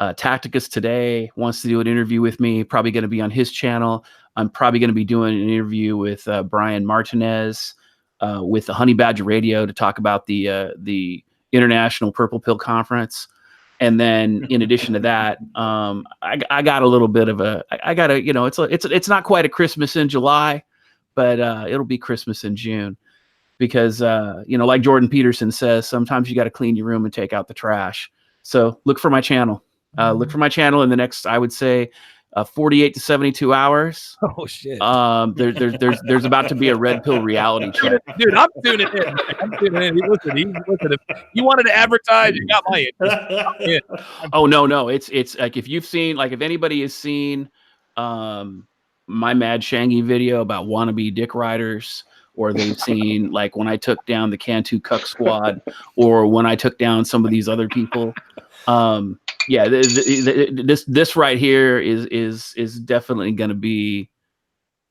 Tacticus today wants to do an interview with me, probably going to be on his channel. I'm probably going to be doing an interview with Brian Martinez with the Honey Badger Radio to talk about the International Purple Pill Conference. And then in addition to that, I got a little bit of it's not quite a Christmas in July, but it'll be Christmas in June because, like Jordan Peterson says, sometimes you got to clean your room and take out the trash. So look for my channel. Look for my channel in the next, I would say, 48 to 72 hours. Oh shit! There's about to be a red pill reality check. Dude, I'm tuning in. Listen, if you wanted to advertise, you got my interest. Oh no, it's like if anybody has seen my Mad Shangy video about wannabe dick riders, or they've seen like when I took down the Cantu Cuck Squad, or when I took down some of these other people. This right here is definitely going to be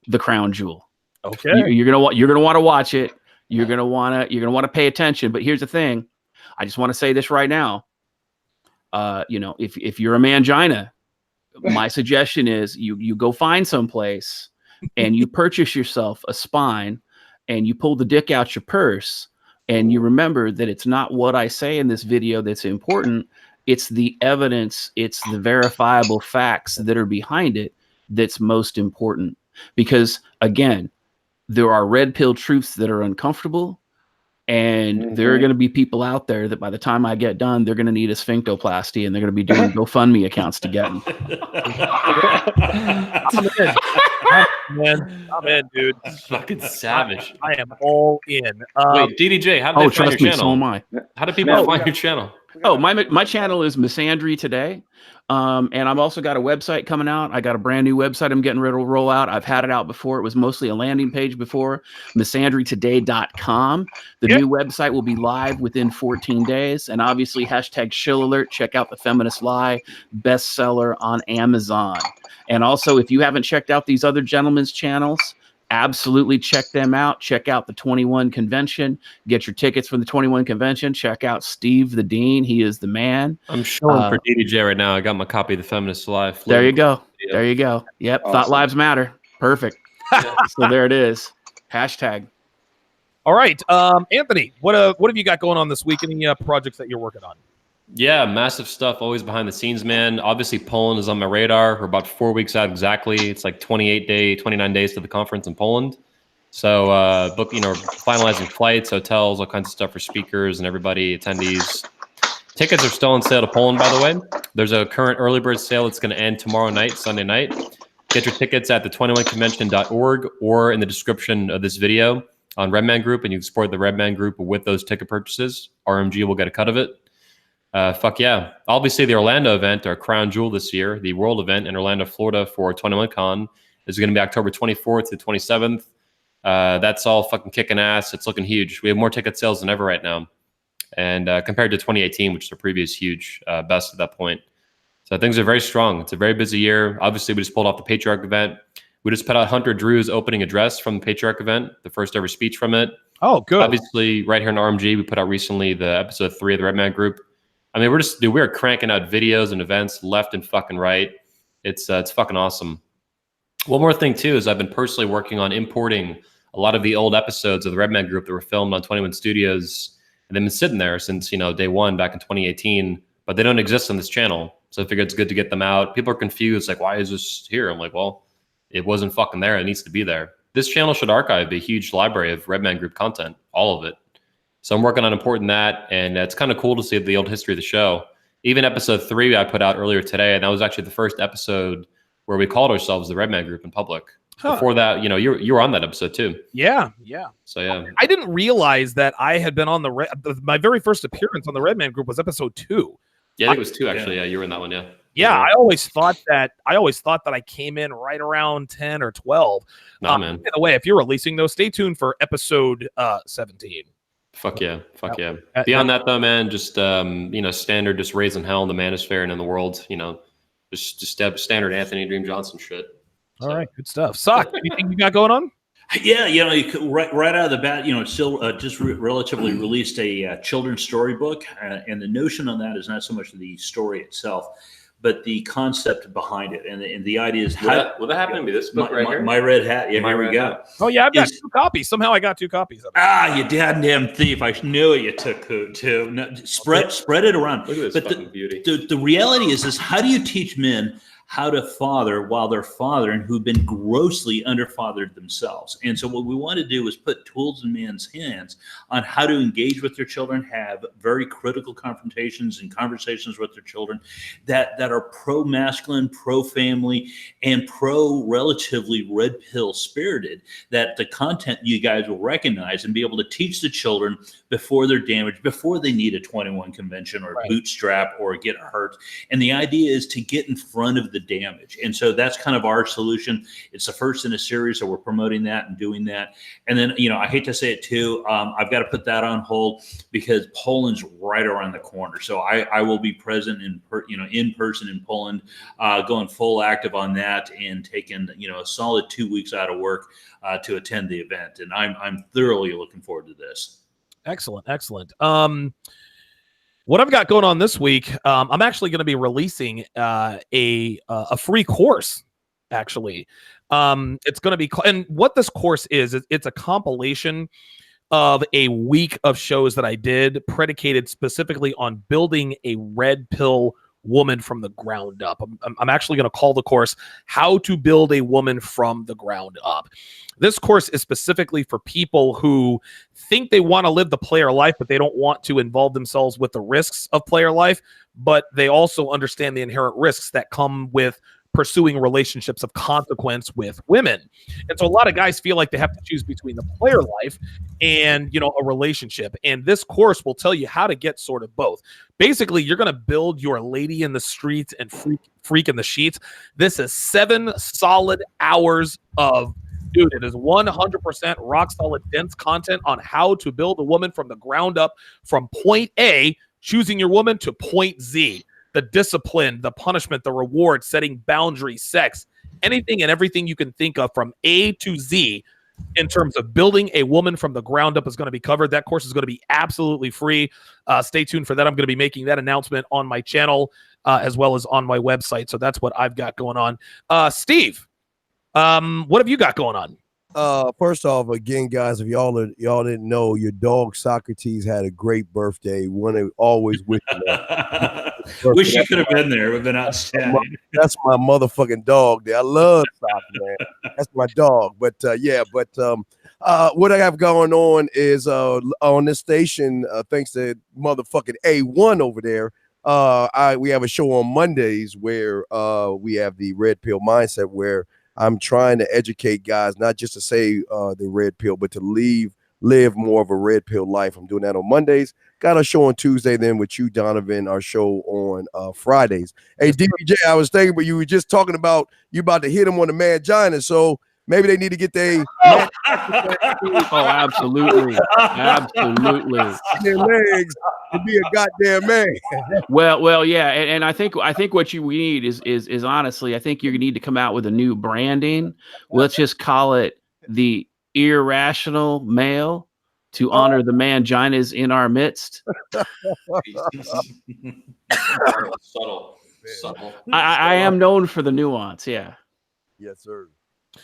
the crown jewel. Okay, you're gonna want to watch it. You're gonna want to pay attention. But here's the thing, I just want to say this right now. If you're a mangina, my suggestion is you go find someplace and you purchase yourself a spine, and you pull the dick out your purse, and you remember that it's not what I say in this video that's important. It's the evidence, it's the verifiable facts that are behind it that's most important. Because again, there are red pill truths that are uncomfortable, and there are going to be people out there that by the time I get done, they're going to need a sphinctoplasty, and they're going to be doing GoFundMe accounts to get them. I'm in, dude. Fucking savage. I am all in. Wait, DDJ, how do they find your channel? So am I. How do people find your channel? Oh, my channel is Misandry Today. And I've also got a website coming out. I got a brand new website I'm getting ready to roll out. I've had it out before. It was mostly a landing page before, misandrytoday.com. The new website will be live within 14 days. And obviously, hashtag shill alert. Check out The Feminist Lie, bestseller on Amazon. And also, if you haven't checked out these other gentlemen's channels, absolutely check them out. Check out the 21 convention. Get your tickets for the 21 convention. Check out Steve the Dean. He is the man. I'm showing for DDJ right now. I got my copy of The Feminist Lie. There you go. There you go. Yep. Awesome. Thought lives matter. Perfect. So there it is. Hashtag. All right. Anthony, what have you got going on this week? Any projects that you're working on? Yeah, massive stuff. Always behind the snes, man. Obviously, Poland is on my radar. We're about 4 weeks out exactly. It's like 29 days to the conference in Poland. So, finalizing flights, hotels, all kinds of stuff for speakers and everybody, attendees. Tickets are still on sale to Poland, by the way. There's a current early bird sale that's going to end tomorrow night, Sunday night. Get your tickets at the21convention.org or in the description of this video on Redman Group, and you can support the Redman Group with those ticket purchases. RMG will get a cut of it. Fuck yeah. Obviously, the Orlando event, our crown jewel this year, the world event in Orlando, Florida for 21Con is going to be October 24th to 27th. That's all fucking kicking ass. It's looking huge. We have more ticket sales than ever right now. And compared to 2018, which is our previous huge best at that point. So things are very strong. It's a very busy year. Obviously, we just pulled off the Patriarch event. We just put out Hunter Drew's opening address from the Patriarch event, the first ever speech from it. Oh, good. Obviously, right here in RMG, we put out recently the episode 3 of the Redman Group. I mean, we're cranking out videos and events left and fucking right. It's fucking awesome. One more thing too is I've been personally working on importing a lot of the old episodes of the Redman Group that were filmed on 21 Studios, and they've been sitting there since day one back in 2018, but they don't exist on this channel. So I figured it's good to get them out. People are confused, like, why is this here? I'm like, well, it wasn't fucking there. It needs to be there. This channel should archive a huge library of Redman Group content, all of it. So I'm working on importing that, and it's kind of cool to see the old history of the show. Even episode 3 I put out earlier today, and that was actually the first episode where we called ourselves the Red Man Group in public. Huh. Before that, you were on that episode too. Yeah. So yeah, I didn't realize that I had been on my very first appearance on the Red Man Group was episode 2. yeah, I think it was 2 actually. Yeah, you were in that one. Yeah. Yeah, I always thought that I came in right around 10 or 12. Nah, man. By the way, if you're releasing those, stay tuned for episode 17. Fuck yeah. Beyond that though, man, just standard, just raising hell in the manosphere and in the world. Just standard Anthony Dream Johnson shit. All right, good stuff. Sock, anything you got going on? Yeah, right out of the bat, still just relatively released a children's storybook, and the notion on that is not so much the story itself, but the concept behind it, and the idea is how. Will that happen to be this book right here? My red hat. Yeah, here we go. Oh yeah, I've got 2 copies. Somehow I got 2 copies of it. You damn thief! I knew it. You took two. No, spread it around. Look at this fucking beauty. The reality is how do you teach men how to father while they're fathering who've been grossly underfathered themselves? And so what we want to do is put tools in men's hands on how to engage with their children, have very critical confrontations and conversations with their children that are pro-masculine, pro-family, and pro-relatively red pill spirited, that the content you guys will recognize and be able to teach the children before they're damaged, before they need a 21 convention or a bootstrap or get hurt. And the idea is to get in front of the damage. And so that's kind of our solution. It's the first in a series, so we're promoting that and doing that. And then, I hate to say it too, I've got to put that on hold because Poland's right around the corner. So I will be present in person in Poland, going full active on that and taking, a solid 2 weeks out of work to attend the event. And I'm thoroughly looking forward to this. Excellent. What I've got going on this week, I'm actually going to be releasing a free course. Actually, it's going to be, and what this course is it's a compilation of a week of shows that I did, predicated specifically on building a red pill woman from the ground up. I'm actually going to call the course "How to Build a Woman from the Ground Up." This course is specifically for people who think they want to live the player life, but they don't want to involve themselves with the risks of player life, but they also understand the inherent risks that come with pursuing relationships of consequence with women. And so a lot of guys feel like they have to choose between the player life and, a relationship. And this course will tell you how to get sort of both. Basically, you're going to build your lady in the streets and freak in the sheets. This is 7 solid hours of, dude, it is 100% rock solid, dense content on how to build a woman from the ground up, from point A, choosing your woman, to point Z. The discipline, the punishment, the reward, setting boundaries, sex, anything and everything you can think of from A to Z in terms of building a woman from the ground up is going to be covered. That course is going to be absolutely free. Stay tuned for that. I'm going to be making that announcement on my channel as well as on my website. So that's what I've got going on. Steve, what have you got going on? First off, again, guys, if y'all didn't know, your dog Socrates had a great birthday. One that always wish wish you could have been there. It would have been outstanding. That's my motherfucking dog there. I love Sock, man. That's my dog. But what I have going on is on this station, thanks to motherfucking A1 over there. We have a show on Mondays where we have the Red Pill Mindset, where I'm trying to educate guys, not just to say the red pill, but to live more of a red pill life. I'm doing that on Mondays. Got a show on Tuesday, then with you, Donovan, our show on Fridays. Hey, DBJ, I was thinking, but you were just talking about you about to hit him on the mangina, so maybe they need to get their absolutely. their legs to be a goddamn man. Well, yeah, and I think what we need is honestly, I think you need to come out with a new branding. Let's just call it the irrational male, to honor the manginas in our midst. Subtle. I am known for the nuance. Yeah. Yes, sir.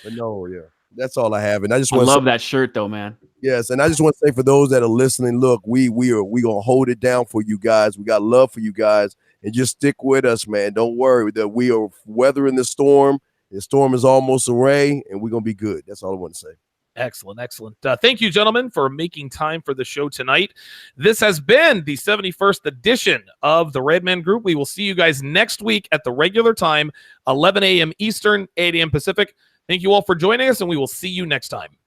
But no, yeah, that's all I have, and I just I want love that shirt though, man. Yes, and I just want to say for those that are listening, look, we gonna hold it down for you guys. We got love for you guys, and just stick with us, man. Don't worry that we are weathering the storm. The storm is almost away, and we're gonna be good. That's all I want to say. Excellent, excellent. Thank you, gentlemen, for making time for the show tonight. This has been the 71st edition of the Red Man Group. We will see you guys next week at the regular time, 11 a.m. Eastern, 8 a.m. Pacific. Thank you all for joining us, and we will see you next time.